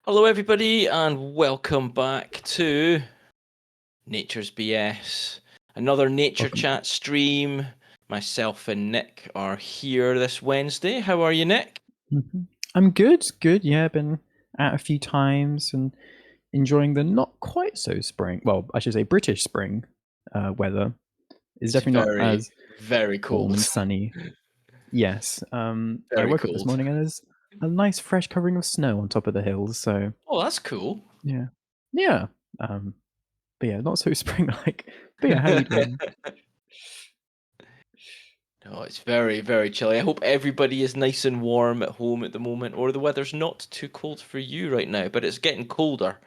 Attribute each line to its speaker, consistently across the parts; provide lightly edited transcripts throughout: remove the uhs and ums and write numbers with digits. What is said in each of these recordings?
Speaker 1: Hello, everybody, and welcome back to Nature's BS. Another nature
Speaker 2: Welcome.
Speaker 1: chat stream. Myself and Nick are here this Wednesday. How are you, Nick?
Speaker 2: I'm good. Yeah, been out a few times and enjoying the not quite so spring. Well, I should say British spring weather. It's
Speaker 1: It's
Speaker 2: definitely not
Speaker 1: very,
Speaker 2: as
Speaker 1: very
Speaker 2: warm and
Speaker 1: cold.
Speaker 2: sunny. Yes. I
Speaker 1: Very
Speaker 2: woke up this
Speaker 1: cold.
Speaker 2: morning and there's a nice fresh covering of snow on top of the hills. So
Speaker 1: Oh, that's cool.
Speaker 2: yeah. But yeah, not so spring-like. But yeah, how you doing?
Speaker 1: No, it's very, very chilly. I hope everybody is nice and warm at home at the moment, or the weather's not too cold for you right now, but it's getting colder,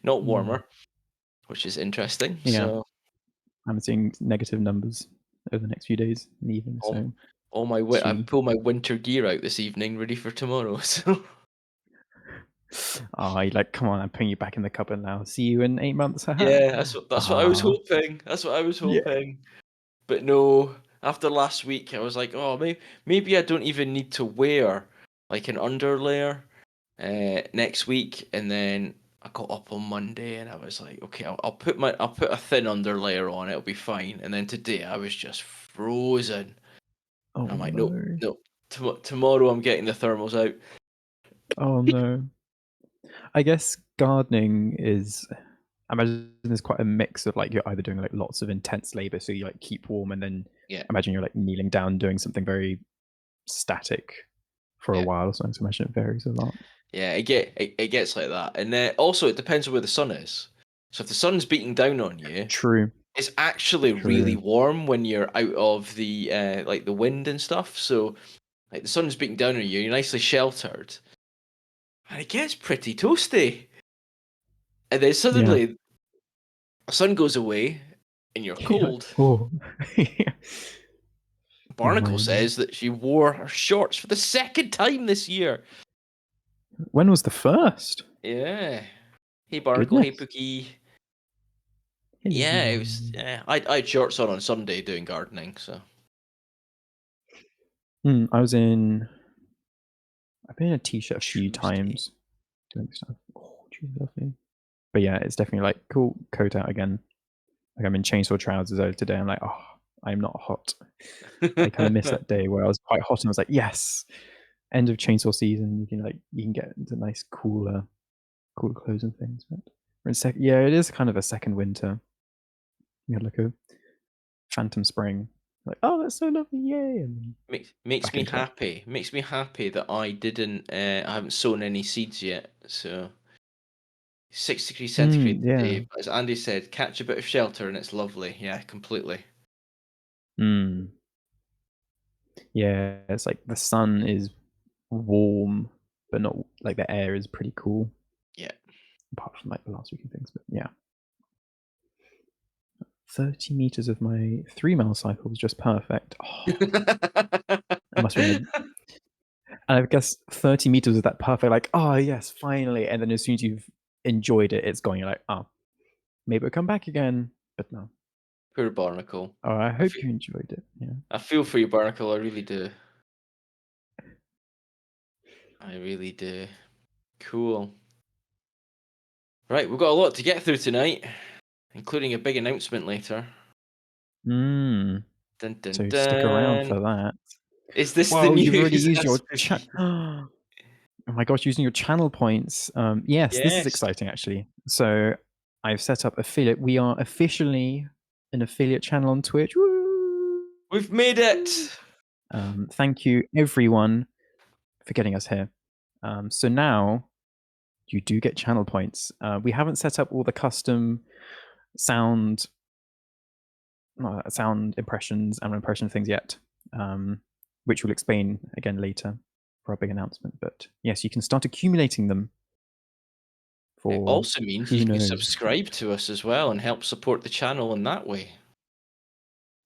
Speaker 1: not warmer, which is interesting.
Speaker 2: Yeah,
Speaker 1: So,
Speaker 2: I'm seeing negative numbers over the next few days in the evening.
Speaker 1: all,
Speaker 2: So
Speaker 1: I've
Speaker 2: see.
Speaker 1: pulled my winter gear out this evening, ready for tomorrow. So
Speaker 2: Oh, you're like, come on, I'm putting you back in the cupboard now. See you in 8 months. Haha.
Speaker 1: yeah, that's what I was
Speaker 2: Ah,
Speaker 1: hoping. That's what I was
Speaker 2: yeah.
Speaker 1: hoping. But no, after last week, I was like, oh, maybe I don't even need to wear like an underlayer next week. And then I got up on Monday and I was like, okay, I'll put a thin underlayer on. It'll be fine. And then today I was just frozen.
Speaker 2: Oh
Speaker 1: I'm like, nope,
Speaker 2: no.
Speaker 1: nope. Tomorrow I'm getting the thermals out.
Speaker 2: Oh no. I guess gardening is. I imagine there's quite a mix of like you're either doing like lots of intense labor, so you like keep warm, and then
Speaker 1: Yeah,
Speaker 2: imagine you're like kneeling down doing something very static for a
Speaker 1: yeah.
Speaker 2: while. So I imagine it varies a lot.
Speaker 1: Yeah, it gets like that, and also it depends on where the sun is. So if the sun's beating down on you,
Speaker 2: True.
Speaker 1: it's actually really
Speaker 2: True.
Speaker 1: warm when you're out of the like the wind and stuff. So like the sun's beating down on you, you're nicely sheltered, and it gets pretty toasty. And then
Speaker 2: Yeah.
Speaker 1: suddenly the sun goes away, and you're
Speaker 2: Yeah.
Speaker 1: cold.
Speaker 2: Oh. Oh
Speaker 1: Barnacle
Speaker 2: my.
Speaker 1: says that she wore her shorts for the second time this year.
Speaker 2: When was the first?
Speaker 1: Yeah. Hey Barnacle, hey
Speaker 2: Goodness.
Speaker 1: Pookie. Yeah, it
Speaker 2: Hello.
Speaker 1: was. Yeah, I had shorts on Sunday doing gardening. So
Speaker 2: I was in. I've been in a t-shirt a few
Speaker 1: Tuesday.
Speaker 2: times doing stuff. Oh, geez, lovely. But yeah, it's definitely like cool coat out again. Like I'm in chainsaw trousers over today. I'm like, oh, I'm not hot. I kind of missed that day where I was quite hot and I was like, yes, end of chainsaw season. You can get into nice cooler clothes and things. But yeah, it is kind of a second winter. You had like a phantom spring. Like, oh, that's so lovely, yay! And
Speaker 1: Makes
Speaker 2: back
Speaker 1: me
Speaker 2: into it.
Speaker 1: happy. Makes me happy that I haven't sown any seeds yet. So 6 degrees centigrade
Speaker 2: Yeah.
Speaker 1: today. But as Andy said, catch a bit of shelter and it's lovely. Yeah, completely.
Speaker 2: Mm. Yeah, it's like the sun is warm, but not like the air is pretty cool.
Speaker 1: Yeah.
Speaker 2: Apart from like the last week and things, but yeah. 30 meters of my 3 mile cycle was just perfect. Oh, I must been and I guess 30 meters is that perfect, like, oh yes, finally. And then as soon as you've enjoyed it, it's gone. You're like, oh, maybe it'll come back again. But no.
Speaker 1: Poor Barnacle.
Speaker 2: Oh, I
Speaker 1: I
Speaker 2: hope
Speaker 1: feel
Speaker 2: you enjoyed it. Yeah.
Speaker 1: I feel for you, Barnacle. I really do. I really do. Cool. Right, we've got a lot to get through tonight, including a big announcement later.
Speaker 2: Mm.
Speaker 1: Dun dun
Speaker 2: So stick around
Speaker 1: dun.
Speaker 2: for that.
Speaker 1: Is this the
Speaker 2: Whoa, you've already
Speaker 1: news?
Speaker 2: used your
Speaker 1: Ask
Speaker 2: chat.
Speaker 1: Pookie.
Speaker 2: Oh my gosh, using your channel points. Yes, this is
Speaker 1: Yes.
Speaker 2: exciting actually. So I've set up affiliate. We are officially an affiliate channel on Twitch. Woo!
Speaker 1: We've made it.
Speaker 2: Thank you everyone for getting us here. So now you do get channel points. We haven't set up all the custom sound sound impressions and impression things yet, which we'll explain again later for our big announcement. But yes, you can start accumulating them
Speaker 1: It
Speaker 2: for
Speaker 1: also means you
Speaker 2: who
Speaker 1: can
Speaker 2: knows.
Speaker 1: subscribe to us as well and help support the channel in that way.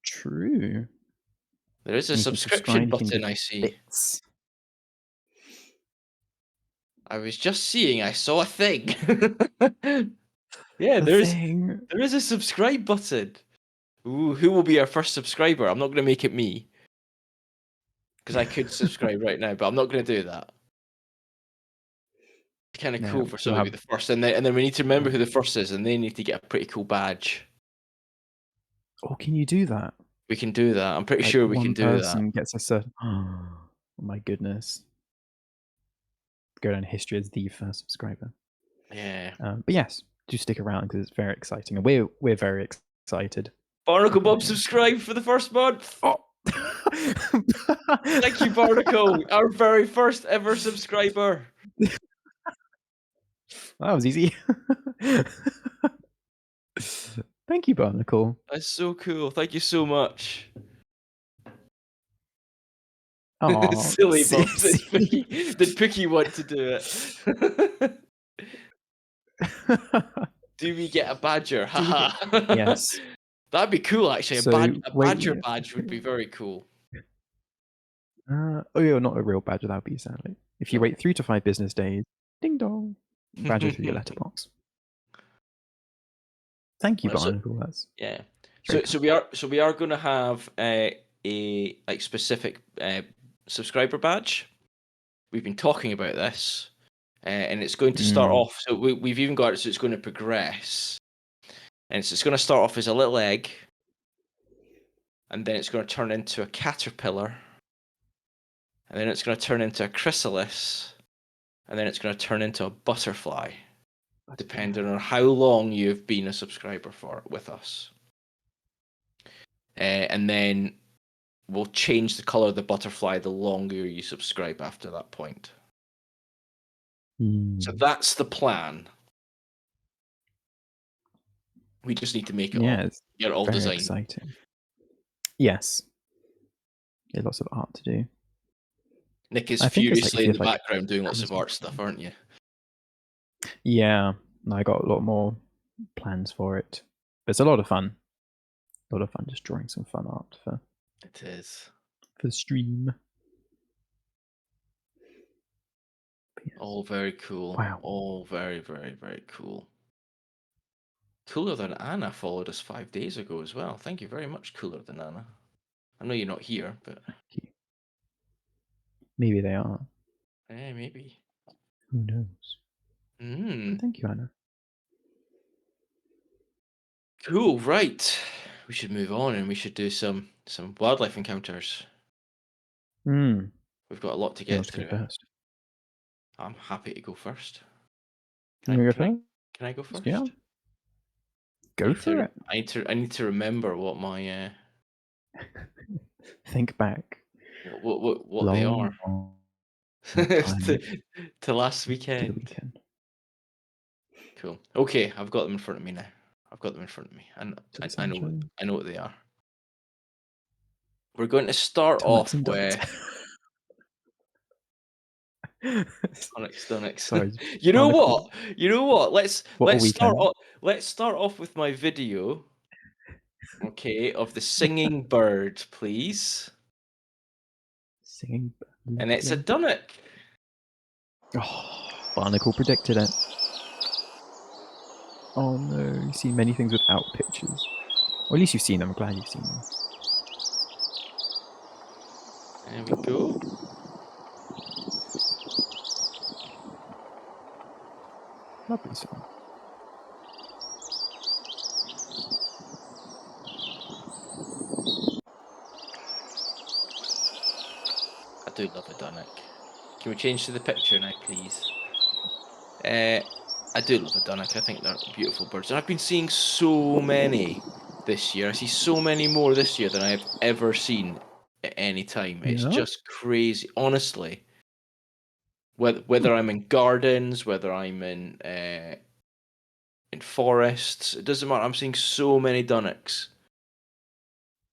Speaker 2: True.
Speaker 1: There is a
Speaker 2: And you can
Speaker 1: subscription
Speaker 2: subscribe, you can
Speaker 1: button
Speaker 2: give
Speaker 1: I see.
Speaker 2: bits.
Speaker 1: I was just seeing I saw a thing. Yeah,
Speaker 2: A thing.
Speaker 1: there is a subscribe button. Ooh, who will be our first subscriber? I'm not gonna make it me. Because I could subscribe right now, but I'm not gonna do that. Kind of
Speaker 2: Yeah,
Speaker 1: cool for
Speaker 2: you'll
Speaker 1: somebody to
Speaker 2: have
Speaker 1: be the first, and then we need to remember
Speaker 2: uh,
Speaker 1: who the first is, and they need to get a pretty cool badge.
Speaker 2: oh, can you do that?
Speaker 1: We can do that. I'm pretty
Speaker 2: Like,
Speaker 1: sure we can
Speaker 2: one
Speaker 1: do that.
Speaker 2: person gets a certain oh my goodness. Go down in history as the first subscriber.
Speaker 1: Yeah.
Speaker 2: But yes, do stick around because it's very exciting, and we're very excited. I
Speaker 1: Barnacle
Speaker 2: can't
Speaker 1: Bob
Speaker 2: wait.
Speaker 1: subscribed for the first month.
Speaker 2: Oh!
Speaker 1: Thank you, Barnacle, our very first ever subscriber.
Speaker 2: That was easy. Thank you, Barnacle.
Speaker 1: That's so cool. Thank you so much.
Speaker 2: Aw,
Speaker 1: Silly
Speaker 2: see
Speaker 1: Bob. Did
Speaker 2: see
Speaker 1: Pookie want to do it? Do we get a badger?
Speaker 2: Do we get
Speaker 1: Haha.
Speaker 2: yes.
Speaker 1: That'd be cool, actually.
Speaker 2: So,
Speaker 1: A badger
Speaker 2: wait,
Speaker 1: badge would be very cool.
Speaker 2: oh, yeah, not a real badger, that would be sadly. If you
Speaker 1: No.
Speaker 2: wait 3 to 5 business days, ding dong, badger through your letterbox. Thank you,
Speaker 1: So,
Speaker 2: Barnacle, that's
Speaker 1: yeah.
Speaker 2: very
Speaker 1: So
Speaker 2: kind.
Speaker 1: we are going to have a like specific subscriber badge. We've been talking about this, and it's going to start
Speaker 2: Mm.
Speaker 1: off. So we've even got it. So it's going to progress, and it's going to start off as a little egg, and then it's going to turn into a caterpillar, and then it's going to turn into a chrysalis, and then it's going to turn into a butterfly, depending on how long you've been a subscriber for with us. And then we'll change the color of the butterfly the longer you subscribe after that point. So
Speaker 2: Mm.
Speaker 1: that's the plan. We just need to make it
Speaker 2: Yeah,
Speaker 1: all,
Speaker 2: it's
Speaker 1: get it all
Speaker 2: very
Speaker 1: designed.
Speaker 2: exciting. Yes. There's lots of art to do.
Speaker 1: Nick is
Speaker 2: I think it's like
Speaker 1: furiously
Speaker 2: if
Speaker 1: in
Speaker 2: you
Speaker 1: the
Speaker 2: have, like,
Speaker 1: background doing lots of
Speaker 2: Amazon
Speaker 1: art stuff,
Speaker 2: Prime.
Speaker 1: aren't you?
Speaker 2: Yeah, I got a lot more plans for it. It's a lot of fun. A lot of fun just drawing some fun art
Speaker 1: It is.
Speaker 2: for the stream. But yes.
Speaker 1: All very cool.
Speaker 2: Wow.
Speaker 1: All very, very, very cool. Cooler than Anna followed us 5 days ago as well. Thank you very much, Cooler than Anna. I know you're not here, but
Speaker 2: Maybe they are.
Speaker 1: maybe.
Speaker 2: Who knows?
Speaker 1: Mm.
Speaker 2: But thank you, Anna.
Speaker 1: Cool, right. We should move on and we should do some wildlife encounters.
Speaker 2: Mm.
Speaker 1: We've got a lot to
Speaker 2: You
Speaker 1: get
Speaker 2: want to go
Speaker 1: through.
Speaker 2: first?
Speaker 1: I'm happy to go first.
Speaker 2: You want to go
Speaker 1: Can I go
Speaker 2: first? Yeah.
Speaker 1: first?
Speaker 2: Go for it.
Speaker 1: I need to remember what my
Speaker 2: Think back.
Speaker 1: what they are
Speaker 2: Long, long time
Speaker 1: to last
Speaker 2: to the
Speaker 1: weekend.
Speaker 2: weekend.
Speaker 1: Cool. Okay, I've got them in front of me now. I've got them in front of me, and
Speaker 2: To the sunshine.
Speaker 1: I know what they are. We're going to start
Speaker 2: Tonics
Speaker 1: off
Speaker 2: and donuts.
Speaker 1: with Stunix.
Speaker 2: Sorry,
Speaker 1: You know
Speaker 2: Barnacle.
Speaker 1: what? You know what?
Speaker 2: What a weekend.
Speaker 1: Let's start off with my video, okay, of the singing bird, please.
Speaker 2: Singing.
Speaker 1: And it's a
Speaker 2: Lovely.
Speaker 1: dunnock.
Speaker 2: Oh, Barnacle predicted it. Oh no, you've seen many things without pictures. Or at least you've seen them. I'm glad you've seen them.
Speaker 1: There we go.
Speaker 2: Lovely song.
Speaker 1: I do love a dunnock. Can we change to the picture now, please? I do love a dunnock. I think they're beautiful birds, and I've been seeing so many this year. I see so many more this year than I've ever seen at any time. It's
Speaker 2: Yeah.
Speaker 1: just crazy, honestly. Whether I'm in gardens, whether I'm in forests, it doesn't matter. I'm seeing so many dunnocks,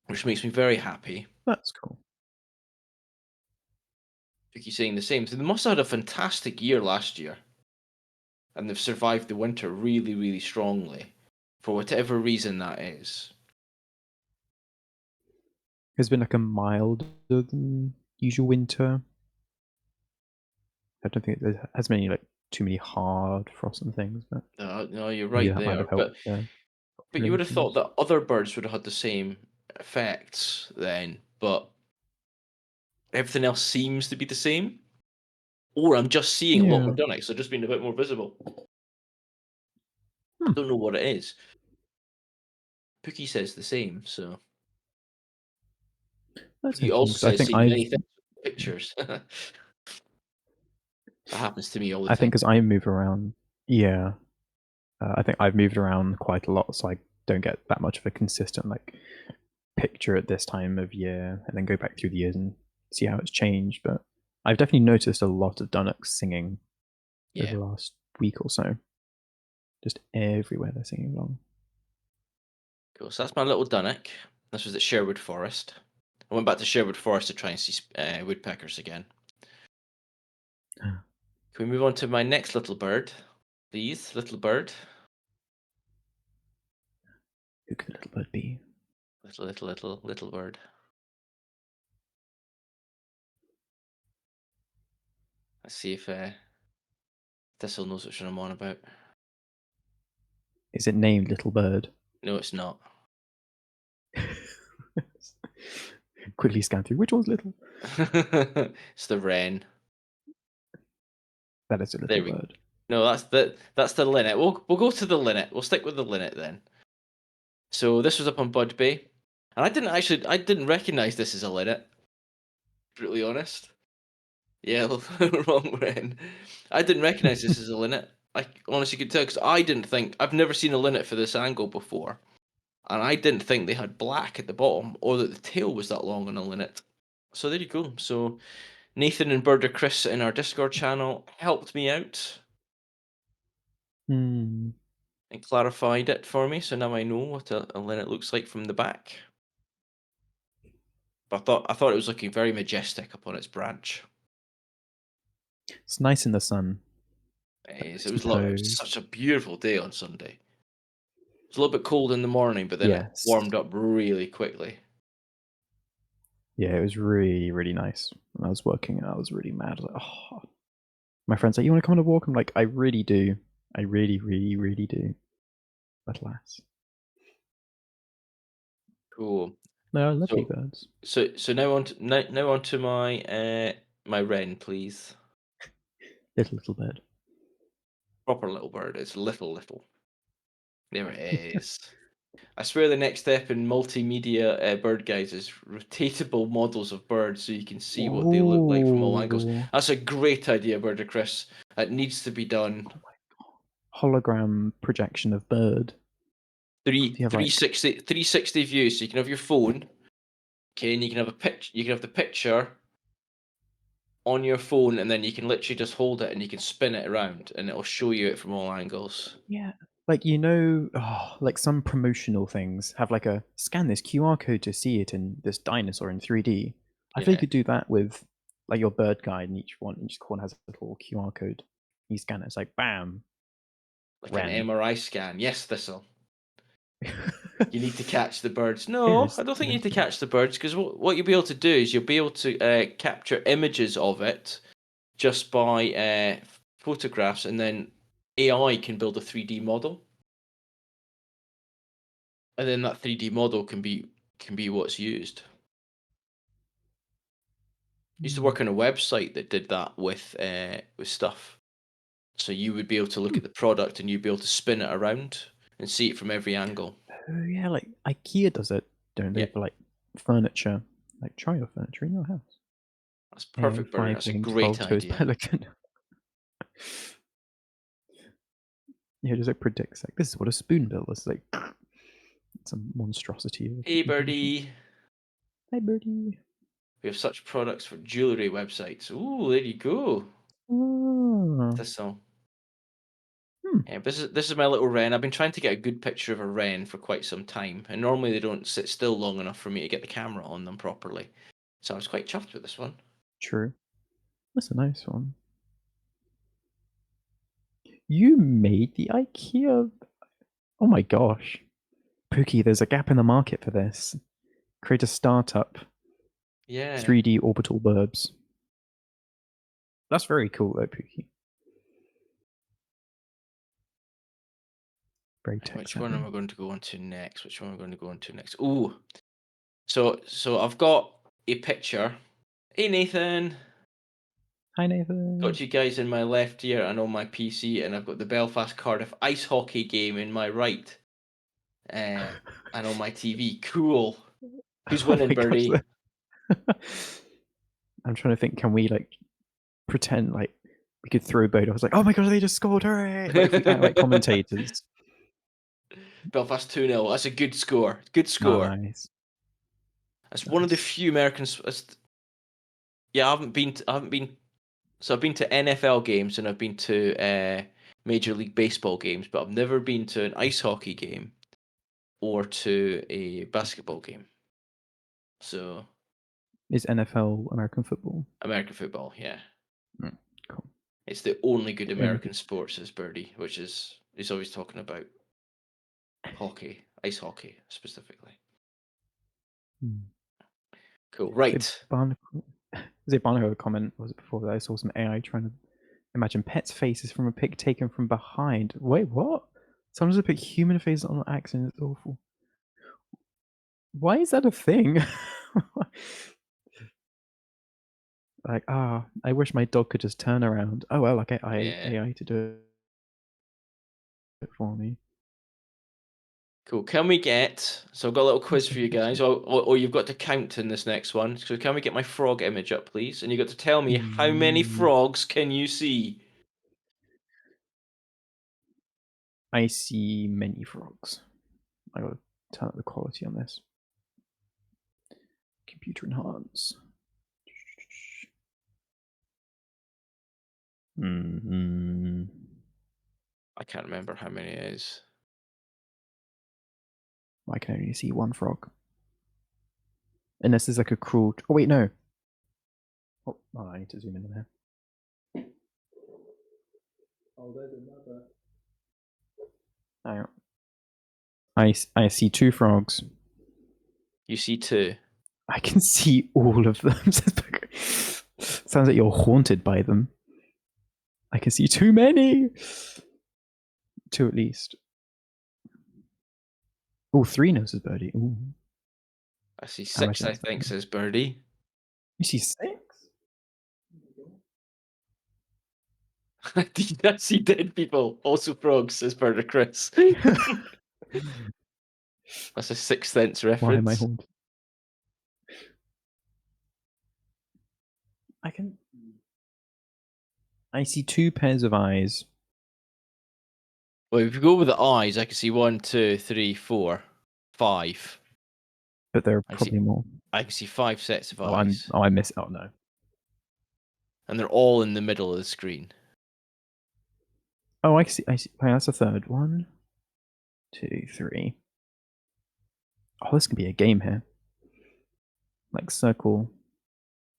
Speaker 1: which makes me very happy.
Speaker 2: That's cool.
Speaker 1: To keep saying the same. So they must have had a fantastic year last year, and they've survived the winter really, really strongly, for whatever reason that is.
Speaker 2: It's been like a milder than usual winter. I don't think it has many like too many hard frosts and things, but
Speaker 1: No, you're
Speaker 2: maybe
Speaker 1: right
Speaker 2: that might
Speaker 1: there.
Speaker 2: have helped the
Speaker 1: But you would have thought
Speaker 2: populations.
Speaker 1: that other birds would have had the same effects then, but everything else seems to be the same. or I'm just seeing a lot
Speaker 2: Yeah.
Speaker 1: more Dunnocks. They're just being a bit more visible.
Speaker 2: Hmm.
Speaker 1: Don't know what it is. Pookie says the same, so
Speaker 2: That's
Speaker 1: Pookie
Speaker 2: interesting
Speaker 1: also
Speaker 2: because I
Speaker 1: says
Speaker 2: think
Speaker 1: seen
Speaker 2: I've
Speaker 1: many things with
Speaker 2: yeah.
Speaker 1: pictures. That happens to me all the
Speaker 2: I
Speaker 1: time.
Speaker 2: think 'cause I move around yeah. I think I've moved around quite a lot, so I don't get that much of a consistent, like, picture at this time of year and then go back through the years and see how it's changed, but I've definitely noticed a lot of Dunnocks singing over
Speaker 1: Yeah,
Speaker 2: the last week or so. Just everywhere they're singing along.
Speaker 1: cool. So that's my little Dunnock. This was at Sherwood Forest. I went back to Sherwood Forest to try and see woodpeckers again. Can we move on to my next little bird, please, little bird?
Speaker 2: Who could the little bird be?
Speaker 1: Little bird. Let's see if Thistle knows which one I'm on about.
Speaker 2: Is it named Little Bird?
Speaker 1: No, it's not.
Speaker 2: Quickly scan through. Which one's little?
Speaker 1: It's the wren.
Speaker 2: That is a little
Speaker 1: There we.
Speaker 2: bird.
Speaker 1: No, that's the linnet. We'll go to the linnet. We'll stick with the linnet then. So this was up on Bud Bay, and I didn't recognize this as a linnet. Brutally honest. Yeah, wrong wren. I didn't recognize this as a linnet. I honestly could tell because I didn't think I've never seen a linnet for this angle before, and I didn't think they had black at the bottom or that the tail was that long on a linnet. So there you go. So Nathan and Birder Chris in our Discord channel helped me out
Speaker 2: Hmm.
Speaker 1: and clarified it for me. So now I know what a linnet looks like from the back. But I thought it was looking very majestic up on its branch.
Speaker 2: It's nice in the sun.
Speaker 1: It
Speaker 2: Like
Speaker 1: was, it
Speaker 2: some
Speaker 1: was, lo- it was
Speaker 2: toes.
Speaker 1: such a beautiful day on Sunday. It was a little bit cold in the morning, but then it
Speaker 2: Yes.
Speaker 1: warmed up really quickly.
Speaker 2: Yeah, it was really, really nice. When I was working and I was really mad. I was like, oh. My friend's like, you want to come on a walk? I'm like, I really do. I really, really, really do. But alas.
Speaker 1: Cool.
Speaker 2: No, I love you
Speaker 1: So
Speaker 2: birds.
Speaker 1: so now on to my wren, please.
Speaker 2: Little bird.
Speaker 1: Proper little bird. It's little. There it is. I swear the next step in multimedia bird guides is rotatable models of birds so you can see what they look like from all angles.
Speaker 2: Ooh.
Speaker 1: That's a great idea, Birder Chris. It needs to be done.
Speaker 2: Oh my hologram projection of bird.
Speaker 1: Three
Speaker 2: Do you have
Speaker 1: three
Speaker 2: like
Speaker 1: sixty 360 views. So you can have your phone, okay, and you can have a pitch. You can have the picture on your phone, and then you can literally just hold it and you can spin it around, and it'll show you it from all angles.
Speaker 2: yeah, like like some promotional things have like a scan this QR code to see it in this dinosaur in 3D. I feel you
Speaker 1: Yeah,
Speaker 2: could do that with like your bird guide, and each corner has a little QR code. You scan it, it's like bam,
Speaker 1: like an
Speaker 2: Ren.
Speaker 1: MRI scan. Yes, Thistle. You need to catch the birds. No, I don't think you need to
Speaker 2: Seriously.
Speaker 1: catch the birds because what you'll be able to do is you'll be able to capture images of it just by photographs, and then AI can build a 3D model, and then that 3D model can be what's used. I used to
Speaker 2: Mm.
Speaker 1: work on a website that did that with stuff. So you would be able to look
Speaker 2: Hmm.
Speaker 1: at the product and you'd be able to spin it around and see it from every angle.
Speaker 2: Oh yeah, like IKEA does it, don't they?
Speaker 1: Yeah,
Speaker 2: For like furniture, like try your furniture in your house.
Speaker 1: that's
Speaker 2: A
Speaker 1: perfect, Bird. That's a
Speaker 2: five-winged,
Speaker 1: great
Speaker 2: 12-toes
Speaker 1: idea.
Speaker 2: pelican. Yeah, just like predicts like this is what a spoonbill is like. It's a monstrosity of a
Speaker 1: Hey,
Speaker 2: invention.
Speaker 1: birdie.
Speaker 2: Hi, birdie.
Speaker 1: We have such products for jewelry websites. Ooh, there you go.
Speaker 2: Oh.
Speaker 1: This song.
Speaker 2: Hmm.
Speaker 1: Yeah, this is my little wren. I've been trying to get a good picture of a wren for quite some time, and normally they don't sit still long enough for me to get the camera on them properly. So I was quite chuffed with this one.
Speaker 2: True. That's a nice one. You made the IKEA. Oh my gosh. Pookie, there's a gap in the market for this. Create a startup.
Speaker 1: Yeah.
Speaker 2: 3D orbital burbs. That's very cool though, Pookie. Very
Speaker 1: Right,
Speaker 2: tech
Speaker 1: which one am
Speaker 2: savvy.
Speaker 1: I going to go on to next? Which one am I going to go on to next? Ooh. So I've got a picture. Hey Nathan.
Speaker 2: Hi, Nathan.
Speaker 1: Got you guys in my left ear and on my PC, and I've got the Belfast Cardiff ice hockey game in my right, and on my TV. Cool. Who's
Speaker 2: Oh
Speaker 1: winning,
Speaker 2: my gosh.
Speaker 1: Birdie?
Speaker 2: I'm trying to think, can we like pretend like we could throw a boat? I was like, oh my god, they just scored, hooray! Like if we act like commentators.
Speaker 1: Belfast 2-0. That's a good score. Good score.
Speaker 2: Nice.
Speaker 1: That's one of the few Americans. Yeah, I haven't been. So I've been to NFL games and I've been to Major League Baseball games, but I've never been to an ice hockey game or to a basketball game. So
Speaker 2: Is NFL American football?
Speaker 1: American football, yeah.
Speaker 2: Cool.
Speaker 1: It's the only good
Speaker 2: Only
Speaker 1: American sport, says Birdie, which is he's always talking about hockey, ice hockey specifically. Cool. Right.
Speaker 2: Barnacle. Was it Barnacle comment? Was it before that? I saw some AI trying to imagine pets' faces from a pic taken from behind. Wait, what? Someone's to pick human faces on accident. It's awful. Why is that a thing? Like, I wish my dog could just turn around. Oh well, okay,
Speaker 1: Yeah.
Speaker 2: AI to do it for me.
Speaker 1: Cool. Can we get? So I've got a little quiz for you guys. Or you've got to count in this next one. So can we get my frog image up, please? And you got to tell me how many frogs can you see?
Speaker 2: I see many frogs. I gotta turn up the quality on this. Computer enhance. Mm-hmm.
Speaker 1: I can't remember how many it is.
Speaker 2: I can only see one frog. Unless there's like a cruel. Oh wait, no. Oh, I need to zoom in there. Oh, there's another. I see two frogs.
Speaker 1: You see two.
Speaker 2: I can see all of them. Sounds like you're haunted by them. I can see too many. Two at least. Oh, three noses, Birdie. Ooh.
Speaker 1: I see
Speaker 2: I
Speaker 1: six,
Speaker 2: imagine
Speaker 1: I
Speaker 2: that's
Speaker 1: think,
Speaker 2: something.
Speaker 1: says Birdie.
Speaker 2: You see six?
Speaker 1: I see dead people. Also frogs, says Birdie Chris. That's a Sixth Sense
Speaker 2: Why am I
Speaker 1: reference.
Speaker 2: haunted? I see two pairs of eyes.
Speaker 1: Well, if you go with the eyes, I can see 1, 2, 3, 4, 5.
Speaker 2: But there are probably more.
Speaker 1: I can see 5 sets of
Speaker 2: Oh,
Speaker 1: eyes.
Speaker 2: I miss. Oh no.
Speaker 1: And they're all in the middle of the screen.
Speaker 2: Oh, I see. Wait, that's a third. 1, 2, 3. Oh, this could be a game here. Like circle.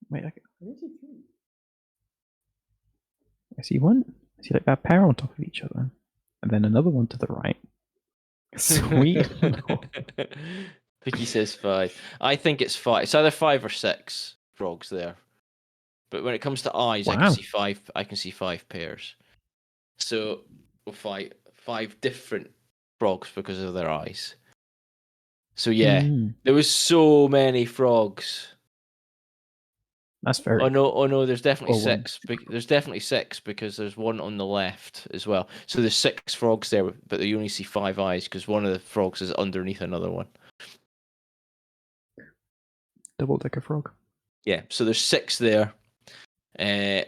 Speaker 2: Wait, I see one. I see like that pair on top of each other, and then another one to the right. Sweet.
Speaker 1: Vicky says 5. I think it's 5. It's either 5 or 6 frogs there. But when it comes to eyes, I can
Speaker 2: Wow.
Speaker 1: see 5. I can see 5 pairs. So five different frogs because of their eyes. So yeah, there was so many frogs.
Speaker 2: That's very
Speaker 1: Oh no!
Speaker 2: cool.
Speaker 1: Oh no! There's definitely
Speaker 2: Or one.
Speaker 1: 6. There's definitely 6 because there's one on the left as well. So there's 6 frogs there, but you only see 5 eyes because one of the frogs is underneath another one.
Speaker 2: Double decker frog.
Speaker 1: Yeah. So there's 6 there. I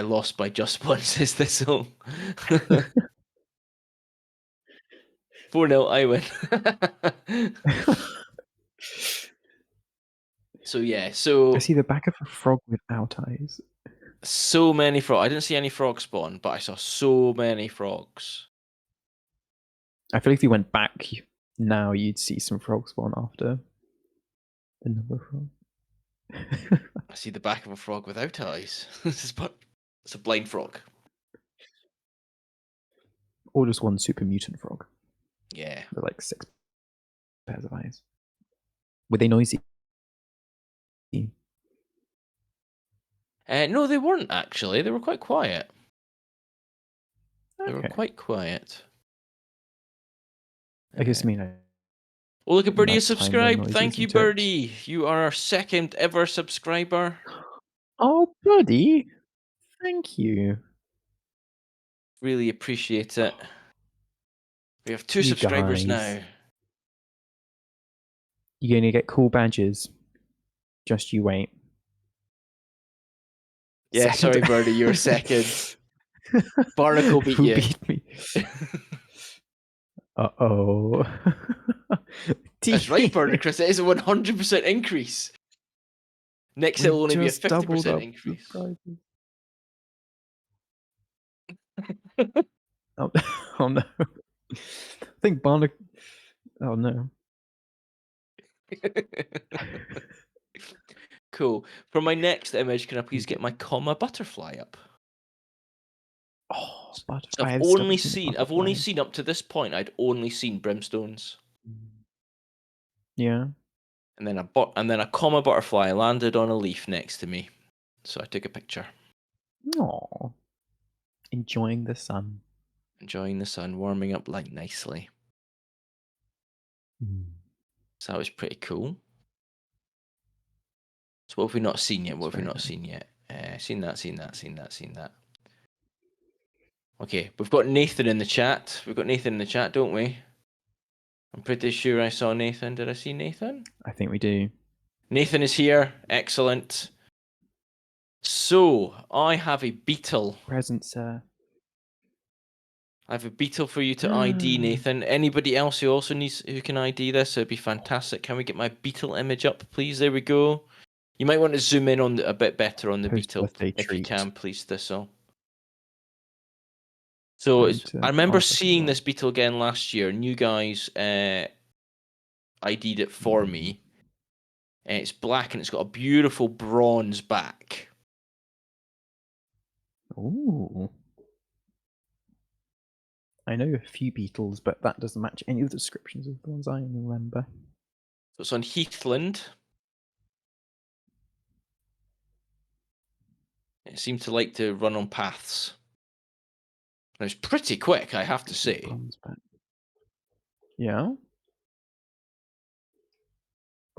Speaker 1: lost by just one, says Thistle. 4-0, I win. So yeah,
Speaker 2: I see the back of a frog without eyes.
Speaker 1: so many frogs. I didn't see any frog spawn, but I saw so many frogs.
Speaker 2: I feel like if you went back now, you'd see some frog spawn after the number of frogs.
Speaker 1: I see the back of a frog without eyes. It's a blind frog.
Speaker 2: Or just one super mutant frog
Speaker 1: Yeah.
Speaker 2: with like 6 pairs of eyes. Were they noisy?
Speaker 1: No, they weren't actually. They were quite quiet. They were
Speaker 2: Okay.
Speaker 1: quite quiet.
Speaker 2: I guess I mean
Speaker 1: Oh, look at Birdie
Speaker 2: like
Speaker 1: has
Speaker 2: time their
Speaker 1: subscribed. Thank
Speaker 2: noises
Speaker 1: you,
Speaker 2: into it.
Speaker 1: Birdie. You are our second ever subscriber.
Speaker 2: Oh, buddy. Thank you.
Speaker 1: Really appreciate it.
Speaker 2: Oh,
Speaker 1: We have 2
Speaker 2: you
Speaker 1: subscribers
Speaker 2: guys.
Speaker 1: now.
Speaker 2: You're gonna get cool badges. Just you wait.
Speaker 1: Yeah,
Speaker 2: Second.
Speaker 1: sorry, Birdie, you were second. Barnacle beat
Speaker 2: Who
Speaker 1: you.
Speaker 2: beat me? Uh-oh.
Speaker 1: That's right,
Speaker 2: T.
Speaker 1: Birdie Chris. It is a 100% increase. Next, it
Speaker 2: We
Speaker 1: will only be a
Speaker 2: just doubled
Speaker 1: 50%
Speaker 2: up the
Speaker 1: increase.
Speaker 2: prizes. Oh, oh no. I think Barnacle. Oh no.
Speaker 1: Cool. For my next image, can I please get my comma butterfly up?
Speaker 2: Oh,
Speaker 1: So
Speaker 2: I still haven't seen the
Speaker 1: I've only
Speaker 2: butterfly.
Speaker 1: seen up to this point, I'd only seen brimstones.
Speaker 2: Yeah.
Speaker 1: And then a comma butterfly landed on a leaf next to me. So I took a picture.
Speaker 2: Oh. Enjoying the sun.
Speaker 1: Enjoying the sun, warming up like nicely. So that was pretty cool. So what have we not seen yet?
Speaker 2: It's
Speaker 1: What have we
Speaker 2: very
Speaker 1: not
Speaker 2: nice.
Speaker 1: seen yet? Seen that. Okay, we've got Nathan in the chat. We've got Nathan in the chat, don't we? I'm pretty sure I saw Nathan. Did I see Nathan?
Speaker 2: I think we do.
Speaker 1: Nathan is here. Excellent. So, I have a beetle.
Speaker 2: Present, sir.
Speaker 1: I have a beetle for you to ID, Nathan. Anybody else who also who can ID this? It'd be fantastic. Can we get my beetle image up, please? There we go. You might want to zoom in on a bit better on the beetle,
Speaker 2: Post-birthday
Speaker 1: if you
Speaker 2: treat.
Speaker 1: can, please, Thistle. So
Speaker 2: I need
Speaker 1: I
Speaker 2: to
Speaker 1: remember
Speaker 2: pass that as
Speaker 1: seeing
Speaker 2: well.
Speaker 1: this beetle again last year, and you guys ID'd it for me. And it's black and it's got a beautiful bronze back.
Speaker 2: Ooh. I know a few beetles, but that doesn't match any of the descriptions of the ones I remember.
Speaker 1: So it's on Heathland. It seemed to like to run on paths. And it's pretty quick, I have to
Speaker 2: See
Speaker 1: say.
Speaker 2: bronze back. Yeah.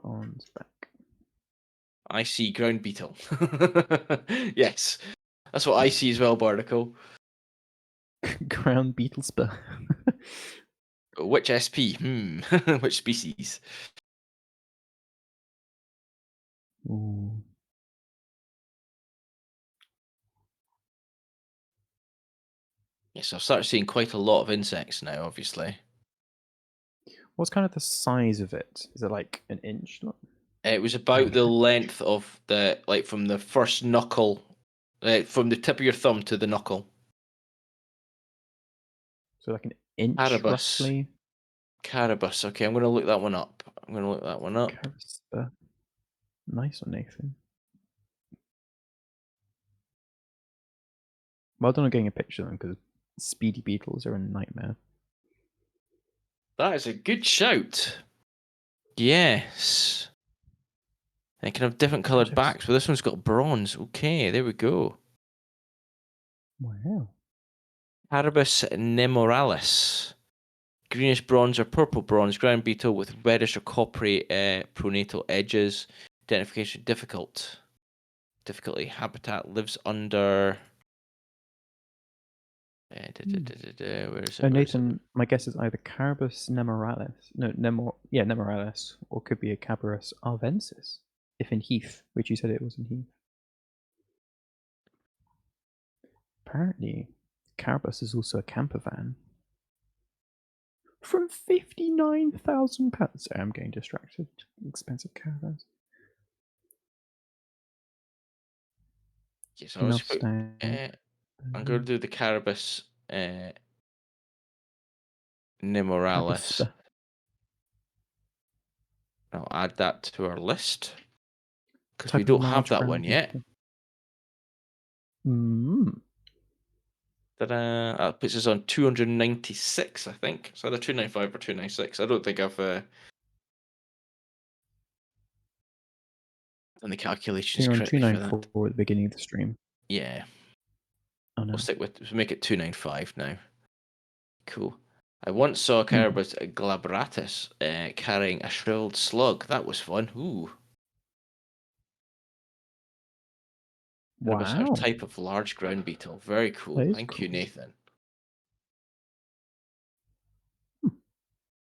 Speaker 2: Bronze back.
Speaker 1: I see ground beetle. Yes, that's what I see as well, Barnacle.
Speaker 2: Ground beetle spur.
Speaker 1: Which SP? Which species?
Speaker 2: Ooh.
Speaker 1: Yes, I've started seeing quite a lot of insects now, obviously.
Speaker 2: What's kind of the size of it? Is it like an inch?
Speaker 1: It was about the length of like from the first knuckle, from the tip of your thumb to the knuckle.
Speaker 2: So like an inch
Speaker 1: Carabus.
Speaker 2: roughly.
Speaker 1: Carabus. Okay, I'm going to look that one up.
Speaker 2: Carabus. Nice one, Nathan. Well done on getting a picture of them because speedy beetles are a nightmare.
Speaker 1: That is a good shout. Yes. They can have different coloured backs, but this one's got bronze. Okay, there we go.
Speaker 2: Wow.
Speaker 1: Carabus nemoralis. Greenish bronze or purple bronze ground beetle with reddish or coppery pronatal edges. Identification difficult. Difficulty habitat lives under. Where is it?
Speaker 2: Nathan, my guess is either Carabus nemoralis, nemoralis, or could be a Cabarus arvensis, if in Heath, which you said it was in Heath. Apparently, Carabus is also a camper van. From £59,000. Sorry, I'm getting distracted. Expensive caravans.
Speaker 1: Yes,
Speaker 2: Enough stand.
Speaker 1: I'm going to do the Carabus nemoralis. I'll add that to our list because we don't have that one yet. Ta-da! That puts us on 296, I think. It's either 295 or 296. I don't think I've done the calculations
Speaker 2: You're on
Speaker 1: correctly for that.
Speaker 2: 294 at the beginning of the stream.
Speaker 1: Yeah.
Speaker 2: Oh no.
Speaker 1: We'll make it 295 now. Cool. I once saw a Carabus glabratus carrying a shriveled slug. That was fun. Ooh. Kind of a sort of
Speaker 2: Wow.
Speaker 1: type of large ground beetle. Very cool.
Speaker 2: That is
Speaker 1: Thank you,
Speaker 2: cool.
Speaker 1: Nathan.
Speaker 2: Hmm.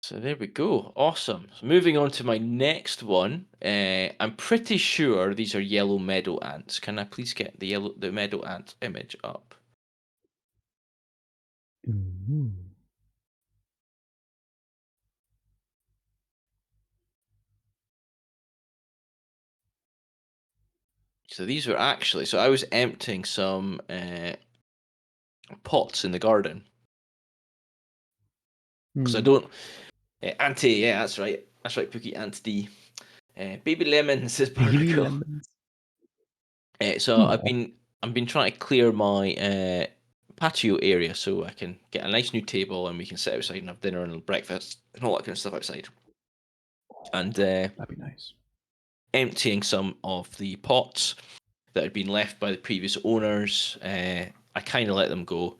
Speaker 1: So there we go. Awesome. So moving on to my next one. I'm pretty sure these are yellow meadow ants. Can I please get the meadow ant image up?
Speaker 2: Ooh.
Speaker 1: So these were actually. So I was emptying some pots in the garden because I
Speaker 2: Hmm.
Speaker 1: don't. Auntie, yeah, that's right. That's right, Pookie. Aunt D. Baby lemon, says
Speaker 2: Baby
Speaker 1: Barnacle.
Speaker 2: lemons.
Speaker 1: So
Speaker 2: Oh.
Speaker 1: I've been trying to clear my patio area so I can get a nice new table and we can sit outside and have dinner and breakfast and all that kind of stuff outside. And
Speaker 2: That'd be nice.
Speaker 1: emptying some of the pots that had been left by the previous owners. I kind of let them go.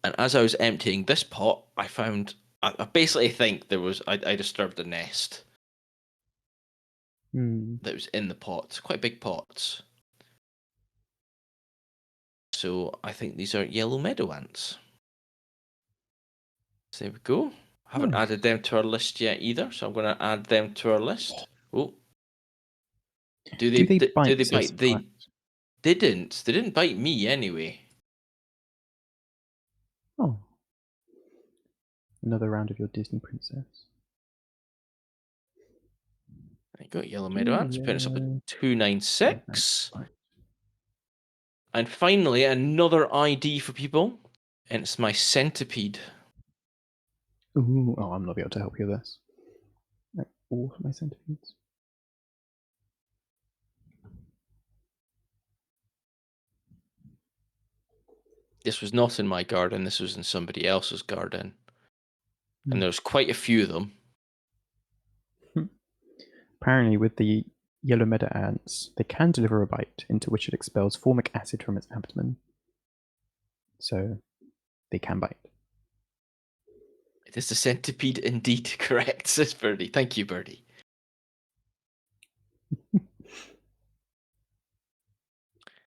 Speaker 1: And as I was emptying this pot, I found I basically think I disturbed the nest
Speaker 2: Hmm.
Speaker 1: that was in the pots, quite big pots. So I think these are yellow meadow ants. So there we go. Haven't
Speaker 2: Nice.
Speaker 1: added them to our list yet either, so I'm going to add them to our list. Oh,
Speaker 2: Do they
Speaker 1: do
Speaker 2: bite,
Speaker 1: they
Speaker 2: sis?
Speaker 1: bite? They didn't. They didn't bite me anyway.
Speaker 2: Oh. Another round of your Disney princess.
Speaker 1: I got yellow meadow ants. Putting us up at
Speaker 2: Cheerio. Oh, nice.
Speaker 1: 296.
Speaker 2: Right.
Speaker 1: And finally, another ID for people, and it's my centipede.
Speaker 2: Ooh. Oh, I'm not able to help you with this. Like all of my centipedes.
Speaker 1: This was not in my garden. This was in somebody else's garden, and
Speaker 2: Hmm.
Speaker 1: there's quite a few of them.
Speaker 2: Apparently, with the yellow meadow ants, they can deliver a bite into which it expels formic acid from its abdomen. So they can bite.
Speaker 1: It is the centipede indeed, correct, says Birdie. Thank you, Birdie.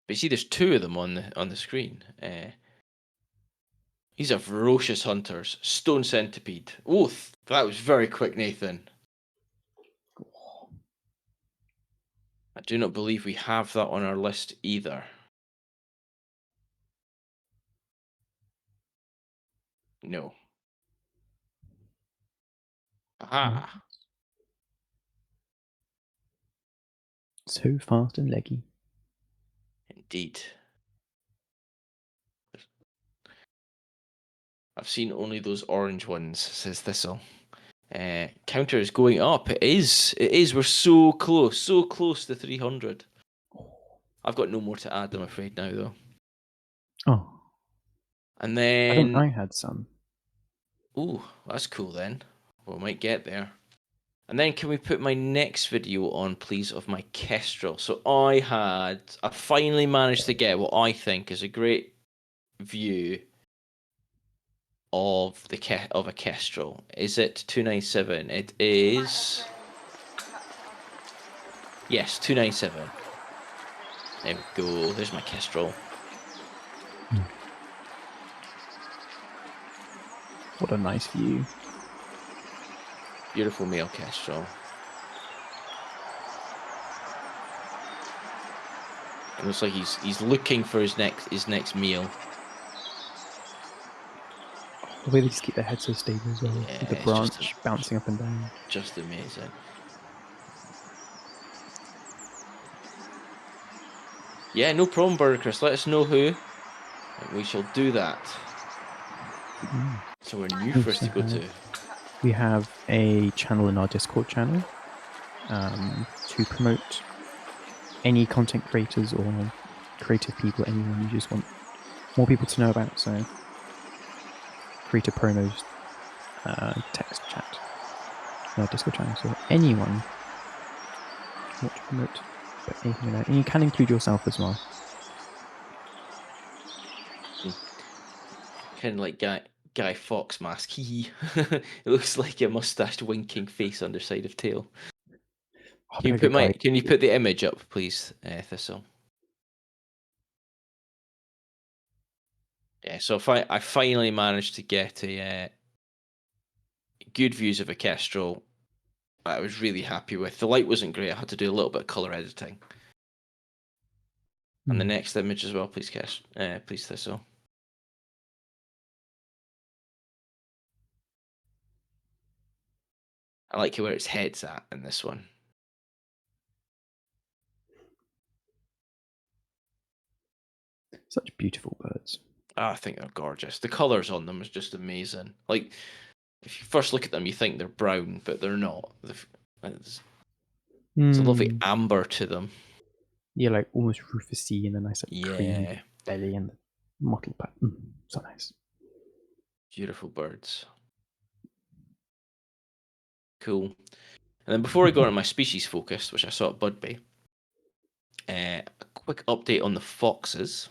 Speaker 1: But you see, there's two of them on the screen. These are ferocious hunters. Stone centipede. Oh, that was very quick, Nathan. I do not believe we have that on our list either. No.
Speaker 2: No.
Speaker 1: Aha.
Speaker 2: So fast and leggy.
Speaker 1: Indeed. I've seen only those orange ones, says Thistle. Counter is going up. It is. It is. We're so close. So close to 300. I've got no more to add, I'm afraid, now, though.
Speaker 2: Oh.
Speaker 1: And
Speaker 2: I think
Speaker 1: then.
Speaker 2: I had some.
Speaker 1: Ooh, that's cool then. We might get there. And then can we put my next video on, please, of my kestrel? So I finally managed to get what I think is a great view of of a kestrel. Is it 297? It is. Yes, 297. There we go. There's my kestrel.
Speaker 2: What a nice view.
Speaker 1: Beautiful male kestrel. It looks like he's looking for his next meal.
Speaker 2: The way they just keep their head so stable as well,
Speaker 1: Yeah,
Speaker 2: with the
Speaker 1: it's
Speaker 2: branch bouncing up and down.
Speaker 1: just amazing. Yeah, no problem, Burger Chris. Let us know who, and we shall do that. So we're new for us to go to.
Speaker 2: We have a channel in our Discord channel to promote any content creators or creative people, anyone you just want more people to know about. So, creator promos, text chat in our Discord channel. So, anyone want to promote anything in there, and you can include yourself as well.
Speaker 1: Kind of like Guy Fawkes mask. It looks like a mustached winking face underside of tail.
Speaker 2: Oh, but I could guide
Speaker 1: Can you
Speaker 2: you.
Speaker 1: put the image up, please, Thistle? Yeah, so I finally managed to get a good views of a kestrel. I was really happy with. The light wasn't great. I had to do a little bit of color editing. And the
Speaker 2: Hmm.
Speaker 1: next image as well, please, please, Thistle. I like where its head's at in this one.
Speaker 2: Such beautiful birds.
Speaker 1: I think they're gorgeous. The colors on them is just amazing. Like, if you first look at them, you think they're brown, but they're not. There's a lovely
Speaker 2: Hmm.
Speaker 1: amber to them.
Speaker 2: Yeah, like almost rufusy and a nice like cream
Speaker 1: Yeah,
Speaker 2: belly and the mottled pat. Mm, so nice.
Speaker 1: beautiful birds. Cool. And then before I go on to my species focus, which I saw at Budbay, a quick update on the foxes.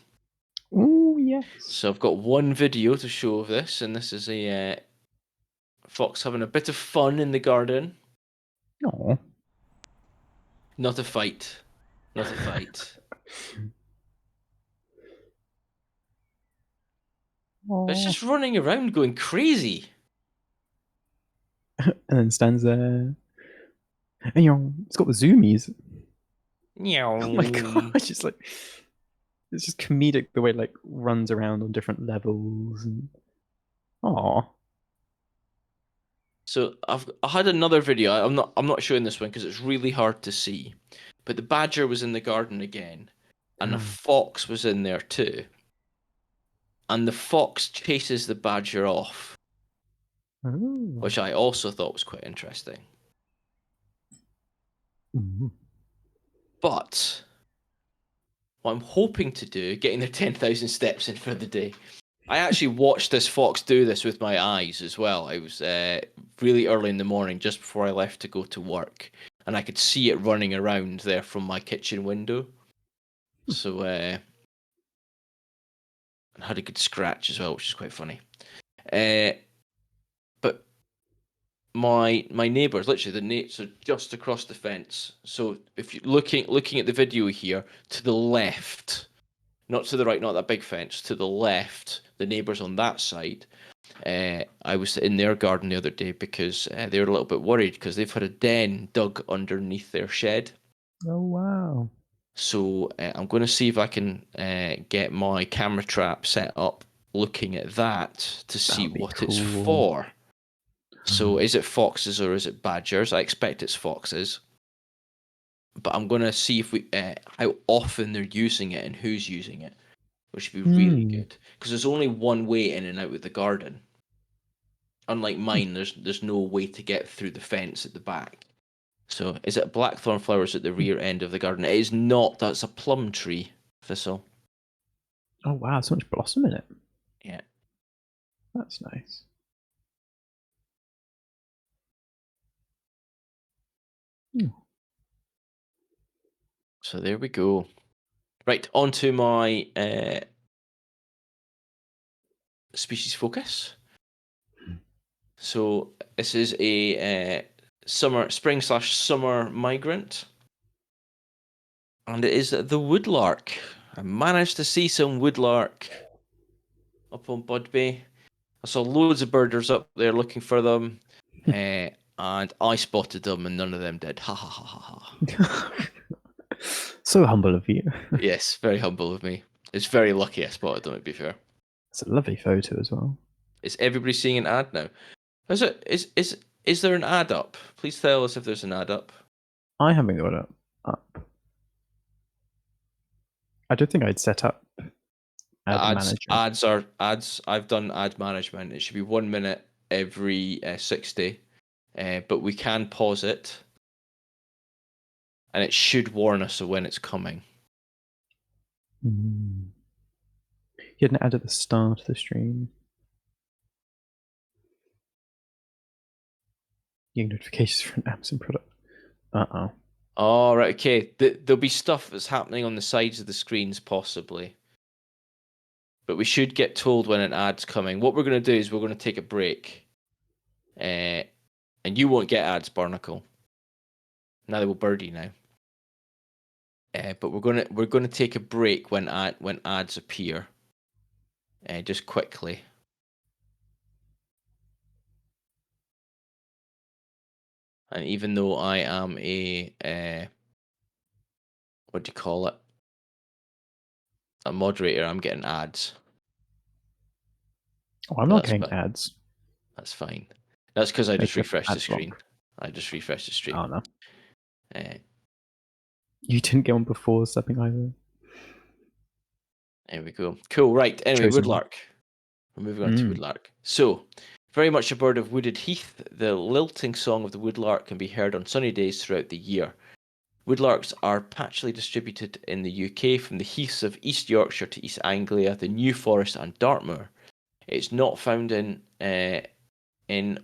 Speaker 2: Oh yes.
Speaker 1: So I've got one video to show of this, and this is a fox having a bit of fun in the garden.
Speaker 2: Oh.
Speaker 1: Not a fight. Not a fight. But it's
Speaker 2: Oh.
Speaker 1: just running around going crazy.
Speaker 2: And then stands there. And it's got the zoomies. Oh my
Speaker 1: Meow.
Speaker 2: gosh, it's like it's just comedic the way it like runs around on different levels and oh.
Speaker 1: So I had another video. I'm not showing this one because it's really hard to see. But the badger was in the garden again, and a fox was in there too. And the fox chases the badger off,
Speaker 2: Oh.
Speaker 1: which I also thought was quite interesting.
Speaker 2: Mm.
Speaker 1: But what I'm hoping to do, getting their 10,000 steps in for the day, I actually watched this fox do this with my eyes as well. I was really early in the morning, just before I left to go to work, and I could see it running around there from my kitchen window. So, and had a good scratch as well, which is quite funny. But my neighbours, literally so just across the fence. So if you're looking at the video here, to the left, not to the right, not that big fence, to the left, the neighbours on that side. I was in their garden the other day because they were a little bit worried because they've had a den dug underneath their shed.
Speaker 2: Oh wow.
Speaker 1: So I'm going to see if I can get my camera trap set up looking at that to
Speaker 2: That
Speaker 1: see
Speaker 2: would be
Speaker 1: what it's
Speaker 2: cool.
Speaker 1: for. So is it foxes or is it badgers? I expect it's foxes. But I'm going to see if how often they're using it and who's using it, which would be really
Speaker 2: Hmm.
Speaker 1: good. Because there's only one way in and out of the garden. Unlike mine, there's no way to get through the fence at the back. So is it blackthorn flowers at the rear end of the garden? It is not. That's a plum tree, Thistle.
Speaker 2: Oh wow, so much blossom in it.
Speaker 1: Yeah.
Speaker 2: That's nice. Hmm.
Speaker 1: So there we go. Right, on to my species focus. So this is a spring/summer migrant, and it is the woodlark. I managed to see some woodlark up on Budbay. I saw loads of birders up there looking for them, and I spotted them, and none of them did. Ha ha ha ha ha.
Speaker 2: So humble of you.
Speaker 1: Yes, very humble of me. It's very lucky I spotted them. To be fair,
Speaker 2: It's a lovely photo as well.
Speaker 1: is everybody seeing an ad now? Is it? Is there an ad up? Please tell us if there's an ad up.
Speaker 2: I haven't got it up. I don't think I'd set up ad manager.
Speaker 1: Ads. I've done ad management. It should be 1 minute every 60, but we can pause it, and it should warn us of when it's coming.
Speaker 2: Mm. You had an ad at the start of the stream. Getting notifications for an Amazon product. Uh-oh.
Speaker 1: Oh, right, okay. There'll be stuff that's happening on the sides of the screens, possibly. But we should get told when an ad's coming. What we're going to do is we're going to take a break. And you won't get ads, Barnacle. Now they will birdie now. But we're gonna take a break when ads appear. Just quickly. And even though I am what do you call it? A moderator, I'm getting ads.
Speaker 2: Oh, I'm
Speaker 1: But
Speaker 2: not
Speaker 1: that's
Speaker 2: getting
Speaker 1: fine.
Speaker 2: ads.
Speaker 1: That's fine. That's because I
Speaker 2: Maybe
Speaker 1: just
Speaker 2: you have
Speaker 1: refreshed the
Speaker 2: ad
Speaker 1: screen.
Speaker 2: block.
Speaker 1: I just refreshed the stream.
Speaker 2: Oh no,
Speaker 1: Uh,
Speaker 2: you didn't get one before something either.
Speaker 1: there we go. Cool. Right. Anyway,
Speaker 2: Chosen one.
Speaker 1: Woodlark. We're moving on to
Speaker 2: Mm.
Speaker 1: Woodlark. So, very much a bird of wooded heath, the lilting song of the woodlark can be heard on sunny days throughout the year. Woodlarks are patchily distributed in the UK from the heaths of East Yorkshire to East Anglia, the New Forest, and Dartmoor. It's not found in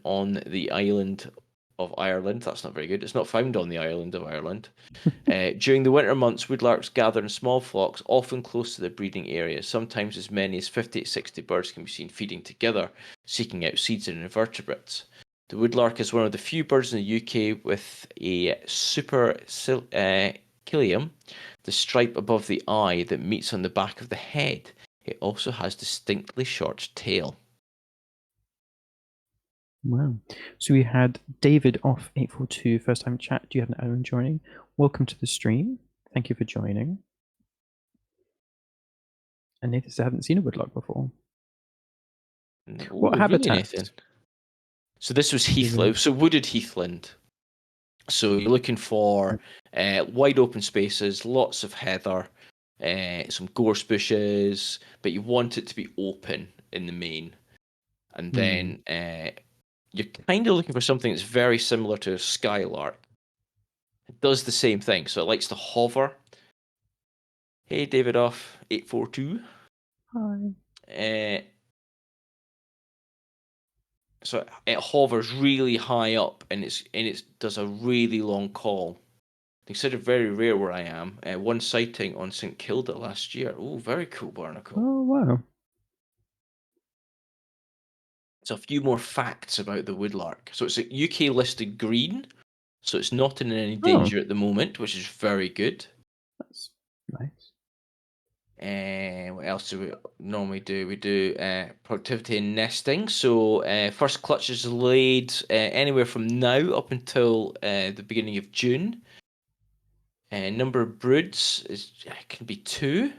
Speaker 1: on the island of Ireland. That's not very good. It's not found on the island of Ireland. During the winter months, woodlarks gather in small flocks, often close to their breeding areas. Sometimes as many as 50 to 60 birds can be seen feeding together, seeking out seeds and invertebrates. The woodlark is one of the few birds in the UK with a supercilium, the stripe above the eye that meets on the back of the head. It also has distinctly short tail.
Speaker 2: Wow. So we had David off 842 first time chat. Do you have an Owen joining? Welcome to the stream. Thank you for joining. And Nathan said, I haven't seen a woodlark before. What
Speaker 1: Oh, really, Nathan?
Speaker 2: habitat?
Speaker 1: So this was heathland, so wooded heathland. So you're looking for wide open spaces, lots of heather, some gorse bushes, but you want it to be open in the main. And then you're kind of looking for something that's very similar to a skylark. It does the same thing, so it likes to hover. Hey, David off 842.
Speaker 2: Hi.
Speaker 1: So it hovers really high up, and it does a really long call. Considered very rare where I am. One sighting on St Kilda last year. Oh, very cool barnacle.
Speaker 2: Oh, wow.
Speaker 1: So a few more facts about the woodlark. So it's a UK listed green, so it's not in any
Speaker 2: Oh,
Speaker 1: danger at the moment, which is very good.
Speaker 2: that's nice.
Speaker 1: And what else do we normally do? We do productivity and nesting. So first clutch is laid anywhere from now up until the beginning of June. Number of broods can be 2.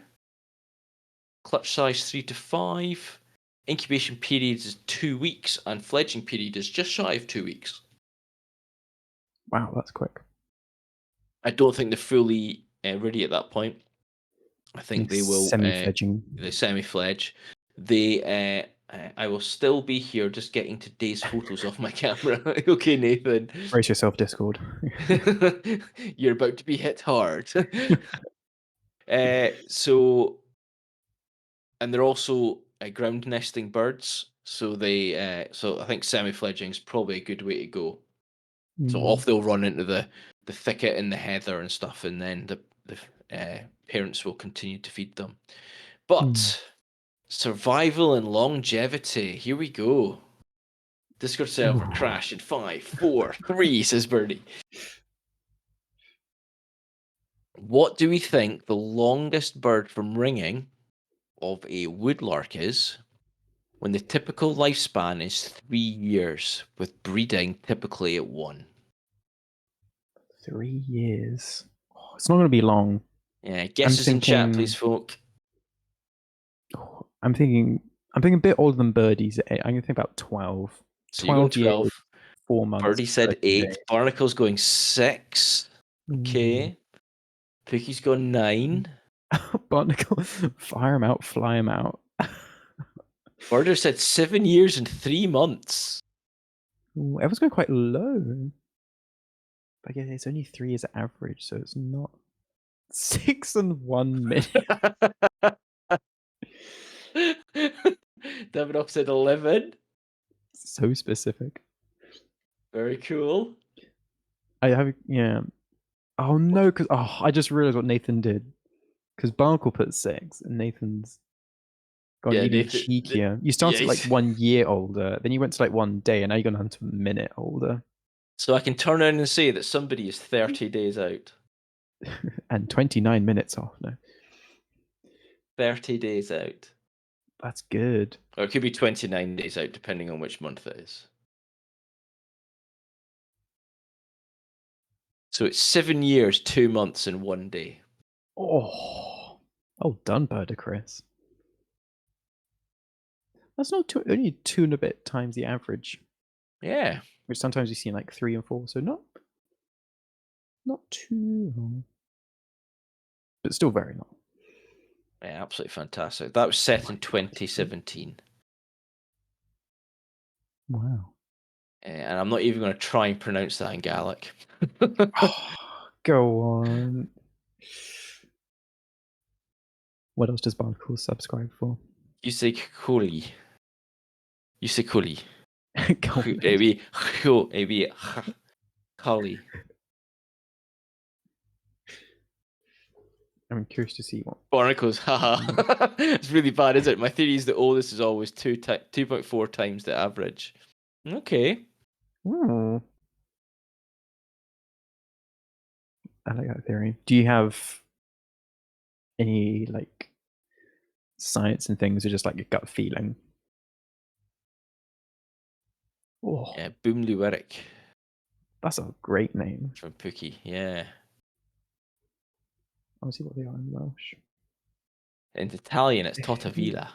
Speaker 1: Clutch size 3 to 5. Incubation period is 2 weeks, and fledging period is just shy of 2 weeks.
Speaker 2: Wow, that's quick.
Speaker 1: I don't think they're fully ready at that point. I think they will.
Speaker 2: Semi-fledging.
Speaker 1: They semi-fledge. They. I will still be here, just getting today's photos off my camera. Okay, Nathan.
Speaker 2: Brace yourself, Discord.
Speaker 1: You're about to be hit hard. So, and they're also ground nesting birds. So so I think semi-fledging is probably a good way to go. So off they'll run into the thicket and the heather and stuff, and then the parents will continue to feed them. But survival and longevity. Here we go. Discord server crash in 5, 4, 3, says Bernie. What do we think the longest bird from ringing of a woodlark is, when the typical lifespan is 3 years, with breeding typically at 1?
Speaker 2: 3 years. Oh, it's not going to be long.
Speaker 1: Yeah,
Speaker 2: I'm
Speaker 1: guesses in chat, please,
Speaker 2: thinking.
Speaker 1: folk.
Speaker 2: I'm thinking. I'm thinking a bit older than birdies. I'm going to think about 12.
Speaker 1: So you're going
Speaker 2: 12 years,
Speaker 1: 12.
Speaker 2: 4 months,
Speaker 1: Birdie said
Speaker 2: 13
Speaker 1: 8.
Speaker 2: days.
Speaker 1: Barnacle's going 6.
Speaker 2: Ooh.
Speaker 1: Okay. Pookie's gone 9.
Speaker 2: Barnacle, fire him out, fly him out.
Speaker 1: Birder said 7 years and 3 months.
Speaker 2: Ooh, everyone's going quite low. But yeah, it's only 3 as average, so it's not 6 and 1 minute.
Speaker 1: Davidoff said 11.
Speaker 2: So specific.
Speaker 1: Very cool.
Speaker 2: I have, yeah. Oh no, because I just realized what Nathan did. Because Barnacle put 6, and Nathan's gone
Speaker 1: Yeah,
Speaker 2: even
Speaker 1: Nathan.
Speaker 2: cheekier. You
Speaker 1: Yeah,
Speaker 2: started like 1 year older, then you went to like 1 day, and now you're gone on to a minute older.
Speaker 1: So I can turn around and say that somebody is 30 days out.
Speaker 2: And 29 minutes off. No,
Speaker 1: 30 days out.
Speaker 2: that's good.
Speaker 1: Or it could be 29 days out, depending on which month it is. So it's 7 years, 2 months, and 1 day.
Speaker 2: Oh, well done, Bird Chris. That's not only 2 and a bit times the average,
Speaker 1: Yeah.
Speaker 2: which sometimes you see in like 3 and 4. So not too long, but still very long.
Speaker 1: Yeah, absolutely fantastic. That was set in 2017.
Speaker 2: Wow.
Speaker 1: And I'm not even going to try and pronounce that in Gaelic.
Speaker 2: Go on. What else does Barnacle subscribe for?
Speaker 1: You say Culi. You say Culi.
Speaker 2: Go on.
Speaker 1: Maybe Cully.
Speaker 2: I'm curious to see what.
Speaker 1: Barnacles, haha. It's really bad, is it? My theory is the oldest is always 2.4 times the average. Okay.
Speaker 2: Hmm. I like that theory. Do you have any like science and things, or just like a gut feeling? Oh,
Speaker 1: Yeah, Boomlueric
Speaker 2: that's a great name.
Speaker 1: from Pookie. Yeah.
Speaker 2: I'll see what they are in Welsh.
Speaker 1: In Italian, it's Tortavilla.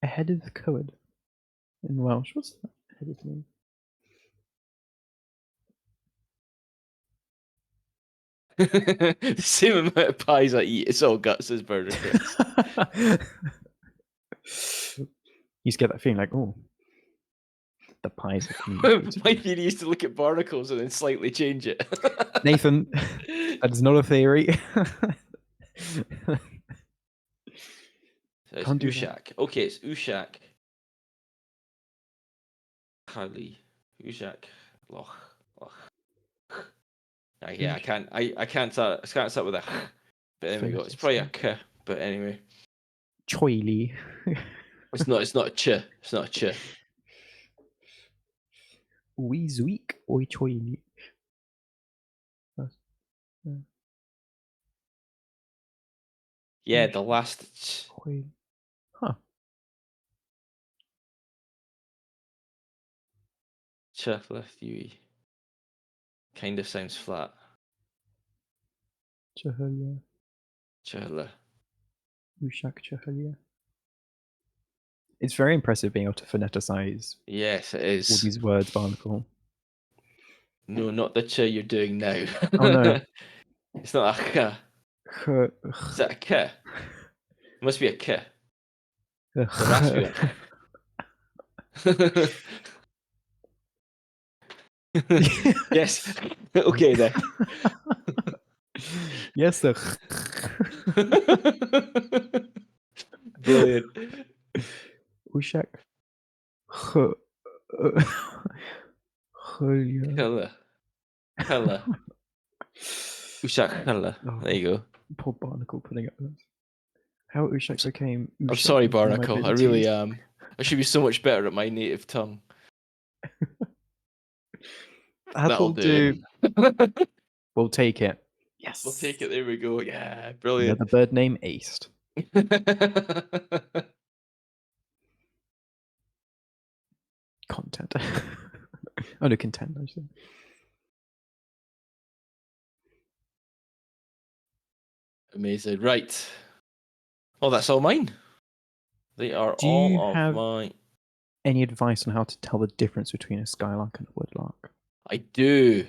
Speaker 2: Ahead of the code in Welsh. What's that? Ahead of mean?
Speaker 1: The same amount of pies I eat, it's all guts as Burger Chris.
Speaker 2: You just get that feeling like, oh, the pies are communicating.
Speaker 1: My theory is to look at barnacles and then slightly change it.
Speaker 2: Nathan, that is not a theory.
Speaker 1: So it's
Speaker 2: Can't do that.
Speaker 1: Ushak. Okay, it's Ushak. Kali. Ushak. Loch. Yeah, I can't start with a but there we go. It's probably a k, but anyway.
Speaker 2: Choily.
Speaker 1: It's not a ch. It's not a ch.
Speaker 2: Weezweek oi choily.
Speaker 1: Yeah, the last ch.
Speaker 2: Huh.
Speaker 1: Ch left UE. Kind of sounds flat.
Speaker 2: Chahalia.
Speaker 1: Chahla.
Speaker 2: Ushak Chahalia. It's very impressive being able to phoneticize
Speaker 1: Yes, it
Speaker 2: all
Speaker 1: is.
Speaker 2: these words, Barnacle.
Speaker 1: No, not the ch you're doing now.
Speaker 2: Oh no.
Speaker 1: It's not a k. Is that a k? It must be a k. The raspy one. Yes. Okay then.
Speaker 2: Yes, sir.
Speaker 1: Brilliant.
Speaker 2: Ushak. Chahalia.
Speaker 1: Killer. Killer. Ushak Killer. There you go.
Speaker 2: Poor Barnacle putting up with this. How Ushak became Ushak.
Speaker 1: I'm sorry,
Speaker 2: before my
Speaker 1: Barnacle. I
Speaker 2: abilities.
Speaker 1: really am. I should be so much better at my native tongue.
Speaker 2: That'll do.
Speaker 1: It.
Speaker 2: We'll take it. Yes.
Speaker 1: We'll take it. There we go. Yeah,
Speaker 2: You
Speaker 1: brilliant.
Speaker 2: know the bird name aced. Content. Oh no, content, I should.
Speaker 1: Amazing. Right. Oh, that's all mine. They are
Speaker 2: Do you
Speaker 1: all of
Speaker 2: have
Speaker 1: mine.
Speaker 2: any advice on how to tell the difference between a skylark and a woodlark?
Speaker 1: I do.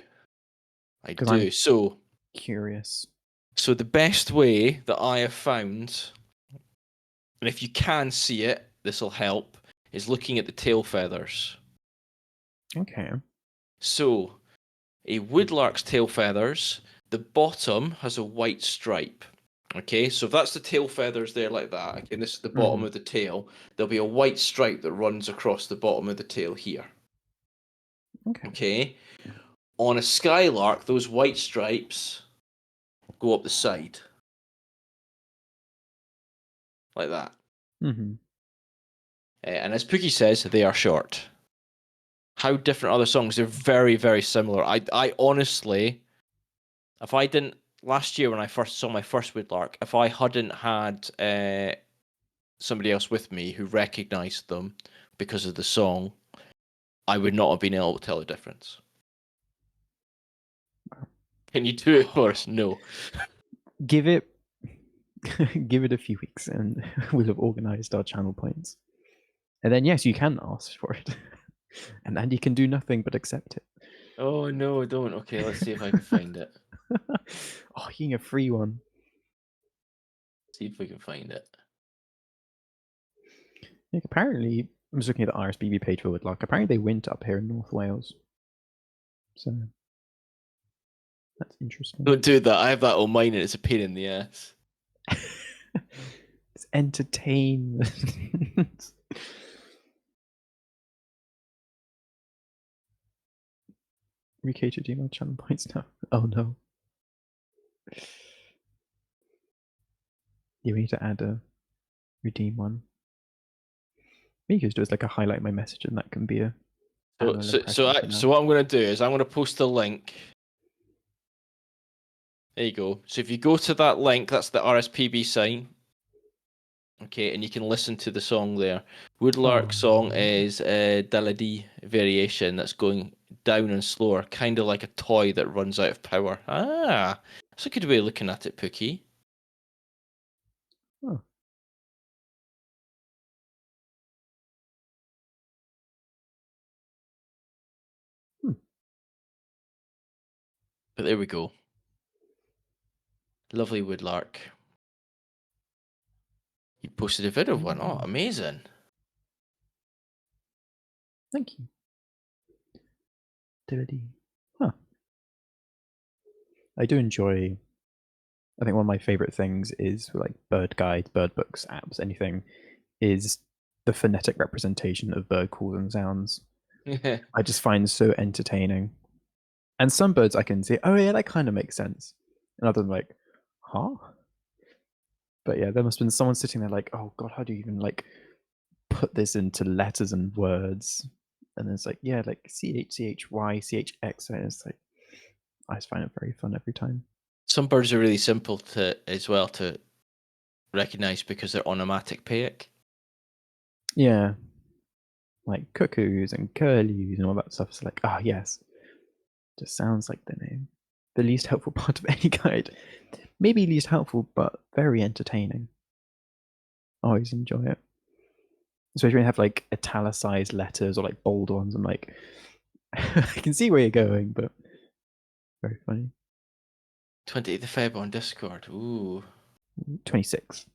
Speaker 1: I
Speaker 2: 'Cause I'm
Speaker 1: do. So
Speaker 2: curious.
Speaker 1: the best way that I have found, and if you can see it, this will help, is looking at the tail feathers.
Speaker 2: Okay.
Speaker 1: So, a woodlark's tail feathers, the bottom has a white stripe. Okay, so if that's the tail feathers there like that, and this is the bottom of the tail, there'll be a white stripe that runs across the bottom of the tail here.
Speaker 2: Okay.
Speaker 1: Okay, on a skylark, those white stripes go up the side. Like that.
Speaker 2: Mm-hmm.
Speaker 1: And as Pookie says, they are short. how different are the songs? They're very, very similar. I honestly, if I didn't last year when I first saw my first Woodlark, if I hadn't had somebody else with me who recognized them because of the song, I would not have been able to tell the difference. Can you do it for us? No.
Speaker 2: Give it give it a few weeks and we'll have organized our channel points. And then yes, you can ask for it. And then you can do nothing but accept it.
Speaker 1: Oh no, don't. Okay, let's see if I can find it.
Speaker 2: Oh, getting a free one.
Speaker 1: See if we can find it.
Speaker 2: Like, apparently, I'm just looking at the RSPB page for Woodlark. Apparently, they went up here in North Wales. So that's interesting.
Speaker 1: Don't do that. I have that on mine and it's a pain in the ass.
Speaker 2: It's entertainment. Recatered email channel points now. Oh no. Yeah, we need to add a redeem one. Maybe you could do is like a highlight my message, and that can be a annual impression for now.
Speaker 1: So what I'm going to do is I'm going to post a link. There you go. So if you go to that link, that's the RSPB sign. Okay, and you can listen to the song there. Woodlark song is a Daladi variation that's going down and slower, kind of like a toy that runs out of power. Ah, that's a good way of looking at it, Pookie.
Speaker 2: Oh.
Speaker 1: But there we go. Lovely Woodlark. You posted a video of one. Oh, amazing.
Speaker 2: Thank you. Huh. I do enjoy. I think one of my favorite things is like bird guides, bird books, apps, anything, is the phonetic representation of bird calls and sounds. I just find so entertaining. And some birds I can say, oh yeah, that kind of makes sense. And others I'm like, huh? But yeah, there must have been someone sitting there like, oh god, how do you even like put this into letters and words? And it's like, yeah, like CHCHY, CHX. And it's like, I just find it very fun every time.
Speaker 1: Some birds are really simple to as well to recognize because they're onomatopoeic.
Speaker 2: Yeah. Like cuckoos and curlews and all that stuff. It's like, ah, yes. Just sounds like the name. The least helpful part of any guide. Maybe least helpful, but very entertaining. Always enjoy it. Especially when you have like italicized letters or like bold ones. I'm like, I can see where you're going, but very funny.
Speaker 1: 28th of Feb on Discord. Ooh.
Speaker 2: 26.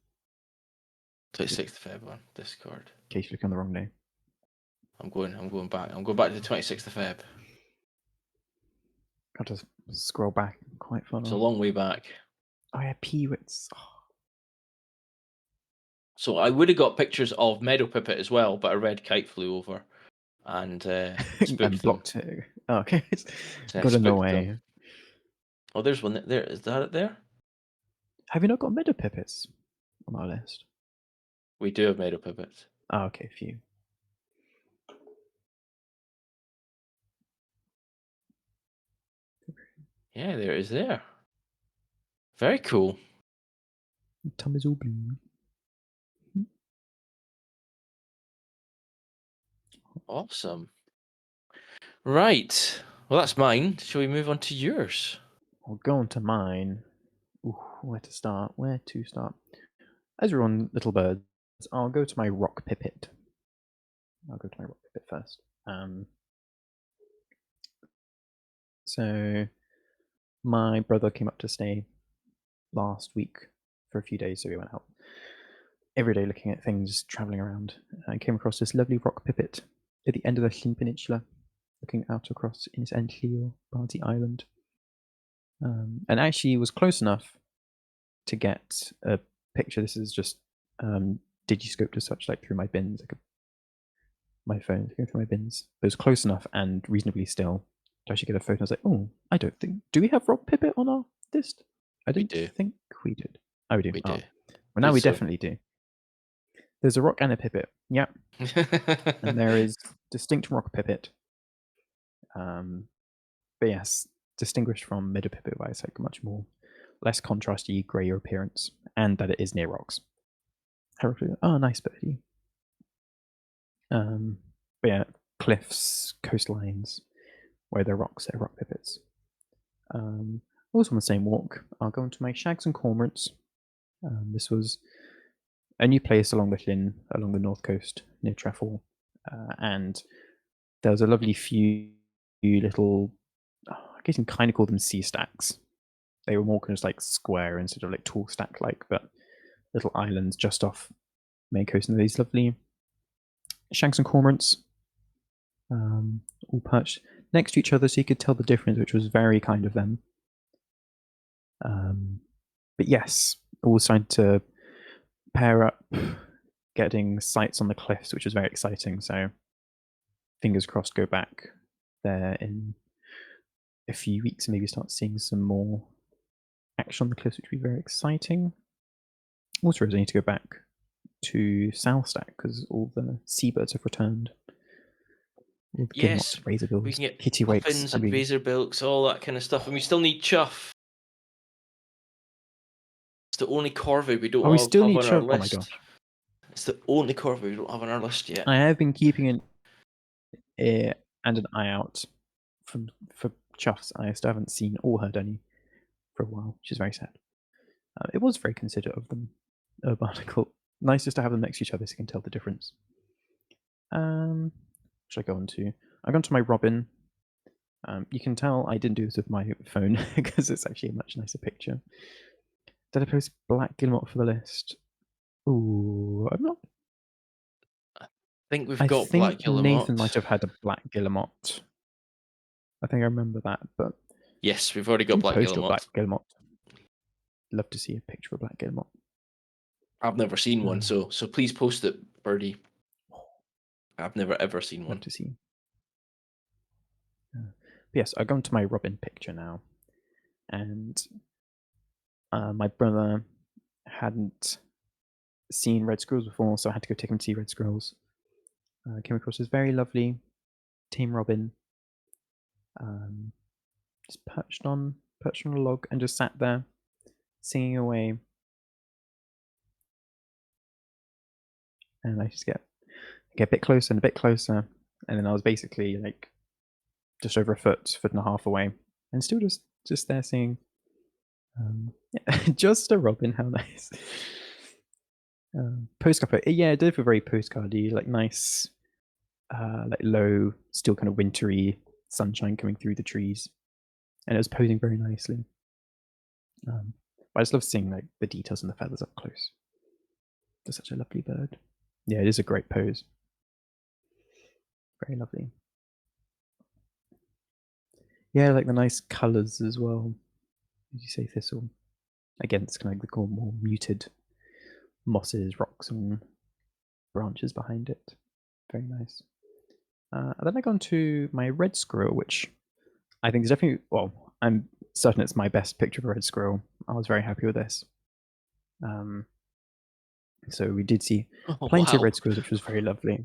Speaker 1: 26th of Feb on Discord.
Speaker 2: In case you look on the wrong day.
Speaker 1: I'm going back. I'm going back to the 26th of Feb.
Speaker 2: I'll just scroll back quite far.
Speaker 1: It's a long way back.
Speaker 2: Oh yeah, Peewits. Oh.
Speaker 1: So I would have got pictures of Meadow Pipit as well, but a red kite flew over and spooked
Speaker 2: And blocked
Speaker 1: them.
Speaker 2: it. Oh, okay.
Speaker 1: So I
Speaker 2: Got in the
Speaker 1: spooked
Speaker 2: way.
Speaker 1: them. Oh, there's one there. Is that it there?
Speaker 2: Have you not got meadow pipits on our list?
Speaker 1: We do have Meadow Pipits.
Speaker 2: Oh, okay, few.
Speaker 1: Yeah, there is there. Very cool.
Speaker 2: Tum is all blue.
Speaker 1: Awesome. Right. Well, that's mine. Shall we move on to yours?
Speaker 2: I'll go on to mine. Ooh, where to start? Where to start? As we're on little birds, I'll go to my rock pipit. First. So my brother came up to stay last week for a few days, so we went out every day looking at things, traveling around. I came across this lovely rock pipit at the end of the Llyn Peninsula, looking out across Ynys Enlli, Barty Island. And actually was close enough to get a picture. This is just digiscoped as such, like through my bins. My phone going through my bins. It was close enough and reasonably still to actually get a photo. I was like, oh, I don't think. Do we have rock pipit on our list? I
Speaker 1: We
Speaker 2: didn't
Speaker 1: do.
Speaker 2: think we did. Oh, we do.
Speaker 1: We
Speaker 2: Oh.
Speaker 1: do.
Speaker 2: Well, now
Speaker 1: Good
Speaker 2: we
Speaker 1: so.
Speaker 2: definitely do. There's a rock and a pipit. Yeah. And there is distinct rock pipit But yes, distinguished from Meadowpipit by its like much more less contrasty, grayer appearance, and that it is near rocks. Oh, nice birdie. But yeah, cliffs, coastlines, where there are rocks, there are rock pipits. Also on the same walk, I'll go into my shags and cormorants. This was a new place along the Llyn, along the north coast near Trefor, and there was a lovely few little, I guess you can kind of call them sea stacks. They were more kind of like square instead of like tall stack like, but little islands just off main coast, and these lovely shags and cormorants, all perched next to each other, so you could tell the difference, which was very kind of them. But yes, all starting to pair up, getting sights on the cliffs, which is very exciting. So fingers crossed, go back there in a few weeks and maybe start seeing some more action on the cliffs, which would be very exciting. Also, I need to go back to Southstack because all the seabirds have returned. All the
Speaker 1: Yes,
Speaker 2: guillemots, razorbills,
Speaker 1: we can get
Speaker 2: kittiwakes.
Speaker 1: puffins and razorbilks, all that kind of stuff, and we still need chuff. It's the only corvid we don't
Speaker 2: Oh, we still
Speaker 1: have
Speaker 2: need
Speaker 1: on our
Speaker 2: shove. Oh my
Speaker 1: list.
Speaker 2: gosh.
Speaker 1: It's the only corvid we don't have on our list yet.
Speaker 2: I have been keeping an ear and an eye out for chuffs. I still haven't seen or heard any for a while, which is very sad. It was very considerate of them. Barnacle. Nice just to have them next to each other so you can tell the difference. Should I go on to? I go on to my robin. You can tell I didn't do this with my phone because it's actually a much nicer picture. Did I post black guillemot for the list? Ooh, I'm not.
Speaker 1: I think we've
Speaker 2: I
Speaker 1: got black
Speaker 2: think Nathan might
Speaker 1: guillemot.
Speaker 2: have had a black guillemot. I think I remember that, but
Speaker 1: Yes, we've already got
Speaker 2: you
Speaker 1: black
Speaker 2: post your black
Speaker 1: guillemot.
Speaker 2: guillemot. Love to see a picture of black guillemot.
Speaker 1: I've never seen one, so please post it, Birdie. I've never ever seen one.
Speaker 2: Love to see. Yes, I go into my robin picture now, and my brother hadn't seen red squirrels before, so I had to go take him to see red squirrels. Came across this very lovely tame robin, just perched on a log and just sat there singing away. And I just get a bit closer and a bit closer, and then I was basically like just over a foot and a half away, and still just there singing. Yeah, just a robin, how nice. Postcard, yeah, it did feel very postcardy, like nice, like low, still kind of wintry sunshine coming through the trees, and it was posing very nicely. I just love seeing like the details and the feathers up close. It's such a lovely bird. Yeah, it is a great pose. Very lovely. Yeah, like the nice colours as well. As you say, thistle against kind of like the more muted mosses, rocks, and branches behind it. Very nice. And then I go on to my red squirrel, which I think is definitely, well, I'm certain it's my best picture of a red squirrel. I was very happy with this. So we did see
Speaker 1: Oh,
Speaker 2: plenty of
Speaker 1: wow.
Speaker 2: red squirrels, which was very lovely.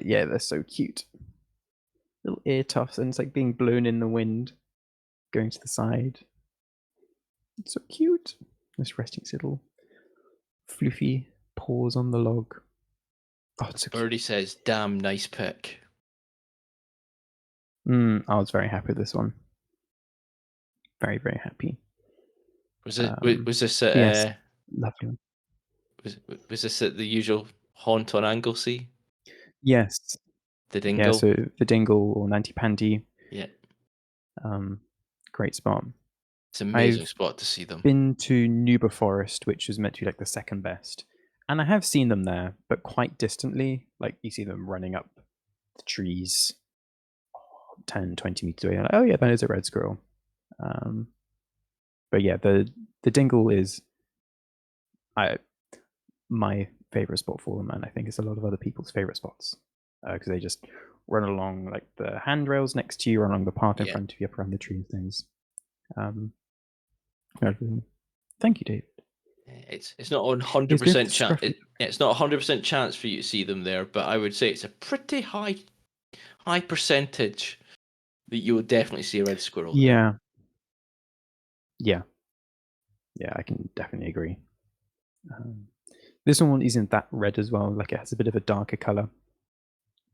Speaker 2: Yeah, they're so cute. Little ear tufts, and it's like being blown in the wind, going to the side. It's so cute. Just resting its little floofy paws on the log. Oh, it's so cute.
Speaker 1: Birdie says, "Damn nice pick."
Speaker 2: I was very happy with this one. Very, very happy.
Speaker 1: Was this at
Speaker 2: Yes, lovely one.
Speaker 1: was this at the usual haunt on Anglesey?
Speaker 2: Yes.
Speaker 1: The
Speaker 2: Yeah,
Speaker 1: Dingle?
Speaker 2: so the Dingle or Nanty Pandy,
Speaker 1: Yeah.
Speaker 2: great spot.
Speaker 1: It's an amazing
Speaker 2: I've
Speaker 1: spot to see them.
Speaker 2: been to Nuba Forest, which is meant to be like the second best. And I have seen them there, but quite distantly. Like you see them running up the trees 10, 20 meters away. Like, oh yeah, that is a red squirrel. But yeah, the Dingle is my favorite spot for them, and I think it's a lot of other people's favorite spots because they just run along like the handrails next to you, run along the path in
Speaker 1: Yeah.
Speaker 2: front of you, up around the tree and things. Thank you, David.
Speaker 1: It's not 100% chance. It's not 100% chance for you to see them there, but I would say it's a pretty high high percentage that you will definitely see a red squirrel there.
Speaker 2: Yeah. Yeah. Yeah, I can definitely agree. This one isn't that red as well. Like, it has a bit of a darker color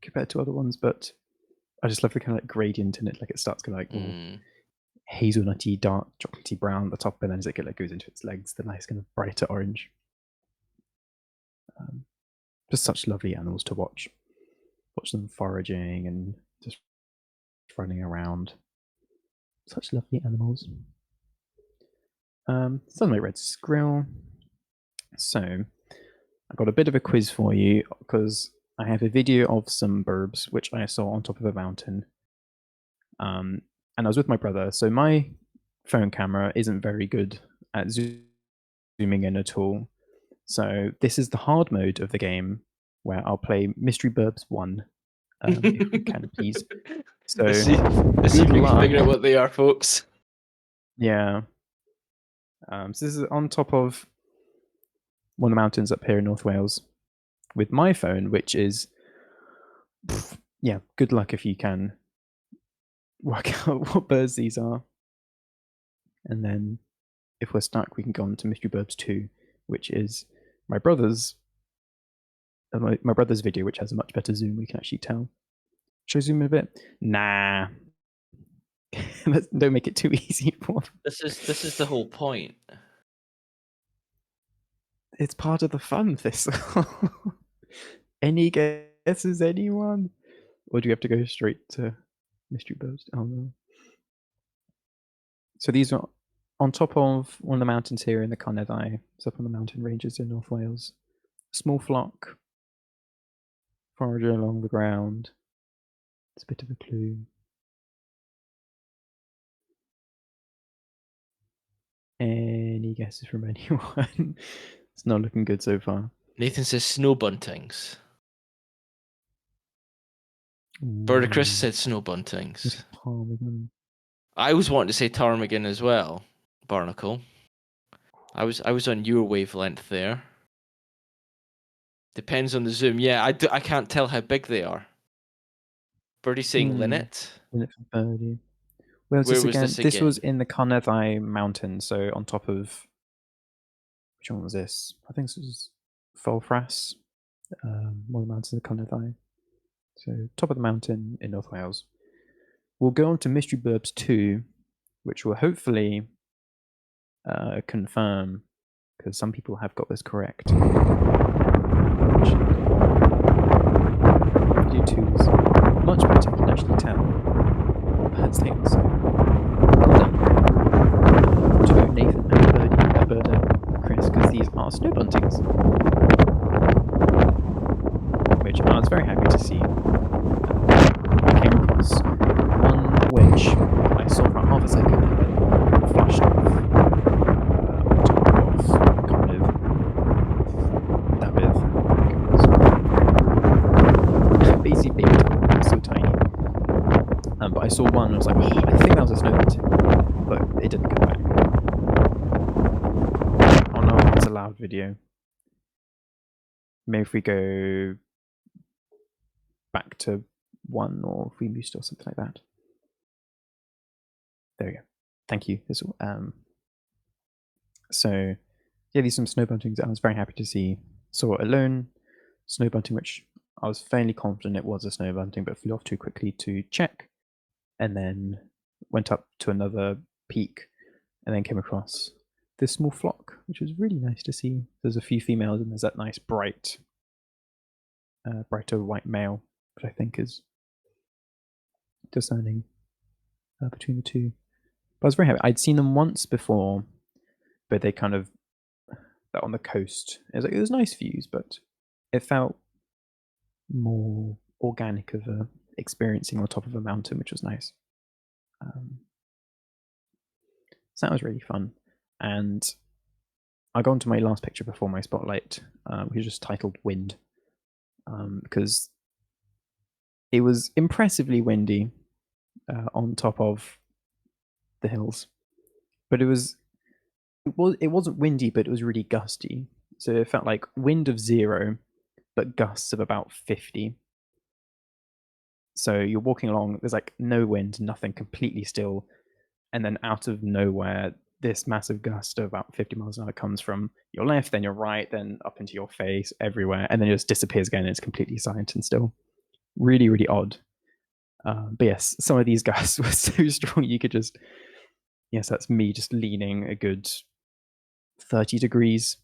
Speaker 2: compared to other ones, but I just love the kind of like gradient in it. Like, it starts kind of like all
Speaker 1: Mm.
Speaker 2: hazelnutty, dark, chocolatey brown at the top, and then as it like goes into its legs, the nice kind of brighter orange. Just such lovely animals to watch. Watch them foraging and just running around. Such lovely animals. Sunlight red squirrel. So I got a bit of a quiz for you because I have a video of some burbs which I saw on top of a mountain. And I was with my brother, so my phone camera isn't very good at zooming in at all. So this is the hard mode of the game where I'll play Mystery Burbs 1, if we can, please.
Speaker 1: Let's
Speaker 2: So
Speaker 1: see. Let's see
Speaker 2: good
Speaker 1: if we can
Speaker 2: luck.
Speaker 1: figure out what they are, folks.
Speaker 2: Yeah. So this is on top of one of the mountains up here in North Wales with my phone, which is, yeah, good luck if you can work out what birds these are. And then if we're stuck, we can go on to Mystery Burbs 2, which is my brother's my brother's video, which has a much better zoom. We can actually tell. Should I zoom in a bit? Nah. Don't make it too easy for them.
Speaker 1: This is the whole point.
Speaker 2: It's part of the fun, Thistle. Any guesses, anyone? Or do you have to go straight to Mystery Burbs? Oh no. So these are on top of one of the mountains here in the Carneddau. It's up on the mountain ranges in North Wales. A small flock foraging along the ground. It's a bit of a clue. Any guesses from anyone? It's not looking good so far.
Speaker 1: Nathan says snow buntings. Bird Chris said snow buntings. I was wanting to say ptarmigan as well, Barnacle. I was on your wavelength there. Depends on the zoom. Yeah, I can't tell how big they are. Birdie's saying linnet.
Speaker 2: Linnet for birdie. Where was
Speaker 1: Where
Speaker 2: this
Speaker 1: was
Speaker 2: again?
Speaker 1: this
Speaker 2: This was
Speaker 1: again?
Speaker 2: in the Carneddau mountain, so on top of, which one was this? I think this was Folfras, one of the mountains of the Carneddau. So top of the mountain in North Wales. We'll go on to Mystery Burbs 2, which will hopefully confirm, because some people have got this correct. Video 2 is much better, you can actually tell. Birds things. Well done to Nathan and Birdo, Chris, because these are snow buntings, which I was very happy to see. I came across one which I saw for half a second and then flashed off on top of kind of David, I think it was. Basically, baby time, it was so tiny. But I saw one and I was like, oh, I think that was a snow bunting, but it didn't come back. Oh no, it's a loud video. Maybe if we go back to 1 or if we boost or something like that. There we go. Thank you. So yeah, these are some snow buntings I was very happy to see. Saw a lone snow bunting, which I was fairly confident it was a snow bunting, but flew off too quickly to check, and then went up to another peak, and then came across this small flock, which was really nice to see. There's a few females, and there's that nice brighter white male, which I think is discerning between the two. But I was very happy. I'd seen them once before, but they kind of on the coast. It was nice views, but it felt more organic of a experiencing on top of a mountain, which was nice. So that was really fun. And I got onto my last picture before my spotlight, which was just titled "Wind," because it was impressively windy on top of the hills, but it wasn't windy, but it was really gusty. So it felt like wind of 0, but gusts of about 50. So you're walking along, there's like no wind, nothing, completely still, and then out of nowhere, this massive gust of about 50 miles an hour comes from your left, then your right, then up into your face, everywhere, and then it just disappears again, and it's completely silent and still. Really, really odd. But yes, some of these gusts were so strong you could just, yes, that's me just leaning a good 30 degrees,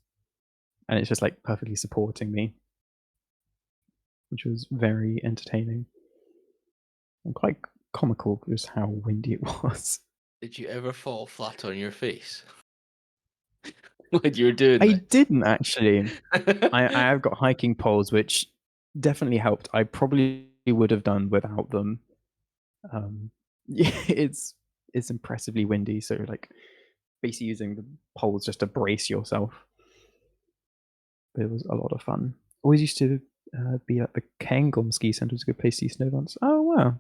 Speaker 2: and it's just like perfectly supporting me, which was very entertaining and quite comical just how windy it was.
Speaker 1: Did you ever fall flat on your face when you were doing
Speaker 2: I
Speaker 1: this?
Speaker 2: didn't actually. I have got hiking poles, which definitely helped. I probably would have done without them. Yeah, it's impressively windy, so like basically using the poles just to brace yourself. But it was a lot of fun. Always used to be at the Cairngorm ski centre. Was a good place to see snow once. Oh wow,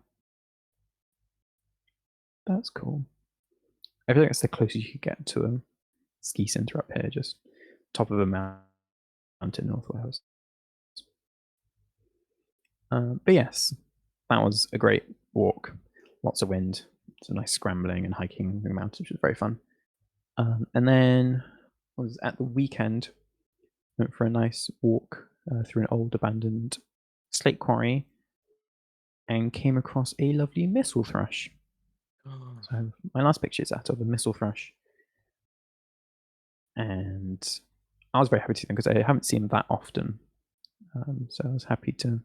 Speaker 2: that's cool. I feel like it's the closest you could get to a ski centre up here, just top of a mountain, North Wales. But yes, that was a great walk. Lots of wind. Some nice scrambling and hiking the mountains, which was very fun. And then I was at the weekend. Went for a nice walk through an old abandoned slate quarry and came across a lovely mistle thrush. So my last picture is that of a mistle thrush, and I was very happy to see them because I haven't seen them that often. So I was happy to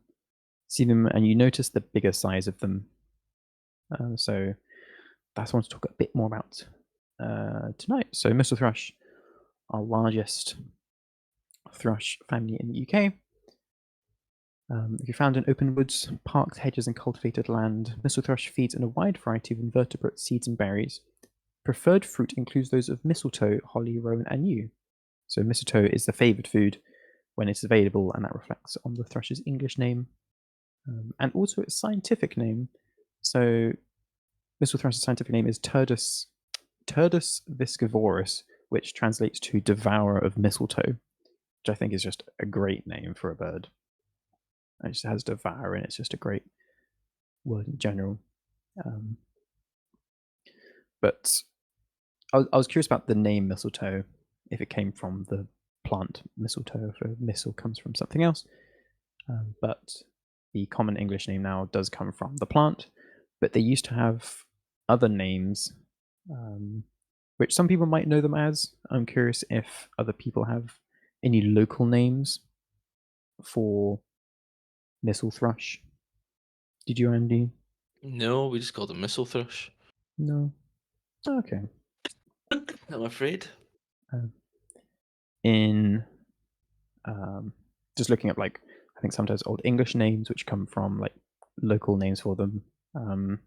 Speaker 2: see them, and you notice the bigger size of them. So that's what I want to talk a bit more about tonight. So mistle thrush, our largest thrush family in the UK. If you're found in open woods, parks, hedges, and cultivated land, mistle thrush feeds on a wide variety of invertebrate seeds and berries. Preferred fruit includes those of mistletoe, holly, rowan, and yew. So mistletoe is the favoured food when it's available, and that reflects on the thrush's English name and also its scientific name. So mistle thrush's scientific name is Turdus viscivorus, which translates to devourer of mistletoe, which I think is just a great name for a bird. It just has devour in it. It's just a great word in general. Um, but I was curious about the name mistletoe, if it came from the plant mistletoe, if a mistle comes from something else. But the common English name now does come from the plant. But they used to have other names, which some people might know them as. I'm curious if other people have any local names for mistle thrush. Did you, Andy?
Speaker 1: No, we just called them mistle thrush.
Speaker 2: No. Okay.
Speaker 1: I'm afraid.
Speaker 2: Um, in just looking at like I think sometimes old English names which come from like local names for them. Um,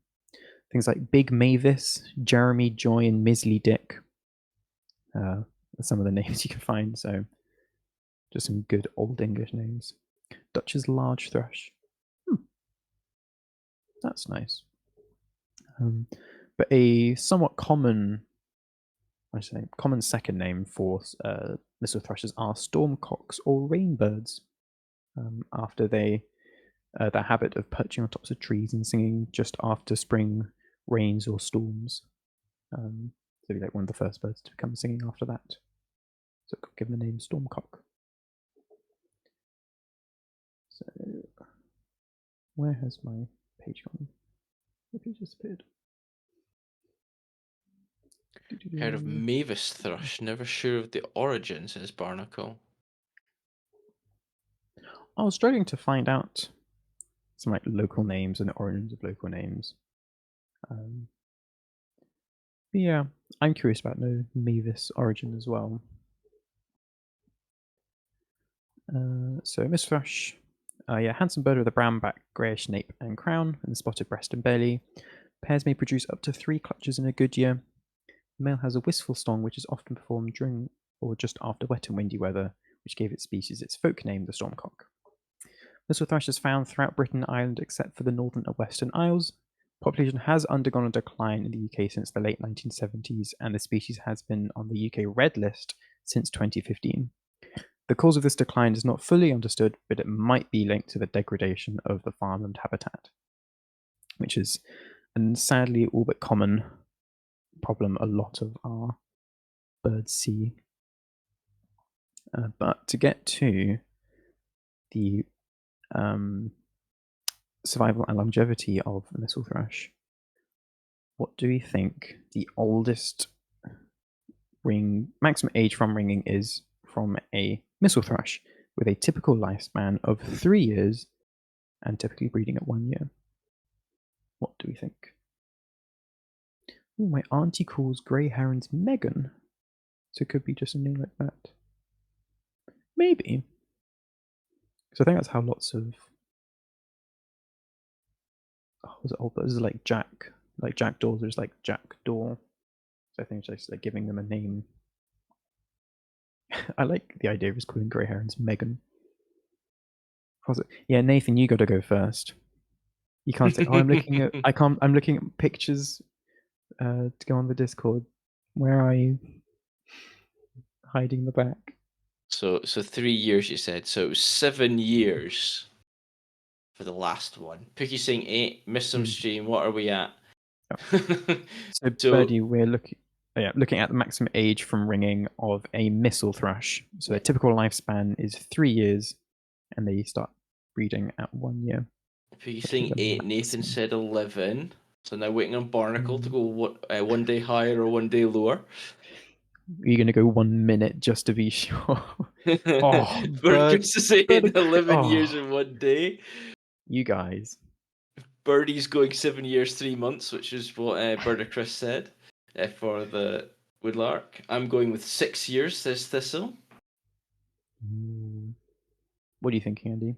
Speaker 2: Things like Big Mavis, Jeremy, Joy, and Misley Dick. Are some of the names you can find. So just some good old English names. Dutch's large thrush. Hmm, that's nice. But a somewhat common, I say, common second name for mistle thrushes are stormcocks or rainbirds, after their habit of perching on tops of trees and singing just after spring rains or storms. So like one of the first birds to come singing after that. So it got given the name stormcock. So where has my page gone? The page disappeared.
Speaker 1: Heard of Mavis thrush, never sure of the origin, says Barnacle.
Speaker 2: I was struggling to find out some like local names and the origins of local names. But yeah, I'm curious about the Mavis origin as well. So Miss Thrush, yeah, handsome bird with a brown back, greyish nape and crown, and spotted breast and belly. Pairs may produce up to 3 clutches in a good year. The male has a wistful song, which is often performed during or just after wet and windy weather, which gave its species its folk name, the stormcock. Mistle thrush is found throughout Britain and Ireland except for the northern and western Isles. Population has undergone a decline in the UK since the late 1970s, and the species has been on the UK Red List since 2015. The cause of this decline is not fully understood, but it might be linked to the degradation of the farmland habitat. which is, and sadly, all but common problem a lot of our birds see. But to get to the survival and longevity of the mistle thrush, what do we think the oldest maximum age from ringing is from a mistle thrush, with a typical lifespan of 3 years and typically breeding at 1 year? What do we think? Ooh, my auntie calls grey herons Megan, so it could be just a name like that. Maybe. So I think that's how lots of was it old birds like jackdaws. There's like jackdaw. So I think it's just like giving them a name. I like the idea of just calling grey herons Megan. Yeah, Nathan, you got to go first. You can't say, "Oh, I'm looking at I'm looking at pictures to go on the Discord." Where are you? Hiding in the back.
Speaker 1: So 3 years you said. So it was 7 years for the last one. Pookie saying 8. Missed some stream. What are we at?
Speaker 2: So,
Speaker 1: So
Speaker 2: Birdie, we're looking at the maximum age from ringing of a mistle thrush. So their typical lifespan is 3 years, and they start breeding at 1 year.
Speaker 1: Pookie saying 8. Nathan said 11. So now waiting on Barnacle to go one day higher or one day lower.
Speaker 2: You're going to go 1 minute just to be sure. Oh,
Speaker 1: Chris is saying 11 years
Speaker 2: oh,
Speaker 1: in one day.
Speaker 2: you guys.
Speaker 1: Birdie's going 7 years, 3 months, which is what Bird Chris said for the Woodlark. I'm going with 6 years, says Thistle.
Speaker 2: What are you thinking, Andy?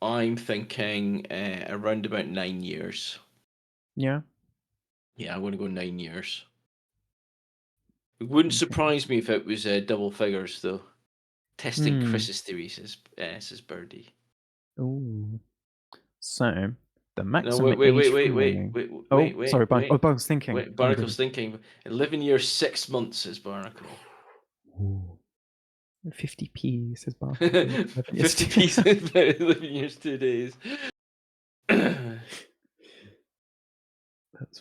Speaker 1: I'm thinking around about 9 years.
Speaker 2: Yeah?
Speaker 1: Yeah, I'm going to go 9 years. It wouldn't surprise me if it was double figures, though. Testing Chris's theory, says Birdie.
Speaker 2: Ooh. So, the
Speaker 1: No,
Speaker 2: maximum
Speaker 1: wait,
Speaker 2: age from ringing. Sorry, Bug's thinking.
Speaker 1: Wait, Barnacle's thinking. 11 years, 6 months, says Barnacle.
Speaker 2: Ooh. 50p, says Barnacle.
Speaker 1: 50 pieces, 11 years, 2 days.
Speaker 2: That's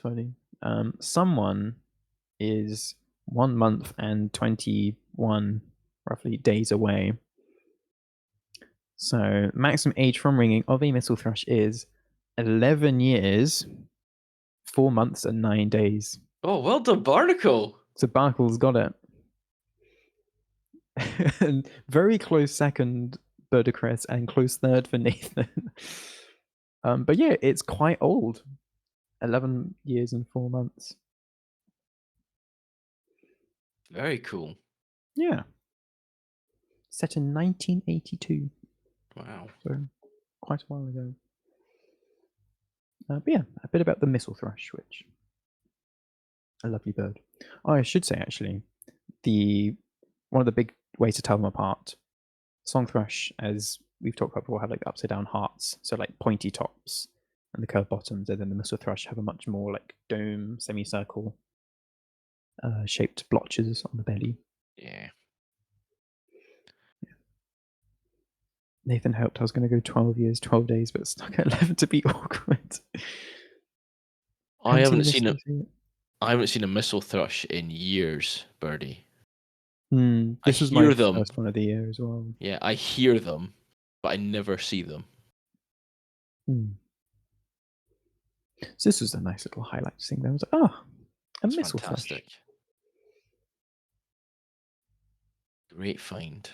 Speaker 2: funny. Someone is 1 month and 21 roughly days away. So maximum age from ringing of a mistle thrush is 11 years, 4 months and 9 days.
Speaker 1: Oh, well done, Barnacle.
Speaker 2: So Barnacle's got it. And very close second, Birdacrest, and close third for Nathan. But yeah, it's quite old. 11 years and 4 months.
Speaker 1: Very cool.
Speaker 2: Yeah. Set in 1982.
Speaker 1: Wow.
Speaker 2: So quite a while ago. But yeah, a bit about the mistle thrush, which a lovely bird. Oh, I should say actually, one of the big ways to tell them apart, song thrush, as we've talked about before, have like upside down hearts, so like pointy tops and the curved bottoms, and then the mistle thrush have a much more like dome, semicircle shaped blotches on the belly.
Speaker 1: Yeah.
Speaker 2: Nathan helped. I was going to go 12 years, 12 days, but stuck at 11 to be awkward.
Speaker 1: I haven't seen a mistle thrush in years, Birdie.
Speaker 2: This is my first one of the year as well.
Speaker 1: Yeah, I hear them, but I never see them.
Speaker 2: So this was a nice little highlight thing. There was like, oh, a mistle thrush.
Speaker 1: Great find.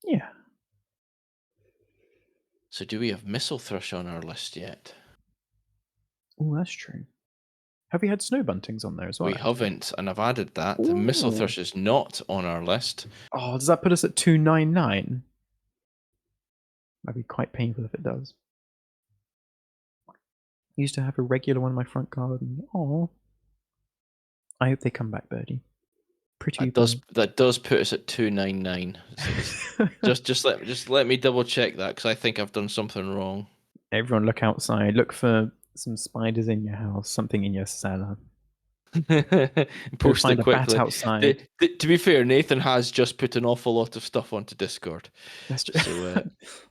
Speaker 2: Yeah.
Speaker 1: So do we have mistle thrush on our list yet?
Speaker 2: Oh, that's true. Have we had snow buntings on there as well?
Speaker 1: We haven't, and I've added that. The mistle thrush is not on our list.
Speaker 2: Oh, does that put us at 299? That'd be quite painful if it does. I used to have a regular one in my front garden. Oh, I hope they come back, Birdie. Pretty
Speaker 1: that does put us at 299. just let me double check that, because I think I've done something wrong.
Speaker 2: Everyone look outside. Look for some spiders in your house, something in your cellar.
Speaker 1: Post
Speaker 2: find
Speaker 1: it quickly.
Speaker 2: A bat outside.
Speaker 1: To be fair, Nathan has just put an awful lot of stuff onto Discord.
Speaker 2: That's true. So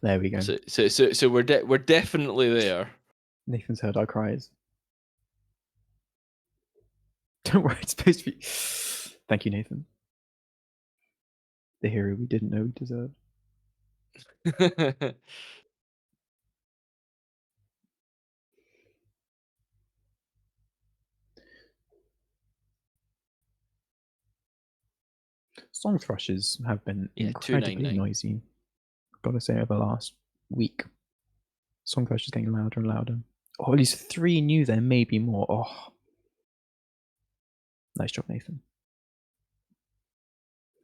Speaker 2: there we go.
Speaker 1: So we're definitely there.
Speaker 2: Nathan's heard our cries. Don't worry, it's supposed to be. Thank you, Nathan. The hero we didn't know we deserved. Song thrushes have been
Speaker 1: Yeah,
Speaker 2: incredibly
Speaker 1: 299.
Speaker 2: noisy. Gotta say, over the last week, song thrushes getting louder and louder. Oh, at least 3 new. There may be more. Oh, nice job, Nathan.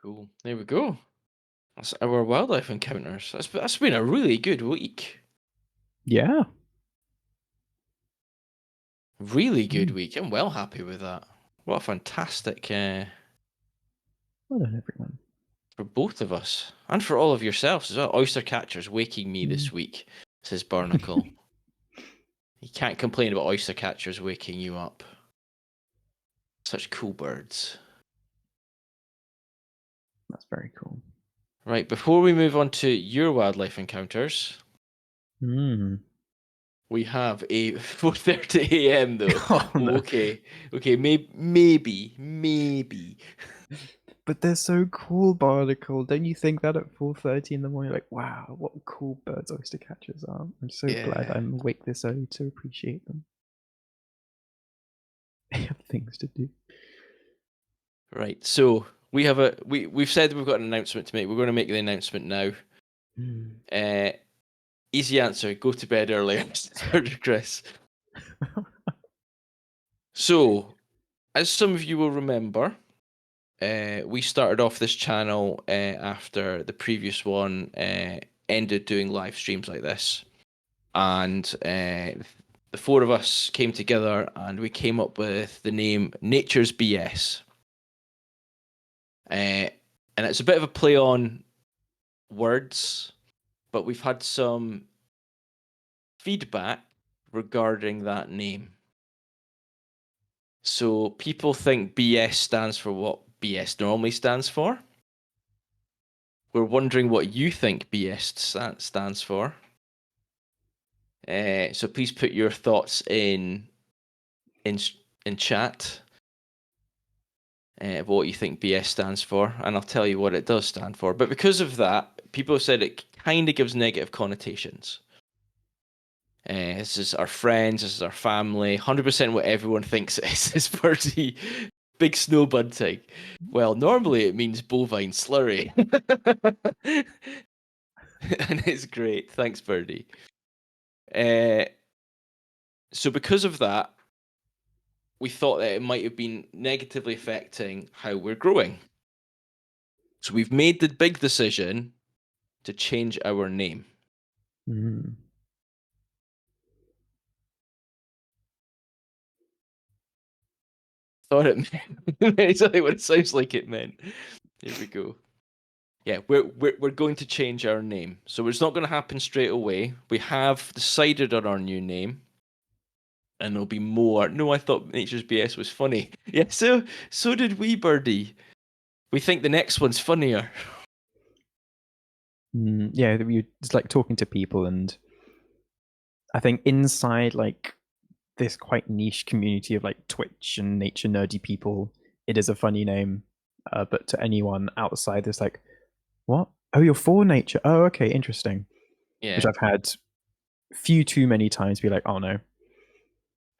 Speaker 1: Cool. There we go. That's our wildlife encounters. That's been a really good week.
Speaker 2: Yeah.
Speaker 1: Really good week. I'm well happy with that. What a fantastic
Speaker 2: Well done, everyone.
Speaker 1: for both of us and for all of yourselves as well. Oyster catchers waking me
Speaker 2: Mm.
Speaker 1: this week, says Barnacle. You can't complain about oyster catchers waking you up. Such cool birds.
Speaker 2: That's very cool.
Speaker 1: Right, before we move on to your wildlife encounters, we have a 4:30 a.m. though.
Speaker 2: Oh no.
Speaker 1: Okay, maybe.
Speaker 2: But they're so cool, Barnacle. Don't you think that at 4:30 in the morning? Like, wow, what cool birds oyster catchers are. I'm so glad
Speaker 1: Yeah.
Speaker 2: I'm awake this early to appreciate them. I have things to do.
Speaker 1: Right, so we've said we've got an announcement to make. We're going to make the announcement now. Easy answer: go to bed earlier, Chris. So, as some of you will remember, we started off this channel after the previous one ended doing live streams like this, and the 4 of us came together and we came up with the name Nature's BS. And it's a bit of a play on words, but we've had some feedback regarding that name. So people think BS stands for what BS normally stands for. We're wondering what you think BS stands for. So please put your thoughts in chat of what you think BS stands for, and I'll tell you what it does stand for. But because of that, people have said it kind of gives negative connotations. This is our friends, this is our family, 100% what everyone thinks it is. This Birdie, big snow bunting. Well, normally it means bovine slurry. And it's great. Thanks, Birdie. So because of that, we thought that it might have been negatively affecting how we're growing. So we've made the big decision to change our name. Thought it meant exactly what it sounds like it meant. Here we go. Yeah, we're going to change our name. So it's not going to happen straight away. We have decided on our new name. And there'll be more. No, I thought Nature's BS was funny. Yeah, so did we, Birdie. We think the next one's funnier.
Speaker 2: Yeah, it's like talking to people, and I think inside like this quite niche community of like Twitch and nature nerdy people, it is a funny name. But to anyone outside, it's like, what? Oh, you're for nature. Oh, okay, interesting.
Speaker 1: Yeah.
Speaker 2: Which I've had few too many times be like, oh no.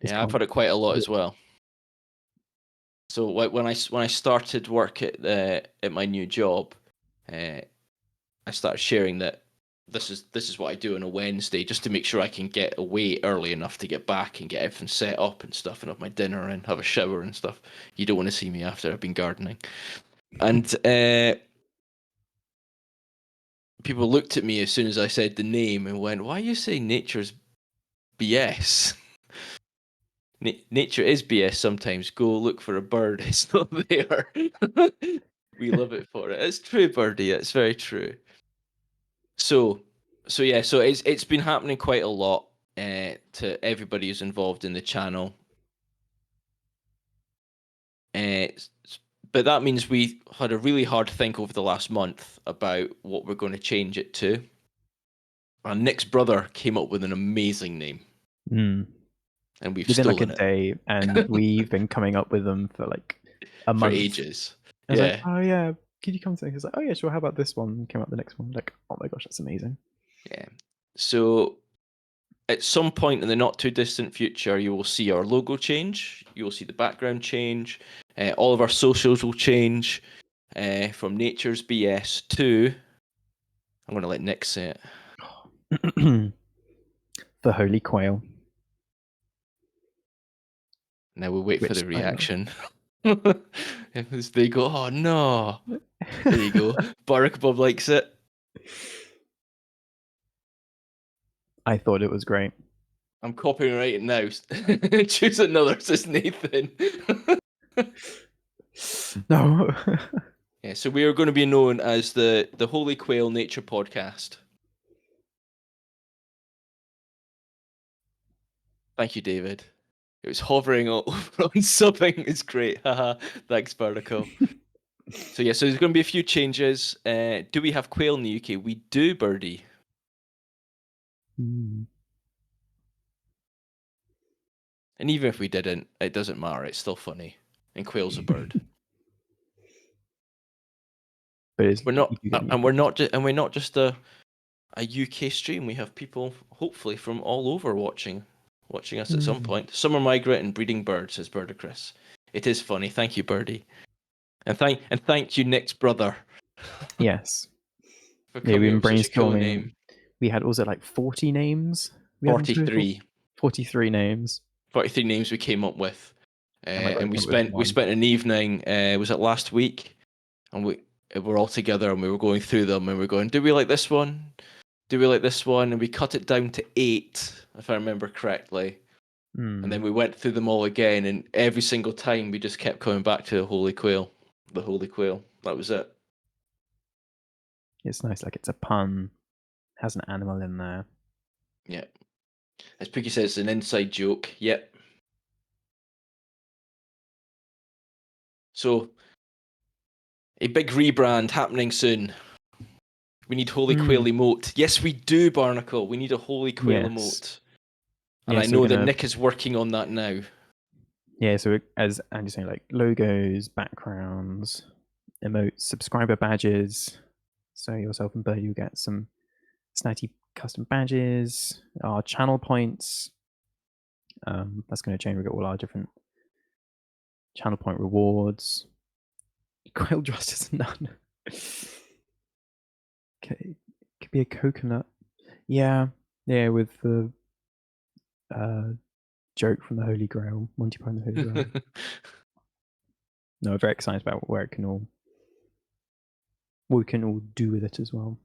Speaker 1: Yeah, I've had it quite a lot as well. So when I started work at my new job, I started sharing that this is what I do on a Wednesday just to make sure I can get away early enough to get back and get everything set up and stuff and have my dinner and have a shower and stuff. You don't want to see me after I've been gardening. And people looked at me as soon as I said the name and went, "Why are you saying nature's BS?" Nature is BS sometimes. Go look for a bird. It's not there. We love it for it. It's true, Birdie. It's very true. So yeah. So it's been happening quite a lot to everybody who's involved in the channel. Uh, but that means we had a really hard think over the last month about what we're going to change it to. And Nick's brother came up with an amazing name.
Speaker 2: Mm.
Speaker 1: and we've
Speaker 2: Within like a
Speaker 1: stolen it
Speaker 2: day, and we've been coming up with them for like a
Speaker 1: for
Speaker 2: month.
Speaker 1: ages.
Speaker 2: I was like,
Speaker 1: Yeah,
Speaker 2: oh yeah, could you come to? He's like, oh yeah, sure. How about this one? Came up the next one. Like, oh my gosh, that's amazing.
Speaker 1: yeah. So at some point in the not too distant future, you will see our logo change. You will see the background change. All of our socials will change from Nature's BS to. I'm going to let Nick say it.
Speaker 2: The Holy Quail,
Speaker 1: Now we'll wait for
Speaker 2: which
Speaker 1: the
Speaker 2: I love.
Speaker 1: reaction. If they go, oh no. There you go. Barack Bob likes it.
Speaker 2: I thought it was great.
Speaker 1: I'm copying it now. Choose another, says Nathan.
Speaker 2: No.
Speaker 1: Yeah, so we are going to be known as the Holy Quail Nature Podcast. Thank you, David. It was hovering over on subbing. It's great. Haha. Thanks, Barnacle. So yeah, so there's going to be a few changes. Do we have quail in the UK? We do, Birdie.
Speaker 2: Mm.
Speaker 1: And even if we didn't, it doesn't matter. It's still funny. And quail's a bird.
Speaker 2: But it's,
Speaker 1: We're not,
Speaker 2: you do get new
Speaker 1: and we're
Speaker 2: views.
Speaker 1: not, and we're not just a UK stream. We have people, hopefully, from all over watching us at some point. Summer migrant and breeding birds, says Bird Chris. It is funny. Thank you, Birdie, and thank you, Nick's brother,
Speaker 2: Yes.
Speaker 1: for
Speaker 2: Yeah,
Speaker 1: coming
Speaker 2: we've
Speaker 1: up
Speaker 2: been
Speaker 1: with such a cool
Speaker 2: brainstorming.
Speaker 1: name.
Speaker 2: We had, was it like 40 names we had in total?
Speaker 1: 43.
Speaker 2: 43 names.
Speaker 1: 43 names we came up with,
Speaker 2: And like,
Speaker 1: and we
Speaker 2: went with one.
Speaker 1: spent an evening. Was it last week? And we were all together and we were going through them and we were going, do we like this one? Do we like this one? And we cut it down to 8, if I remember correctly. And then we went through them all again, and every single time we just kept coming back to the Holy Quail. The Holy Quail. That was it.
Speaker 2: It's nice, like it's a pun, has an animal in there.
Speaker 1: Yeah. As Pookie says, it's an inside joke. Yep. So, a big rebrand happening soon. We need Holy Quail emote. Yes, we do, Barnacle. We need a Holy Quail
Speaker 2: Yes.
Speaker 1: emote. And
Speaker 2: Yeah,
Speaker 1: I
Speaker 2: so we're
Speaker 1: know that
Speaker 2: gonna,
Speaker 1: Nick is working on that now.
Speaker 2: yeah, so as Andy's saying, like logos, backgrounds, emotes, subscriber badges. So yourself and Birdie will get some snazzy custom badges, our channel points. That's going to change. We've got all our different channel point rewards. Quail dressed as a nun. Okay, could be a coconut. Yeah, yeah, with the joke from the Holy Grail, Monty Python the Holy Grail. No, I'm very excited about where it can all, what we can all do with it as well.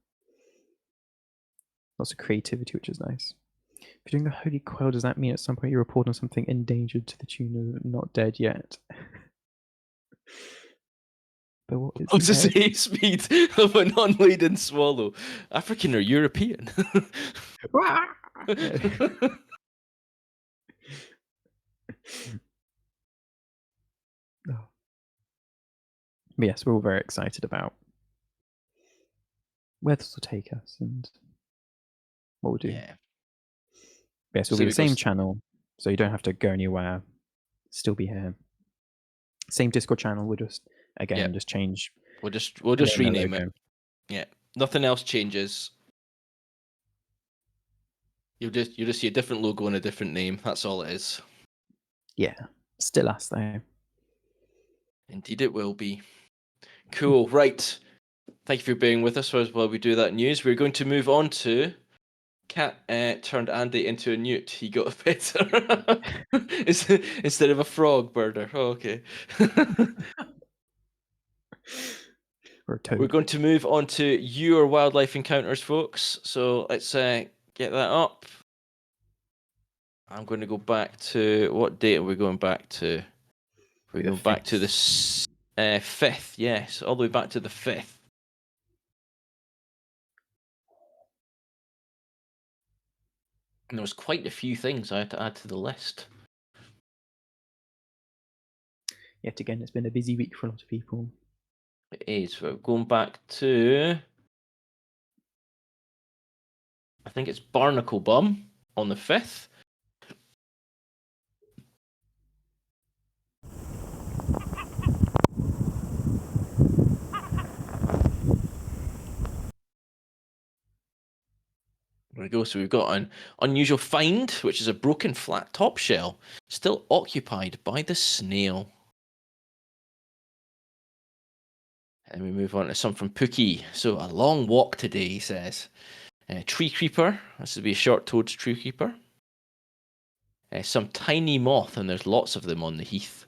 Speaker 2: Lots of creativity, which is nice. If you're doing the Holy Quail, does that mean at some point you report on something endangered to the tune of not dead yet? But what is
Speaker 1: What's the
Speaker 2: dead?
Speaker 1: safe speed of a non-laden swallow? African or European?
Speaker 2: Yeah. Oh. But yes, we're all very excited about where this will take us and what we'll do.
Speaker 1: Yeah.
Speaker 2: Yes, it'll
Speaker 1: So
Speaker 2: be
Speaker 1: we
Speaker 2: the
Speaker 1: go.
Speaker 2: same channel, so you don't have to go anywhere. Still be here. Same Discord channel. We'll just
Speaker 1: Yeah.
Speaker 2: again just change
Speaker 1: We'll just
Speaker 2: the name and the
Speaker 1: rename it.
Speaker 2: logo.
Speaker 1: Yeah. Nothing else changes. You'll just see a different logo and a different name. That's all it is.
Speaker 2: Yeah, still us though.
Speaker 1: Indeed, it will be. Cool. Right. Thank you for being with us while we do that news. We're going to move on to Cat turned Andy into a newt. He got a better instead of a frog birder. Oh, okay.
Speaker 2: Or a
Speaker 1: We're
Speaker 2: toad.
Speaker 1: going to move on to your wildlife encounters, folks. So let's get that up. I'm going to go back to what date are we going back to? We're
Speaker 2: The
Speaker 1: going back to the
Speaker 2: 5th.
Speaker 1: 5th. Yes, all the way back to the 5th. And there was quite a few things I had to add to the list.
Speaker 2: Yet again, it's been a busy week for a lot of people.
Speaker 1: It is. We're going back to, I think it's Barnacle Bum on the 5th. we go. So we've got an unusual find, which is a broken flat top shell, still occupied by the snail. And we move on to some from Pookie. So a long walk today, he says. Tree creeper. This would be a short-toed tree creeper. Some tiny moth, and there's lots of them on the heath.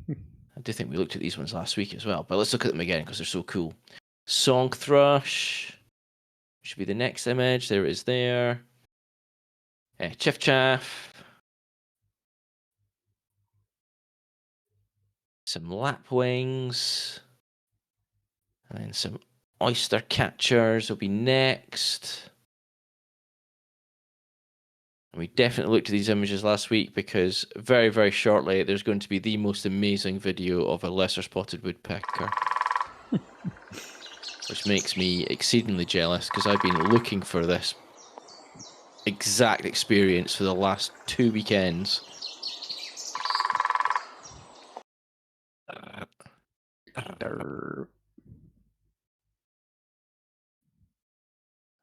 Speaker 1: I do think we looked at these ones last week as well, but let's look at them again because they're so cool. Song thrush. Should be the next image. There it is there. Chiff chaff. Some lapwings. And then some oyster catchers will be next. And we definitely looked at these images last week because very, very shortly there's going to be the most amazing video of a lesser spotted woodpecker. Which makes me exceedingly jealous because I've been looking for this exact experience for the last 2 weekends.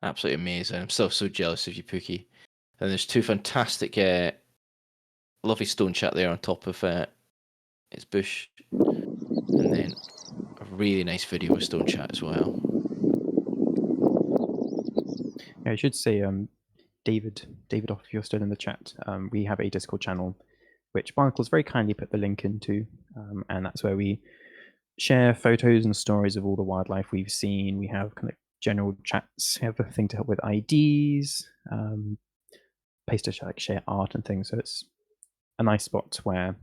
Speaker 1: Absolutely amazing. I'm still so jealous of you, Pookie. And there's two fantastic, lovely stone chat there on top of its bush. And then a really nice video with stone chat as well.
Speaker 2: Yeah, I should say, David, off if you're still in the chat, we have a Discord channel, which Barnacle's very kindly put the link into, and that's where we share photos and stories of all the wildlife we've seen. We have kind of general chats. We have a thing to help with IDs, place to share art and things. So it's a nice spot where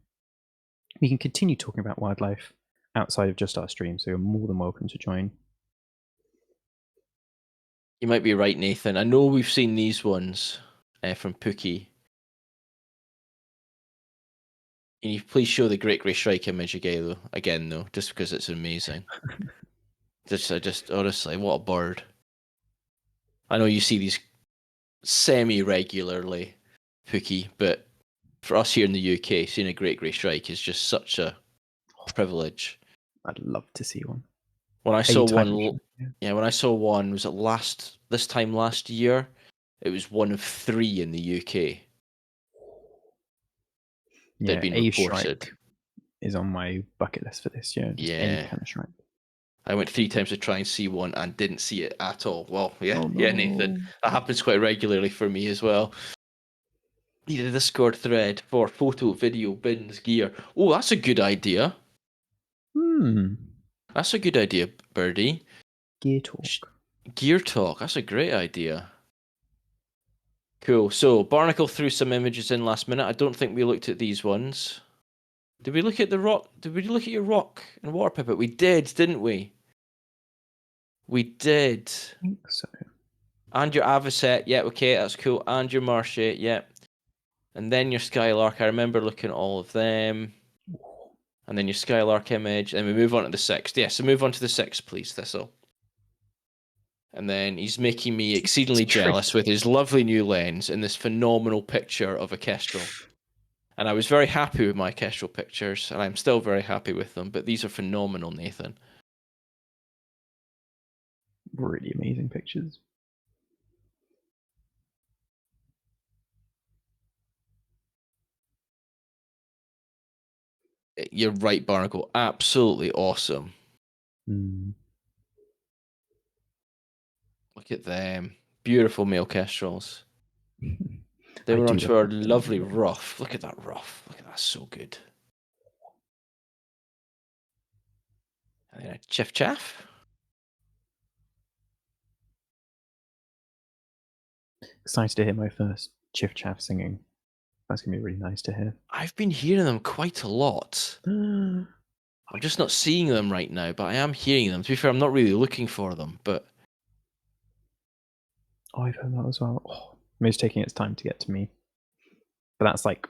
Speaker 2: we can continue talking about wildlife outside of just our stream. So you're more than welcome to join.
Speaker 1: You might be right, Nathan. I know we've seen these ones from Pookie. Can you please show the Great Grey Shrike image again, though, just because it's amazing. just honestly, what a bird. I know you see these semi-regularly, Pookie, but for us here in the UK, seeing a Great Grey Shrike is just such a privilege.
Speaker 2: I'd love to see one.
Speaker 1: When I saw one,
Speaker 2: yeah,
Speaker 1: when I saw one, was it this time last year? It was one of 3 in the UK.
Speaker 2: Yeah,
Speaker 1: That'd been
Speaker 2: a
Speaker 1: reported.
Speaker 2: shrike is on my bucket list for this year. Just any kind of shrike.
Speaker 1: I went 3 times to try and see one and didn't see it at all. Well, yeah,
Speaker 2: Oh, no.
Speaker 1: yeah, Nathan. That happens quite regularly for me as well. Need a Discord thread for photo, video, bins, gear. Oh, that's a good idea. That's a good idea, Birdie.
Speaker 2: Gear talk.
Speaker 1: Gear talk. That's a great idea. Cool. So Barnacle threw some images in last minute. I don't think we looked at these ones. Did we look at the rock? Did we look at your rock and water pipet? We did, didn't we? We did.
Speaker 2: I think so.
Speaker 1: And your Avocet. Yeah, okay, that's cool. And your Marche. Yeah. And then your Skylark. I remember looking at all of them. And then your Skylark image. And we move on to the 6th. Yeah, so move on to the 6th, please, Thistle. And then he's making me exceedingly jealous with his lovely new lens and this phenomenal picture of a kestrel. And I was very happy with my kestrel pictures, and I'm still very happy with them, but these are phenomenal, Nathan.
Speaker 2: Really amazing pictures.
Speaker 1: You're right, Barnacle. Absolutely awesome. Look at them. Beautiful male kestrels. They were onto our lovely ruff. Look at that ruff. Look at that. So good. And then a chiff chaff.
Speaker 2: Excited to hear my first chiff chaff singing. That's going to be really nice to hear.
Speaker 1: I've been hearing them quite a lot. I'm just not seeing them right now, but I am hearing them. To be fair, I'm not really looking for them, but...
Speaker 2: Oh, I've heard that as well. Oh, it's taking its time to get to me. But that's like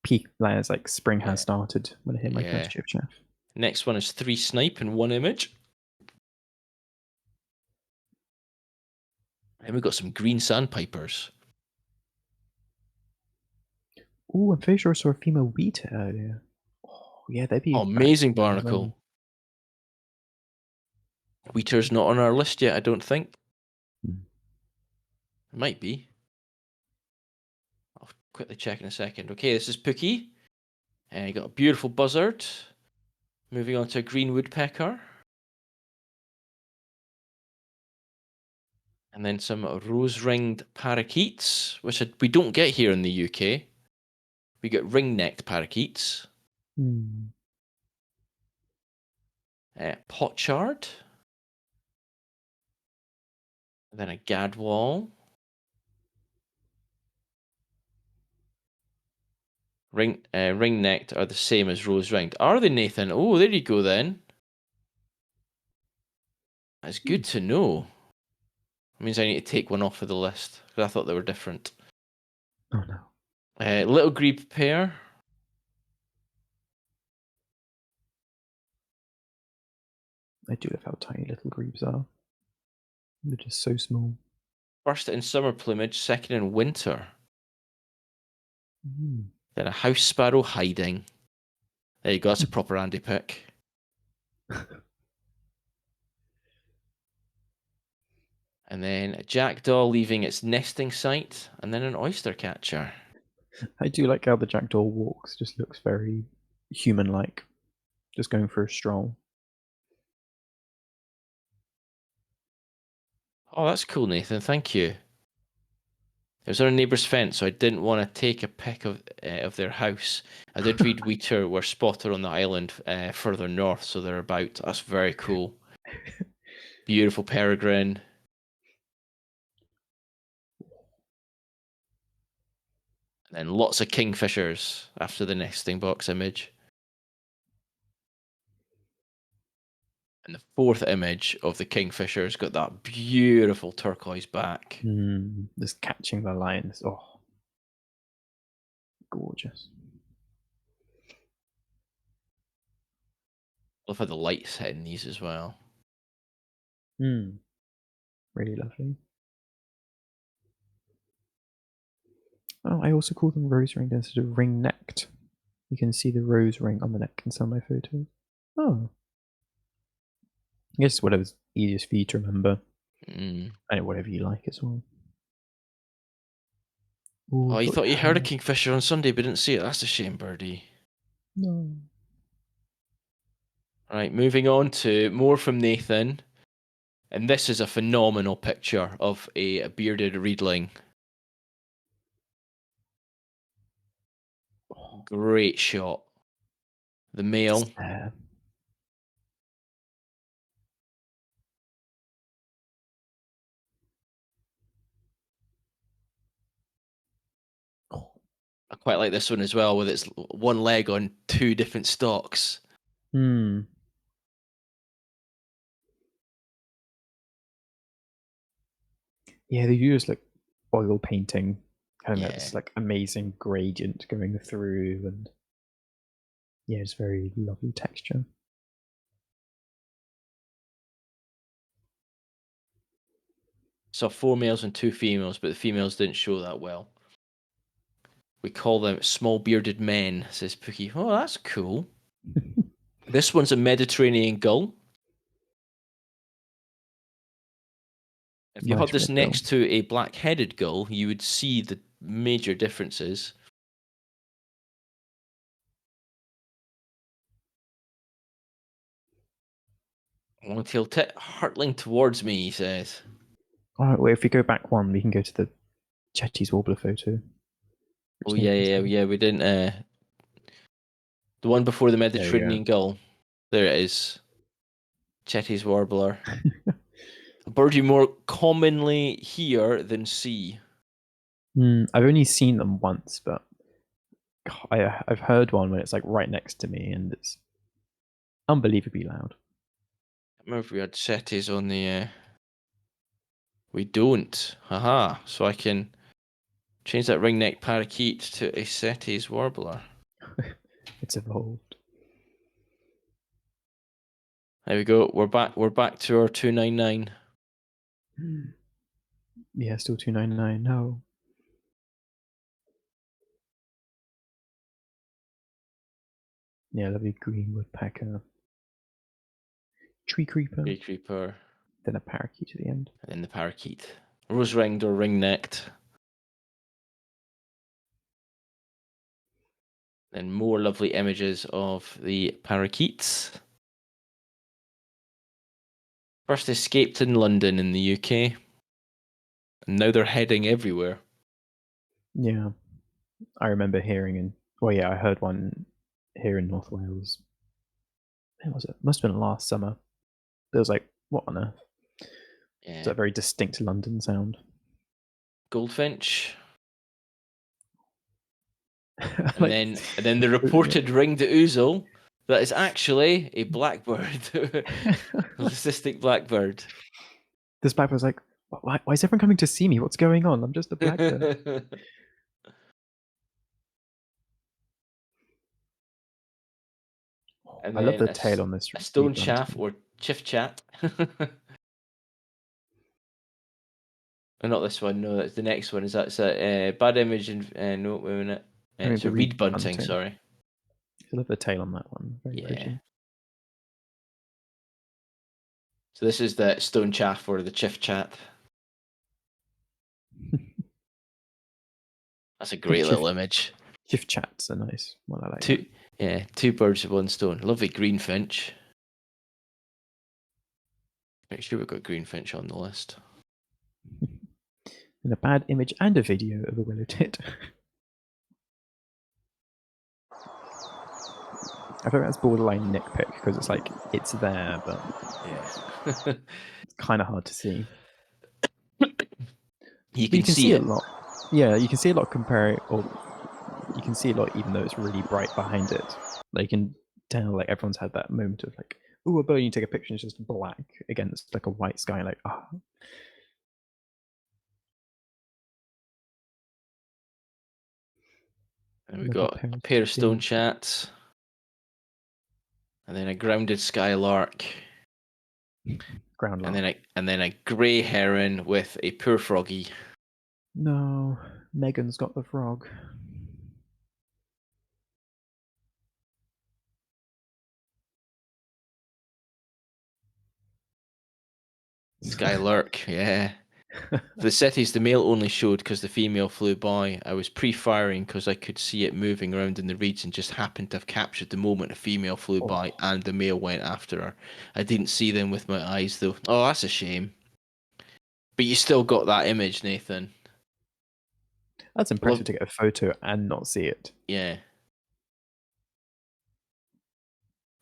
Speaker 2: peak, it's like spring has started when I hear my first chiff chaff.
Speaker 1: Next one is 3 snipe in 1 image. And we've got some green sandpipers.
Speaker 2: Oh, I'm pretty sure I saw a female wheater earlier. Oh, yeah, they'd be
Speaker 1: amazing barnacle. Wheater's not on our list yet, I don't think. It might be. I'll quickly check in a second. Okay, this is Pookie. You got a beautiful buzzard. Moving on to a green woodpecker. And then some rose-ringed parakeets, which we don't get here in the UK. We get ring-necked parakeets. Pochard. And then a gadwall. Ring-necked are the same as rose-ringed. Are they, Nathan? Oh, there you go then. That's good to know. It means I need to take one off of the list, because I thought they were different.
Speaker 2: Oh no.
Speaker 1: Little grebe pair.
Speaker 2: I do love how tiny little grebes are. They're just so small.
Speaker 1: First in summer plumage, second in winter. Then a house sparrow hiding. There you go, that's a proper Andy pick. And then a jackdaw leaving its nesting site, and then an oyster catcher.
Speaker 2: I do like how the jackdaw walks, just looks very human-like. Just going for a stroll.
Speaker 1: Oh, that's cool, Nathan. Thank you. It was on a neighbour's fence, so I didn't want to take a pic of their house. I did read Wheater were spotted on the island further north, so they're about. That's very cool. Beautiful peregrine. And then lots of kingfishers after the nesting box image. And the fourth image of the kingfisher's got that beautiful turquoise back.
Speaker 2: Just catching the lines. Oh, gorgeous.
Speaker 1: Love how the light's hitting these as well.
Speaker 2: Really lovely. Oh, I also call them rose ringed instead of ring necked. You can see the rose ring on the neck in some of my photos. Oh. I guess whatever's easiest for you to remember. And whatever you like as well. Ooh,
Speaker 1: Oh, you thought you heard a kingfisher on Sunday but didn't see it. That's a shame, birdie.
Speaker 2: No.
Speaker 1: Right, moving on to more from Nathan. And this is a phenomenal picture of a bearded reedling. Great shot. The male. I quite like this one as well, with its one leg on two different stalks.
Speaker 2: Yeah, they do just like oil painting, kind of
Speaker 1: Yeah.
Speaker 2: this like amazing gradient going through, and yeah, it's very lovely texture.
Speaker 1: Saw 4 males and 2 females, but the females didn't show that well. We call them small bearded men, says Pookie. Oh, that's cool. This one's a Mediterranean gull. If you
Speaker 2: Nice
Speaker 1: had this
Speaker 2: red gull.
Speaker 1: next to a black-headed gull, you would see the major differences. Long-tailed tit hurtling towards me, he says.
Speaker 2: All right, well, if we go back one, we can go to the Chetty's warbler photo.
Speaker 1: Oh, yeah. We didn't. The one before the Mediterranean gull. There it is. Chetty's warbler. A bird you more commonly hear than see.
Speaker 2: I've only seen them once, but I've heard one when it's like right next to me, and it's unbelievably loud.
Speaker 1: I remember if we had Chetty's on the. We don't. Haha. So I can change that ring-necked parakeet to a Chetty's warbler.
Speaker 2: It's evolved.
Speaker 1: There we go. We're back to our 299.
Speaker 2: Yeah, still 299. No. Yeah, lovely green woodpecker. Tree creeper.
Speaker 1: Tree creeper.
Speaker 2: Then a parakeet at the end.
Speaker 1: And then the parakeet. Rose-ringed or ring-necked. And more lovely images of the parakeets. First escaped in London in the UK, and now they're heading everywhere.
Speaker 2: Yeah, I remember hearing I heard one here in North Wales. When was it? Must have been last summer. It was like, what on earth? It's
Speaker 1: Yeah.
Speaker 2: a very distinct London sound.
Speaker 1: Goldfinch. And
Speaker 2: Like,
Speaker 1: then the reported ringed ouzel that is actually a blackbird. A cystic blackbird.
Speaker 2: this blackbird was like, why is everyone coming to see me? What's going on? I'm just a blackbird.
Speaker 1: And
Speaker 2: I love
Speaker 1: then
Speaker 2: the tail on this
Speaker 1: a stone
Speaker 2: rebalanced
Speaker 1: chaff
Speaker 2: one.
Speaker 1: or chiff chat. Oh, not this one. No, that's the next one. Is that's a bad image and no, wait a minute.
Speaker 2: I mean,
Speaker 1: It's
Speaker 2: the
Speaker 1: a reed bunting.
Speaker 2: rebunting.
Speaker 1: Sorry.
Speaker 2: I love the tail on that one. Very
Speaker 1: Yeah.
Speaker 2: pretty.
Speaker 1: So this is the stone chaff or the chiff chat. That's a
Speaker 2: I think
Speaker 1: great little image.
Speaker 2: chiff chats are nice. Well, I like that.
Speaker 1: Two birds with one stone. Lovely greenfinch. Make sure we've got greenfinch on the list.
Speaker 2: And a bad image and a video of a willow tit. I think that's borderline nitpick because it's like it's there, but
Speaker 1: Yeah.
Speaker 2: it's kind of hard to see.
Speaker 1: You
Speaker 2: But you
Speaker 1: can
Speaker 2: can
Speaker 1: see
Speaker 2: see a
Speaker 1: it.
Speaker 2: lot. Yeah, you can see a lot compare, or you can see a lot even though it's really bright behind it. Like you can tell, like everyone's had that moment of like, oh, a bird, you take a picture, and it's just black against like a white sky. Like, ah, oh.
Speaker 1: And we've
Speaker 2: Another
Speaker 1: got
Speaker 2: pair
Speaker 1: a
Speaker 2: of
Speaker 1: pair of stone
Speaker 2: big
Speaker 1: chats. And then a grounded skylark.
Speaker 2: ground
Speaker 1: And
Speaker 2: lark.
Speaker 1: then a grey heron with a poor froggy.
Speaker 2: No, Megan's got the frog.
Speaker 1: Skylark, yeah. The cities, the male only showed because the female flew by. I was pre-firing because I could see it moving around in the reeds and just happened to have captured the moment a female flew by
Speaker 2: Oh,
Speaker 1: and the male went after her. I didn't see them with my eyes though. Oh, that's a shame. But you still got that image, Nathan.
Speaker 2: that's
Speaker 1: I love,
Speaker 2: impressive to get a photo and not see it.
Speaker 1: yeah.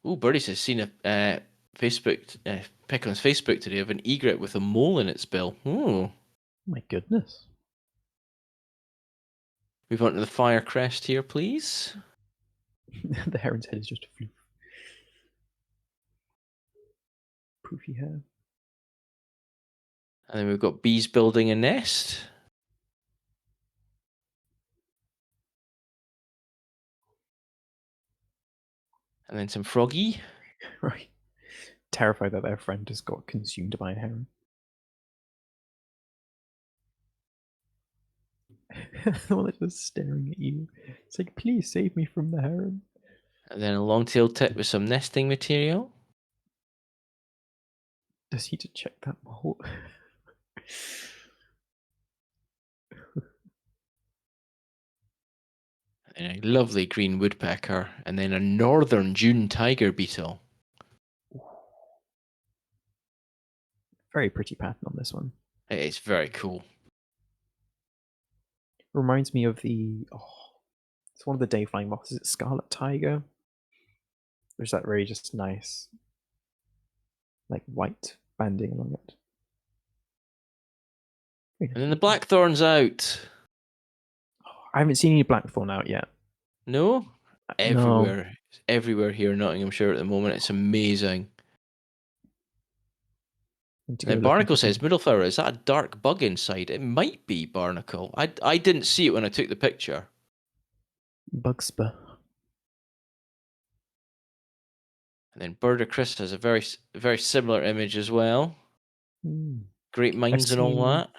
Speaker 1: Oh, Birdies has seen a Facebook pic on his Facebook today of an egret with a mole in its bill. Oh,
Speaker 2: My goodness.
Speaker 1: move on to the fire crest here, please.
Speaker 2: The heron's head is just a poofy hair.
Speaker 1: And then we've got bees building a nest. And then some froggy.
Speaker 2: Right. Terrified that their friend has got consumed by a heron. The one that's just staring at you. It's like, please save me from the heron.
Speaker 1: And then a long-tailed tit with some nesting material.
Speaker 2: Does he to check that mole?
Speaker 1: And a lovely green woodpecker. And then a northern June tiger beetle.
Speaker 2: Very pretty pattern on this one.
Speaker 1: It's very cool.
Speaker 2: Reminds me of it's one of the day flying moths. Is it scarlet tiger? There's that very just nice, like white banding along it.
Speaker 1: And then the blackthorn's out.
Speaker 2: I haven't seen any blackthorn out yet.
Speaker 1: No?
Speaker 2: No.
Speaker 1: Everywhere. Everywhere here in Nottinghamshire at the moment. It's amazing.
Speaker 2: Need to
Speaker 1: And
Speaker 2: go
Speaker 1: then
Speaker 2: looking
Speaker 1: Barnacle
Speaker 2: for
Speaker 1: says,
Speaker 2: them.
Speaker 1: middle flower, is that a dark bug inside? It might be Barnacle. I didn't see it when I took the picture.
Speaker 2: Bugspur.
Speaker 1: And then Birder Chris has a very similar image as well.
Speaker 2: Mm.
Speaker 1: Great
Speaker 2: I've
Speaker 1: minds and all
Speaker 2: seen
Speaker 1: that.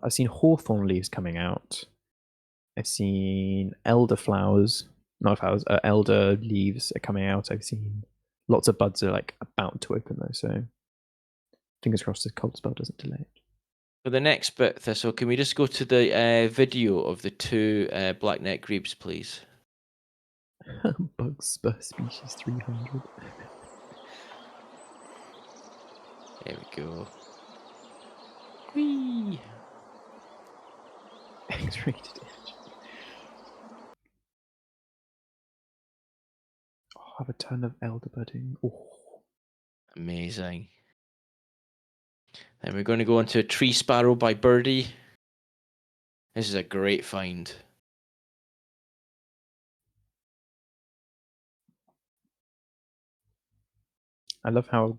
Speaker 2: I've seen hawthorn leaves coming out. I've seen elder flowers, not flowers, elder leaves are coming out. I've seen lots of buds are like about to open though, so fingers crossed the cold spell doesn't delay it.
Speaker 1: For the next bit, Thistle, can we just go to the video of the two black-necked grebes, please?
Speaker 2: Bug spur species 300.
Speaker 1: There we go. Whee!
Speaker 2: X-rated image. Oh, I have a ton of elder budding. Oh.
Speaker 1: Amazing. And we're going to go into a tree sparrow by Birdie. This is a great find.
Speaker 2: I love how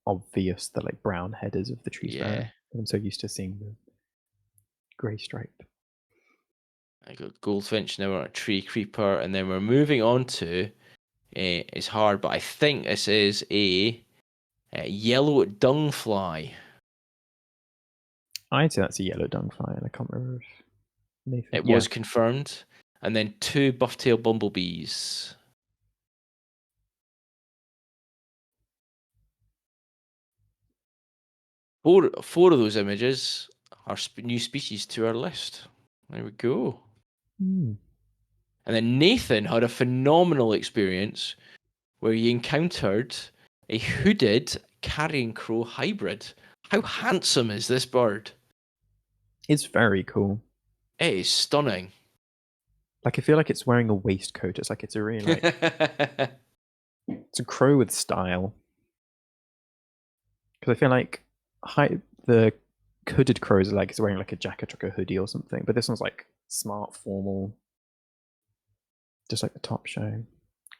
Speaker 2: obvious the like brown head is of the tree sparrow.
Speaker 1: Yeah.
Speaker 2: I'm so used to seeing the grey stripe.
Speaker 1: I got goldfinch, now we're on a tree creeper, and then we're moving on to, it's hard, but I think this is a yellow dung fly.
Speaker 2: I'd say that's a yellow dungfly, and I can't remember if Nathan.
Speaker 1: It
Speaker 2: Yeah.
Speaker 1: was confirmed. And then two buff-tailed bumblebees. Four of those images are new species to our list. There we go.
Speaker 2: Hmm.
Speaker 1: And then Nathan had a phenomenal experience where he encountered a hooded carrion crow hybrid. How handsome is this bird?
Speaker 2: It's very cool.
Speaker 1: It is stunning.
Speaker 2: Like I feel like it's wearing a waistcoat. It's like it's a really like it's a crow with style. Because I feel like the hooded crows are like it's wearing like a jacket or a hoodie or something, but this one's like smart, formal, just like the top show,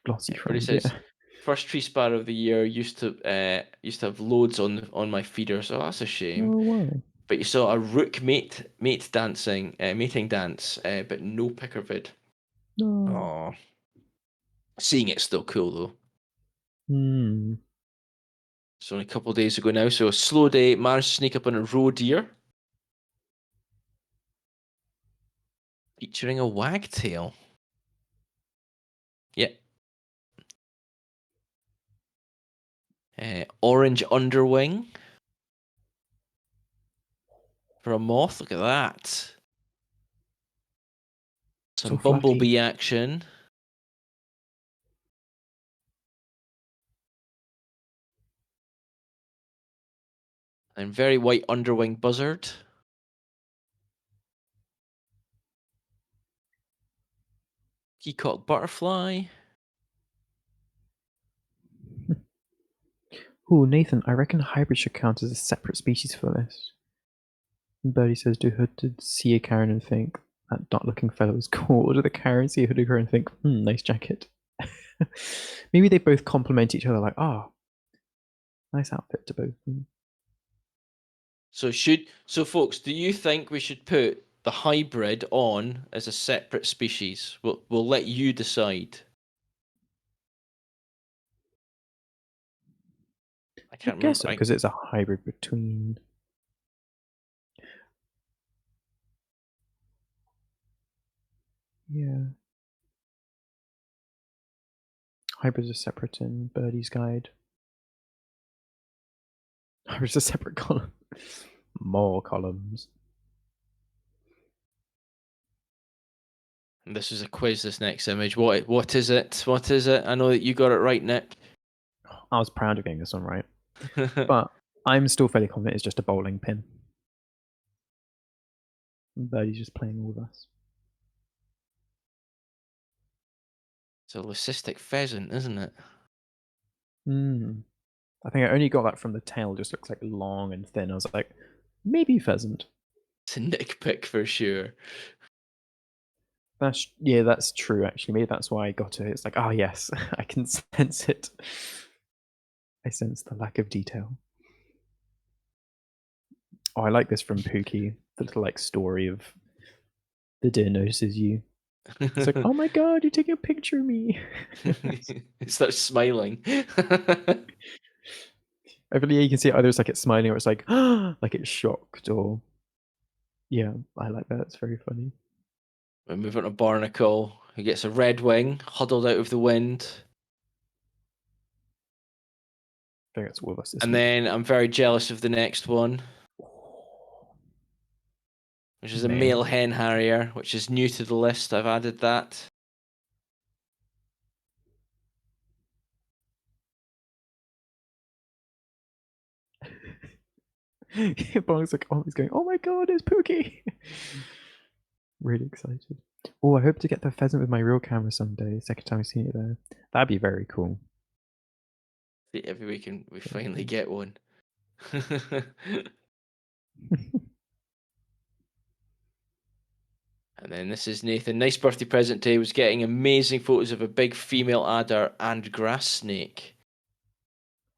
Speaker 2: glossy
Speaker 1: But he
Speaker 2: front.
Speaker 1: says
Speaker 2: Yeah.
Speaker 1: first tree sparrow of the year used to have loads on my feeder, so that's a shame.
Speaker 2: Oh wow.
Speaker 1: But you saw a rook mating dance, but no picker vid.
Speaker 2: No.
Speaker 1: Oh, seeing it's still cool though.
Speaker 2: Hmm.
Speaker 1: It's only a couple of days ago now, so a slow day. Managed to sneak up on a roe deer featuring a wagtail. Yep. Orange underwing for a moth. Look at that.
Speaker 2: So
Speaker 1: Some
Speaker 2: fluffy.
Speaker 1: bumblebee action. And very white underwing buzzard. Peacock butterfly.
Speaker 2: Oh, Nathan, I reckon hybrid should count as a separate species for this. Birdie says, do hooded see a Karen and think that dot looking fellow is cool, or do the Karen see a hooded girl and think, nice jacket? Maybe they both complement each other, like, nice outfit to both of them.
Speaker 1: So folks, do you think we should put the hybrid on as a separate species? We'll let you decide. I
Speaker 2: I
Speaker 1: can't
Speaker 2: guess
Speaker 1: remember.
Speaker 2: so, because it's a hybrid between. Yeah. Hybrids are separate in Birdie's guide. Hybrids are separate column. More columns.
Speaker 1: This is a quiz. This next image. What is it? What is it? I know that you got it right, Nick.
Speaker 2: I was proud of getting this one right. But I'm still fairly confident it's just a bowling pin. Birdie's just playing all of us.
Speaker 1: It's a leucistic pheasant, isn't it?
Speaker 2: I think I only got that from the tail, just looks like long and thin. I was like, maybe pheasant.
Speaker 1: It's a Nick pick for sure.
Speaker 2: That's true actually. Maybe that's why I got it. It's like, yes, I can sense it. I sense the lack of detail. Oh, I like this from Pookie. The little like story of the deer notices you. It's like, oh my god, you're taking a picture of me.
Speaker 1: It starts smiling.
Speaker 2: I believe you can see either it's like it's smiling or it's like, like it's shocked or yeah, I like that. It's very funny.
Speaker 1: We move on to Barnacle, who gets a red wing, huddled out of the wind.
Speaker 2: I think it's all of us this
Speaker 1: And
Speaker 2: week.
Speaker 1: then I'm very jealous of the next one. which is a
Speaker 2: Male.
Speaker 1: male hen harrier, which is new to the list. I've added that.
Speaker 2: Bong's like, oh, he's going, oh my god, it's Pookie. Really excited. Oh, I hope to get the pheasant with my real camera someday. Second time I've seen it there. That'd be very cool.
Speaker 1: See, every week we
Speaker 2: Very
Speaker 1: finally
Speaker 2: cool.
Speaker 1: get one. And then this is Nathan. Nice birthday present today. Was getting amazing photos of a big female adder and grass snake.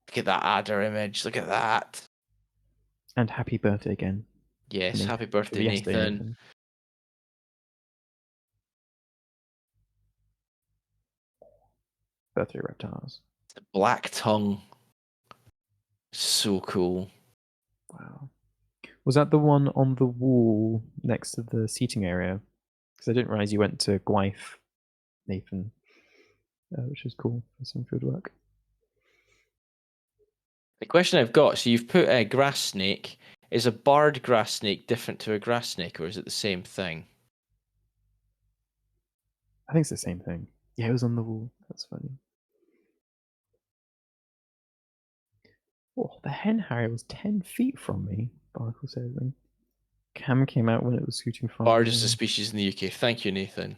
Speaker 1: Look at that adder image. Look at that.
Speaker 2: And happy birthday again to
Speaker 1: Yes, happy
Speaker 2: Nathan.
Speaker 1: birthday,
Speaker 2: Yesterday,
Speaker 1: Nathan.
Speaker 2: Nathan. Birthday reptiles.
Speaker 1: The black tongue. So cool.
Speaker 2: Wow. Was that the one on the wall next to the seating area? Because I didn't realize you went to Gwaith, Nathan, which is cool for some field work.
Speaker 1: The question I've got, so you've put a grass snake. Is a barred grass snake different to a grass snake, or is it the same thing?
Speaker 2: I think it's the same thing. Yeah, it was on the wall. That's funny. Oh, the hen harrier was 10 feet from me, Barnacle says. And Cam came out when it was scooting far
Speaker 1: Barred is a
Speaker 2: away.
Speaker 1: species in the UK. Thank you, Nathan.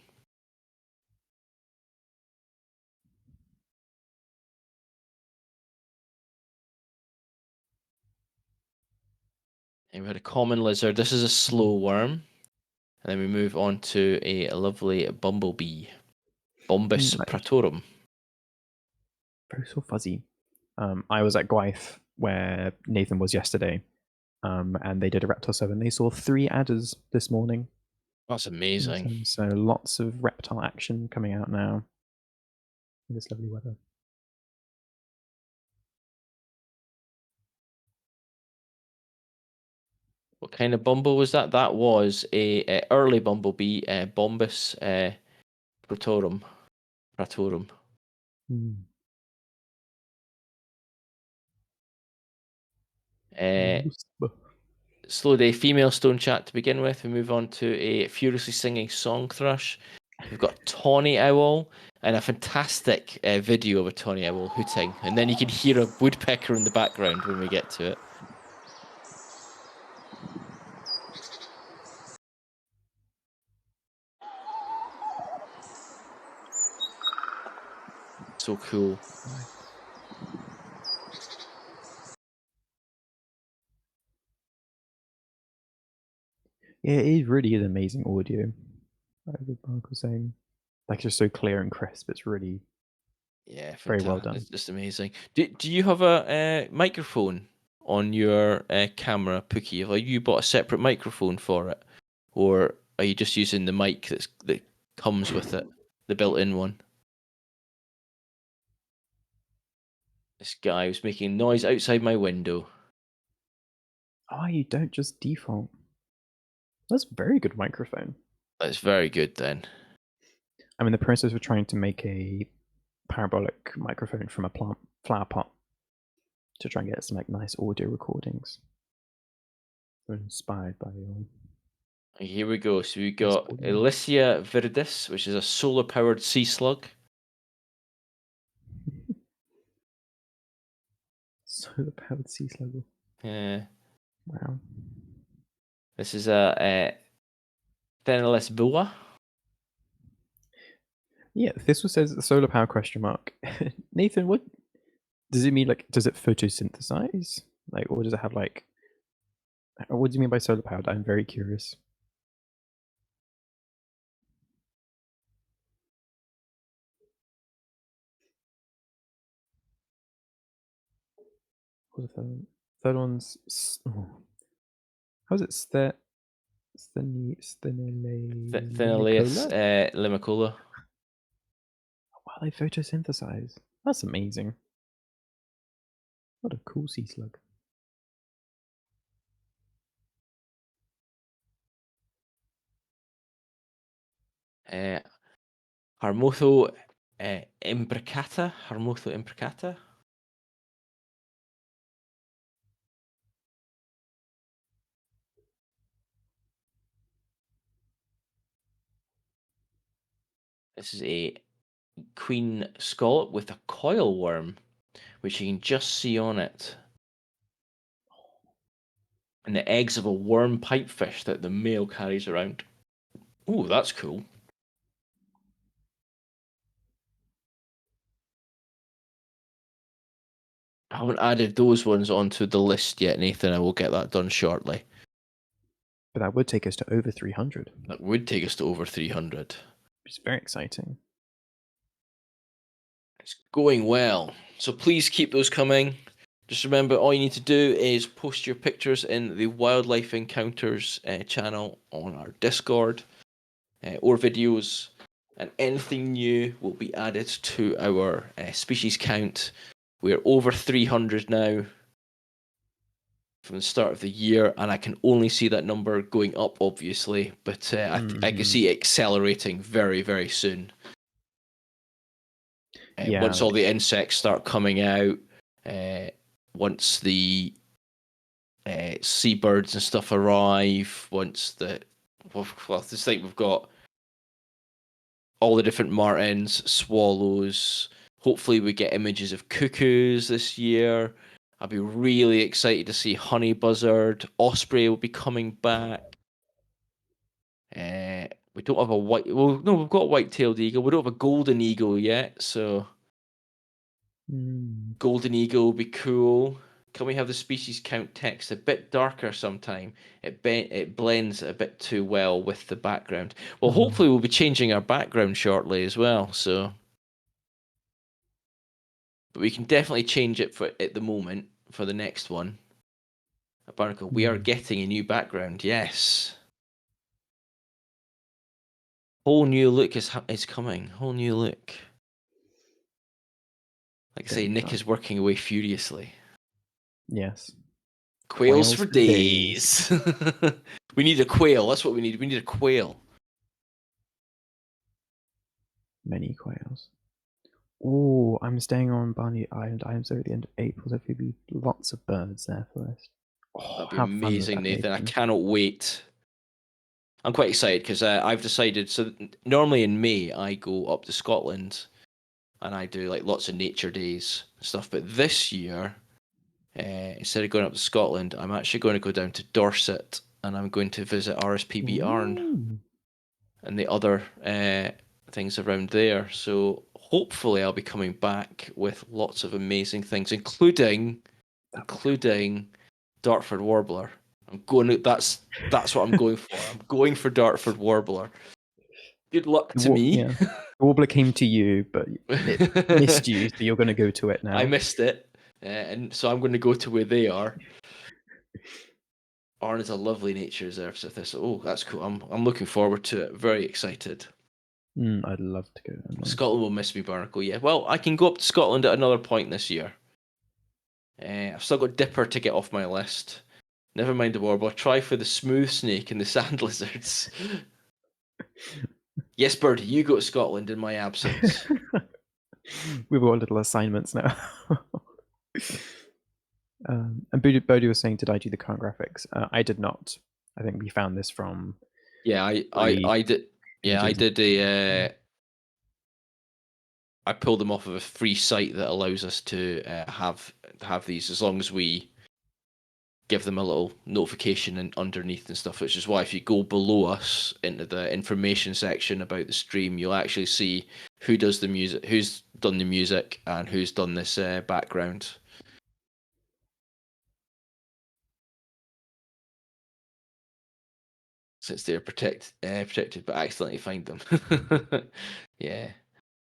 Speaker 1: And we had a common lizard. This is a slow worm. And then we move on to a lovely bumblebee. Bombus
Speaker 2: Nice.
Speaker 1: pratorum.
Speaker 2: Very so fuzzy. I was at Gwaith where Nathan was yesterday, and they did a reptile serve, and they saw 3 adders this morning.
Speaker 1: That's amazing.
Speaker 2: So lots of reptile action coming out now in this lovely weather.
Speaker 1: What kind of bumble was that? That was a early bumblebee, Bombus pratorum. Pratorum.
Speaker 2: Mm.
Speaker 1: Slow day, female stone chat to begin with. We move on to a furiously singing song thrush. We've got tawny owl and a fantastic video of a tawny owl hooting, and then you can hear a woodpecker in the background when we get to it. So cool.
Speaker 2: Yeah, it really is amazing audio. Like the Barnacle saying, like, just so clear and crisp. It's really
Speaker 1: Yeah,
Speaker 2: very well
Speaker 1: fantastic.
Speaker 2: done.
Speaker 1: It's just amazing. Do you have a microphone on your camera, Pookie? Have you bought a separate microphone for it, or are you just using the mic that comes with it, the built-in one? This guy was making noise outside my window.
Speaker 2: Oh, you don't just default. That's a very good microphone.
Speaker 1: That's very good then.
Speaker 2: I'm in the process of trying to make a parabolic microphone from a flower pot to try and get some like nice audio recordings. We're inspired by
Speaker 1: Here we go. So we
Speaker 2: this
Speaker 1: got
Speaker 2: audio.
Speaker 1: Elysia viridis, which is a solar-powered sea slug.
Speaker 2: Solar powered sea slug.
Speaker 1: Yeah.
Speaker 2: Wow.
Speaker 1: This is a Thenelus boa.
Speaker 2: Yeah, this one says solar power question mark. Nathan, what does it mean? Like, does it photosynthesize? Like, or does it have like? What do you mean by solar powered? I'm very curious. What the third one's? Oh. How's it?
Speaker 1: Thenelius
Speaker 2: Stenelecola?
Speaker 1: limicola.
Speaker 2: Wow, they photosynthesize. That's amazing. What a cool sea slug.
Speaker 1: Harmotho imbricata. Harmotho imbricata. This is a queen scallop with a coil worm, which you can just see on it. And the eggs of a worm pipefish that the male carries around. Ooh, that's cool. I haven't added those ones onto the list yet, Nathan. I will get that done shortly.
Speaker 2: But that would take us to over 300.
Speaker 1: That would take us to over 300.
Speaker 2: It's very exciting.
Speaker 1: It's going well. So please keep those coming. Just remember, all you need to do is post your pictures in the Wildlife Encounters channel on our Discord or videos, and anything new will be added to our species count. We're over 300 now from the start of the year, and I can only see that number going up, obviously, but I can see it accelerating very, very soon. Once all the insects start coming out, once the seabirds and stuff arrive, once this thing we've got all the different martins, swallows. Hopefully, we get images of cuckoos this year. I'll be really excited to see honey buzzard. Osprey will be coming back. We don't have a white. Well, no, we've got a white-tailed eagle. We don't have a golden eagle yet, so golden eagle will be cool. Can we have the species count text a bit darker sometime? It blends a bit too well with the background. Well, hopefully we'll be changing our background shortly as well. So, but we can definitely change it for at the moment for the next one. Barnacle, we are getting a new background. Yes. Whole new look is coming. Whole new look. Like I say, Nick is working away furiously.
Speaker 2: Yes.
Speaker 1: Quails for days. We need a quail. That's what we need. We need a quail.
Speaker 2: Many quails. Oh, I'm staying on Barney Island. I am so at the end of April. There will be lots of birds there for us. Oh,
Speaker 1: That'd be
Speaker 2: how fun would
Speaker 1: amazing,
Speaker 2: that be,
Speaker 1: Nathan. I cannot wait. I'm quite excited because I've decided. So normally in May I go up to Scotland and I do like lots of nature days and stuff. But this year, instead of going up to Scotland, I'm actually going to go down to Dorset and I'm going to visit RSPB Arn and the other things around there. So hopefully I'll be coming back with lots of amazing things, including Dartford Warbler. I'm going. That's what I'm going for. I'm going for Dartford Warbler. Good luck to me.
Speaker 2: Yeah. The warbler came to you, but it missed you, so you're going to go to it now.
Speaker 1: I missed it, and so I'm going to go to where they are. Arn is a lovely nature reserve, so this. Oh, that's cool. I'm looking forward to it. Very excited.
Speaker 2: I'd love to go there.
Speaker 1: Scotland will miss me, Barnacle. Yeah. Well, I can go up to Scotland at another point this year. I've still got Dipper to get off my list. Never mind the warbler. Try for the smooth snake and the sand lizards. Yes, Birdie, you go to Scotland in my absence.
Speaker 2: We've got little assignments now. And Bodhi was saying, did I do the current graphics? I did not. I think we found this from.
Speaker 1: Yeah, I did. Yeah, I did a. I pulled them off of a free site that allows us to have these as long as we give them a little notification and underneath and stuff. Which is why if you go below us into the information section about the stream, you'll actually see who does the music, who's done the music, and who's done this background. Since they're protected, but I accidentally find them. Yeah,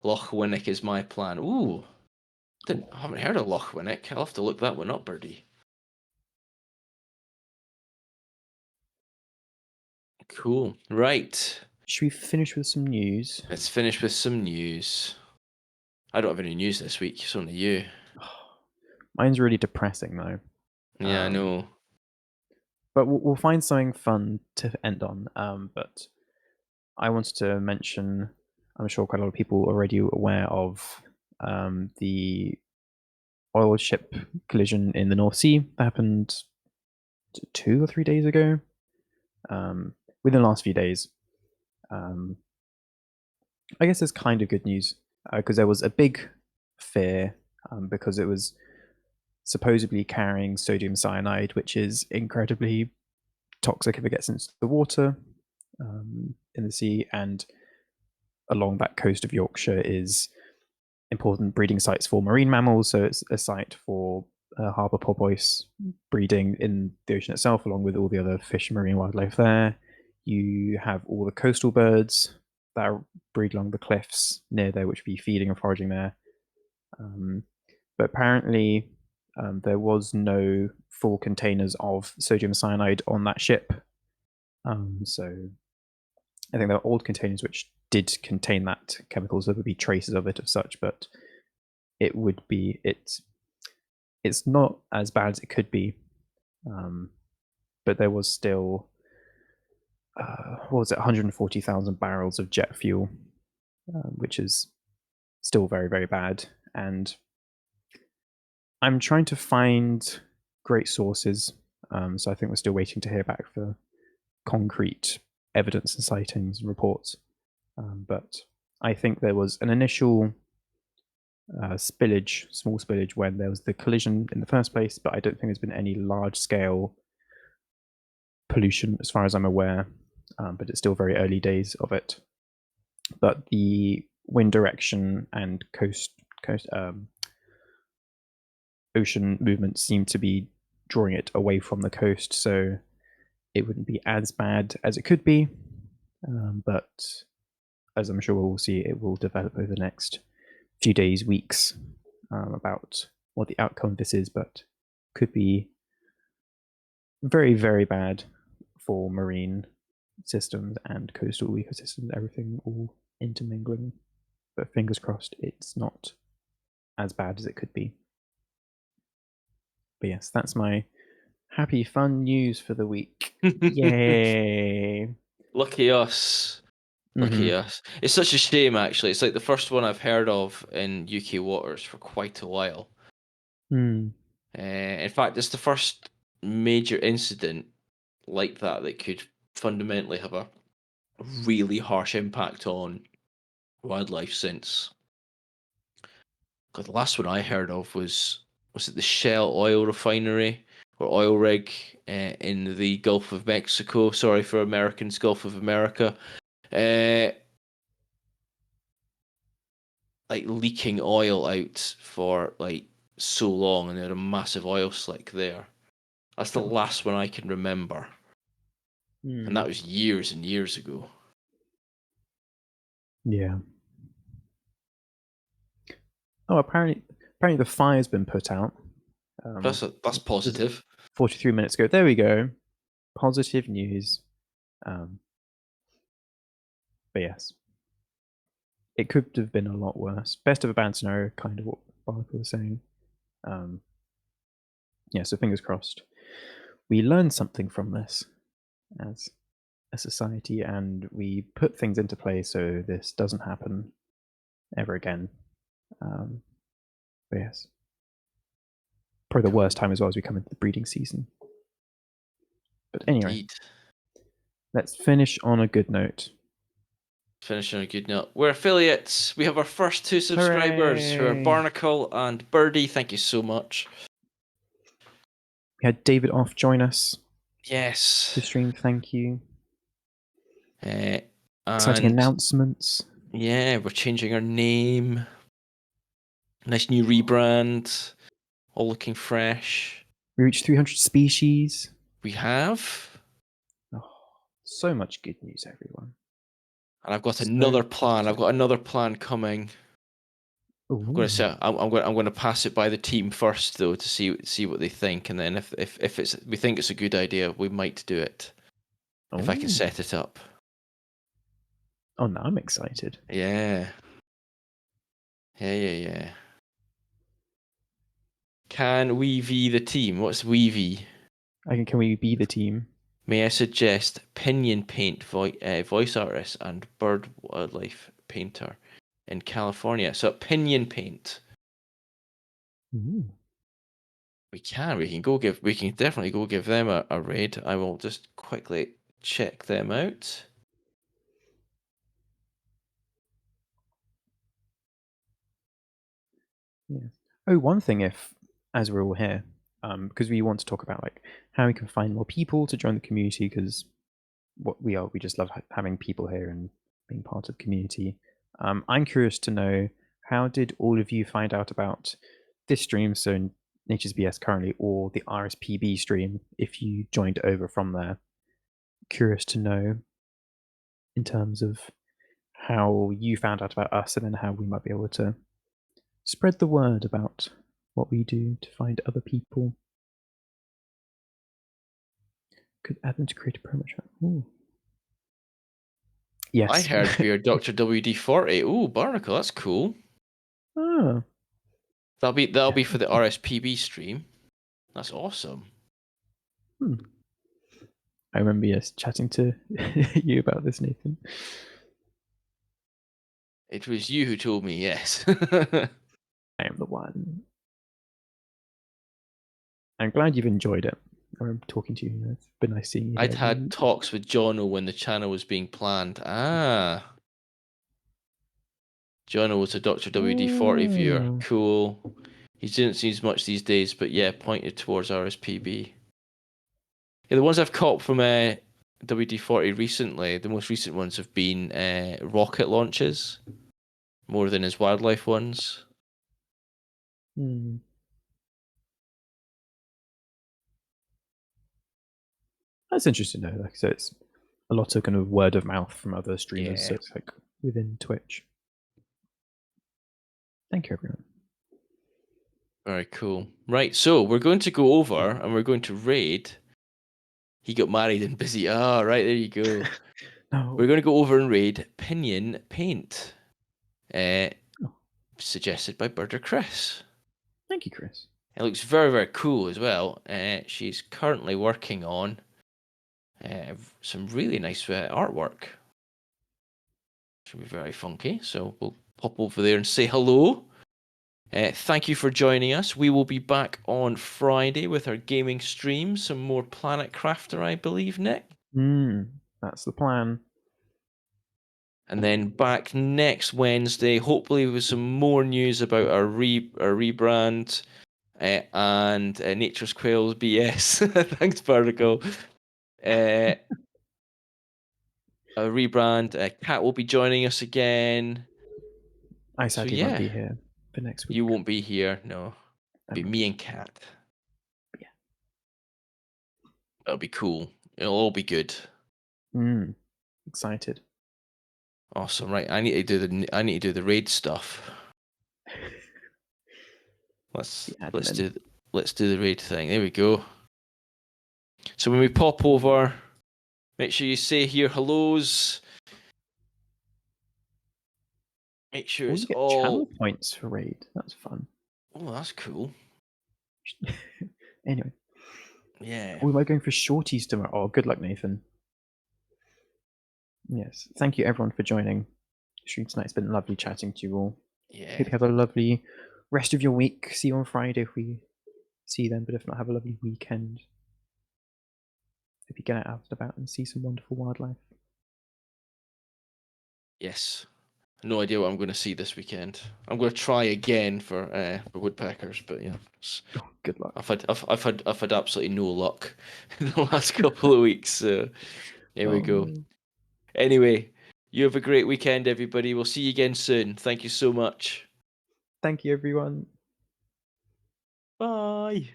Speaker 1: Loch Winnock is my plan. Ooh, I haven't heard of Loch Winnock. I'll have to look that one up, Birdie. Cool. Right.
Speaker 2: Should we finish with some news?
Speaker 1: Let's finish with some news. I don't have any news this week. It's only you.
Speaker 2: Mine's really depressing, though.
Speaker 1: Yeah, I know.
Speaker 2: But we'll find something fun to end on. But I wanted to mention, I'm sure quite a lot of people are already aware of the oil ship collision in the North Sea that happened 2 or 3 days ago. Within the last few days. I guess it's kind of good news because there was a big fear because it was supposedly carrying sodium cyanide, which is incredibly toxic if it gets into the water in the sea. And along that coast of Yorkshire is important breeding sites for marine mammals. So it's a site for harbour porpoise breeding in the ocean itself, along with all the other fish, marine wildlife there. You have all the coastal birds that breed along the cliffs near there, which would be feeding and foraging there. But apparently, there was no full containers of sodium cyanide on that ship. So I think there are old containers which did contain that chemical, so there would be traces of it as such, but it would be it's not as bad as it could be. But there was still what was it, 140,000 barrels of jet fuel, which is still very, very bad. And I'm trying to find great sources. So I think we're still waiting to hear back for concrete evidence and sightings and reports. But I think there was an initial spillage, small spillage, when there was the collision in the first place, but I don't think there's been any large scale pollution as far as I'm aware. But it's still very early days of it. But the wind direction and ocean movements seem to be drawing it away from the coast, so it wouldn't be as bad as it could be. But as I'm sure we'll see, it will develop over the next few days, weeks, about what the outcome of this is, but could be very, very bad for marine systems and coastal ecosystems, everything all intermingling. But fingers crossed it's not as bad as it could be. But yes, that's my happy, fun news for the week. Yay!
Speaker 1: Lucky us. Lucky
Speaker 2: Mm-hmm.
Speaker 1: us. It's such a shame, actually. It's like the first one I've heard of in UK waters for quite a while.
Speaker 2: Mm.
Speaker 1: In fact, it's the first major incident like that that could fundamentally have a really harsh impact on wildlife since. God, the last one I heard of was it the Shell oil refinery or oil rig in the Gulf of Mexico? Sorry for Americans, Gulf of America. Uh, like leaking oil out for like so long, and they had a massive oil slick there. That's the
Speaker 2: Gosh.
Speaker 1: last one I can remember, and
Speaker 2: Mm.
Speaker 1: that was years and years ago.
Speaker 2: Yeah. Oh, apparently the fire's been put out.
Speaker 1: That's
Speaker 2: Was it
Speaker 1: positive.
Speaker 2: 43 minutes ago? There we go. Positive news. Um, but yes, it could have been a lot worse. Best of a bad scenario, kind of what Barker was saying. Um, yeah, so fingers crossed. We learned something from this as a society, and we put things into place so this doesn't happen ever again. But yes, probably the
Speaker 1: Cool.
Speaker 2: worst time as well as we come into the breeding season. But anyway,
Speaker 1: Indeed.
Speaker 2: let's finish on a good note.
Speaker 1: Finishing on a good note. We're affiliates. We have our first 2 subscribers who are
Speaker 2: Hooray!
Speaker 1: Barnacle and Birdie. Thank you so much.
Speaker 2: We had David Off join us to
Speaker 1: Yes.
Speaker 2: stream. Thank you.
Speaker 1: Uh,
Speaker 2: Exciting
Speaker 1: and
Speaker 2: announcements.
Speaker 1: yeah, we're changing our name. Nice new rebrand. All looking fresh.
Speaker 2: We reached 300 species.
Speaker 1: We have.
Speaker 2: Oh, so much good news, everyone.
Speaker 1: And I've got
Speaker 2: So
Speaker 1: another plan. I've
Speaker 2: positive.
Speaker 1: got another plan coming. I'm going to
Speaker 2: Ooh.
Speaker 1: say I'm going to pass it by the team first though to see what they think, and then if it's we think it's a good idea, we might do it if I can
Speaker 2: Oh.
Speaker 1: set it up.
Speaker 2: Oh, now I'm excited.
Speaker 1: Yeah, yeah. Can we V the team? What's Weavy?
Speaker 2: Can we be the team?
Speaker 1: May I suggest pinion paint voice artist and bird wildlife painter in California? So pinion paint.
Speaker 2: Ooh.
Speaker 1: We can definitely go give them a raid. I will just quickly check them out.
Speaker 2: Yes. Oh, one thing, if as we're all here, because we want to talk about like how we can find more people to join the community, because what we are, we just love having people here and being part of the community. I'm curious to know, how did all of you find out about this stream? So Nature's BS currently, or the RSPB stream, if you joined over from there. Curious to know in terms of how you found out about us, and then how we might be able to spread the word about what we do to find other people. Could add them to create a promo chat. Ooh.
Speaker 1: I
Speaker 2: Yes.
Speaker 1: heard we are Dr. WD-40. Ooh, Barnacle, that's cool.
Speaker 2: Ah,
Speaker 1: That'll be for the RSPB stream. That's awesome.
Speaker 2: hmm. I remember, yes, chatting to you about this, Nathan.
Speaker 1: It was you who told me, yes.
Speaker 2: I am the one. I'm glad you've enjoyed it. I remember talking to you. It's been nice seeing you here
Speaker 1: I'd
Speaker 2: every
Speaker 1: had
Speaker 2: week.
Speaker 1: talks with Jono when the channel was being planned. Ah, Jono was a Dr. WD-40 viewer.
Speaker 2: Ah.
Speaker 1: Cool. He didn't see as much these days, but yeah, pointed towards RSPB. Yeah, the ones I've caught from WD-40 recently, the most recent ones have been rocket launches, more than his wildlife ones.
Speaker 2: Hmm. That's interesting though. Like I said, it's a lot of kind of word of mouth from other streamers,
Speaker 1: Yeah,
Speaker 2: so it's like within Twitch. Thank you, everyone.
Speaker 1: very cool. Right, so we're going to go over and we're going to raid. He got married and busy. Ah, right, there you go. We're
Speaker 2: No.
Speaker 1: going to go over and raid Pinion Paint, uh,
Speaker 2: Oh,
Speaker 1: suggested by Birder Chris.
Speaker 2: thank you, Chris.
Speaker 1: It looks very, very cool as well. She's currently working on some really nice artwork. Should be very funky. So we'll pop over there and say hello. Thank you for joining us. We will be back on Friday with our gaming stream. Some more Planet Crafter, I believe, Nick.
Speaker 2: That's the plan.
Speaker 1: And then back next Wednesday, hopefully with some more news about our rebrand and Nature's Quails BS. Thanks, Particle. A rebrand. Kat will be joining us again.
Speaker 2: I
Speaker 1: So
Speaker 2: sadly won't
Speaker 1: yeah,
Speaker 2: be here for next week.
Speaker 1: you won't be here. No,
Speaker 2: I'm
Speaker 1: be
Speaker 2: not.
Speaker 1: me and Kat.
Speaker 2: Yeah.
Speaker 1: That'll be cool. It'll all be good.
Speaker 2: Excited.
Speaker 1: Awesome. Right, I need to do the raid stuff.
Speaker 2: The
Speaker 1: Let's
Speaker 2: admin.
Speaker 1: do the raid thing. There we go. So when we pop over, make sure you say here hellos. Make sure
Speaker 2: Oh,
Speaker 1: it's
Speaker 2: you get channel
Speaker 1: all.
Speaker 2: points for raid. That's fun.
Speaker 1: Oh, that's cool.
Speaker 2: Anyway,
Speaker 1: Yeah.
Speaker 2: oh, am I going for shorties tomorrow? Oh, good luck, Nathan. Yes. Thank you, everyone, for joining the stream tonight. It's been lovely chatting to you all.
Speaker 1: Yeah.
Speaker 2: Hope you have a lovely rest of your week. See you on Friday if we see you then, but if not, have a lovely weekend. Hope you get out and about and see some wonderful wildlife.
Speaker 1: Yes. No idea what I'm going to see this weekend. I'm going to try again for woodpeckers, but yeah,
Speaker 2: Oh, good luck.
Speaker 1: I've had absolutely no luck in the last couple of weeks. So there we
Speaker 2: Oh,
Speaker 1: go.
Speaker 2: no.
Speaker 1: Anyway, you have a great weekend, everybody. We'll see you again soon. Thank you so much.
Speaker 2: Thank you, everyone.
Speaker 1: Bye.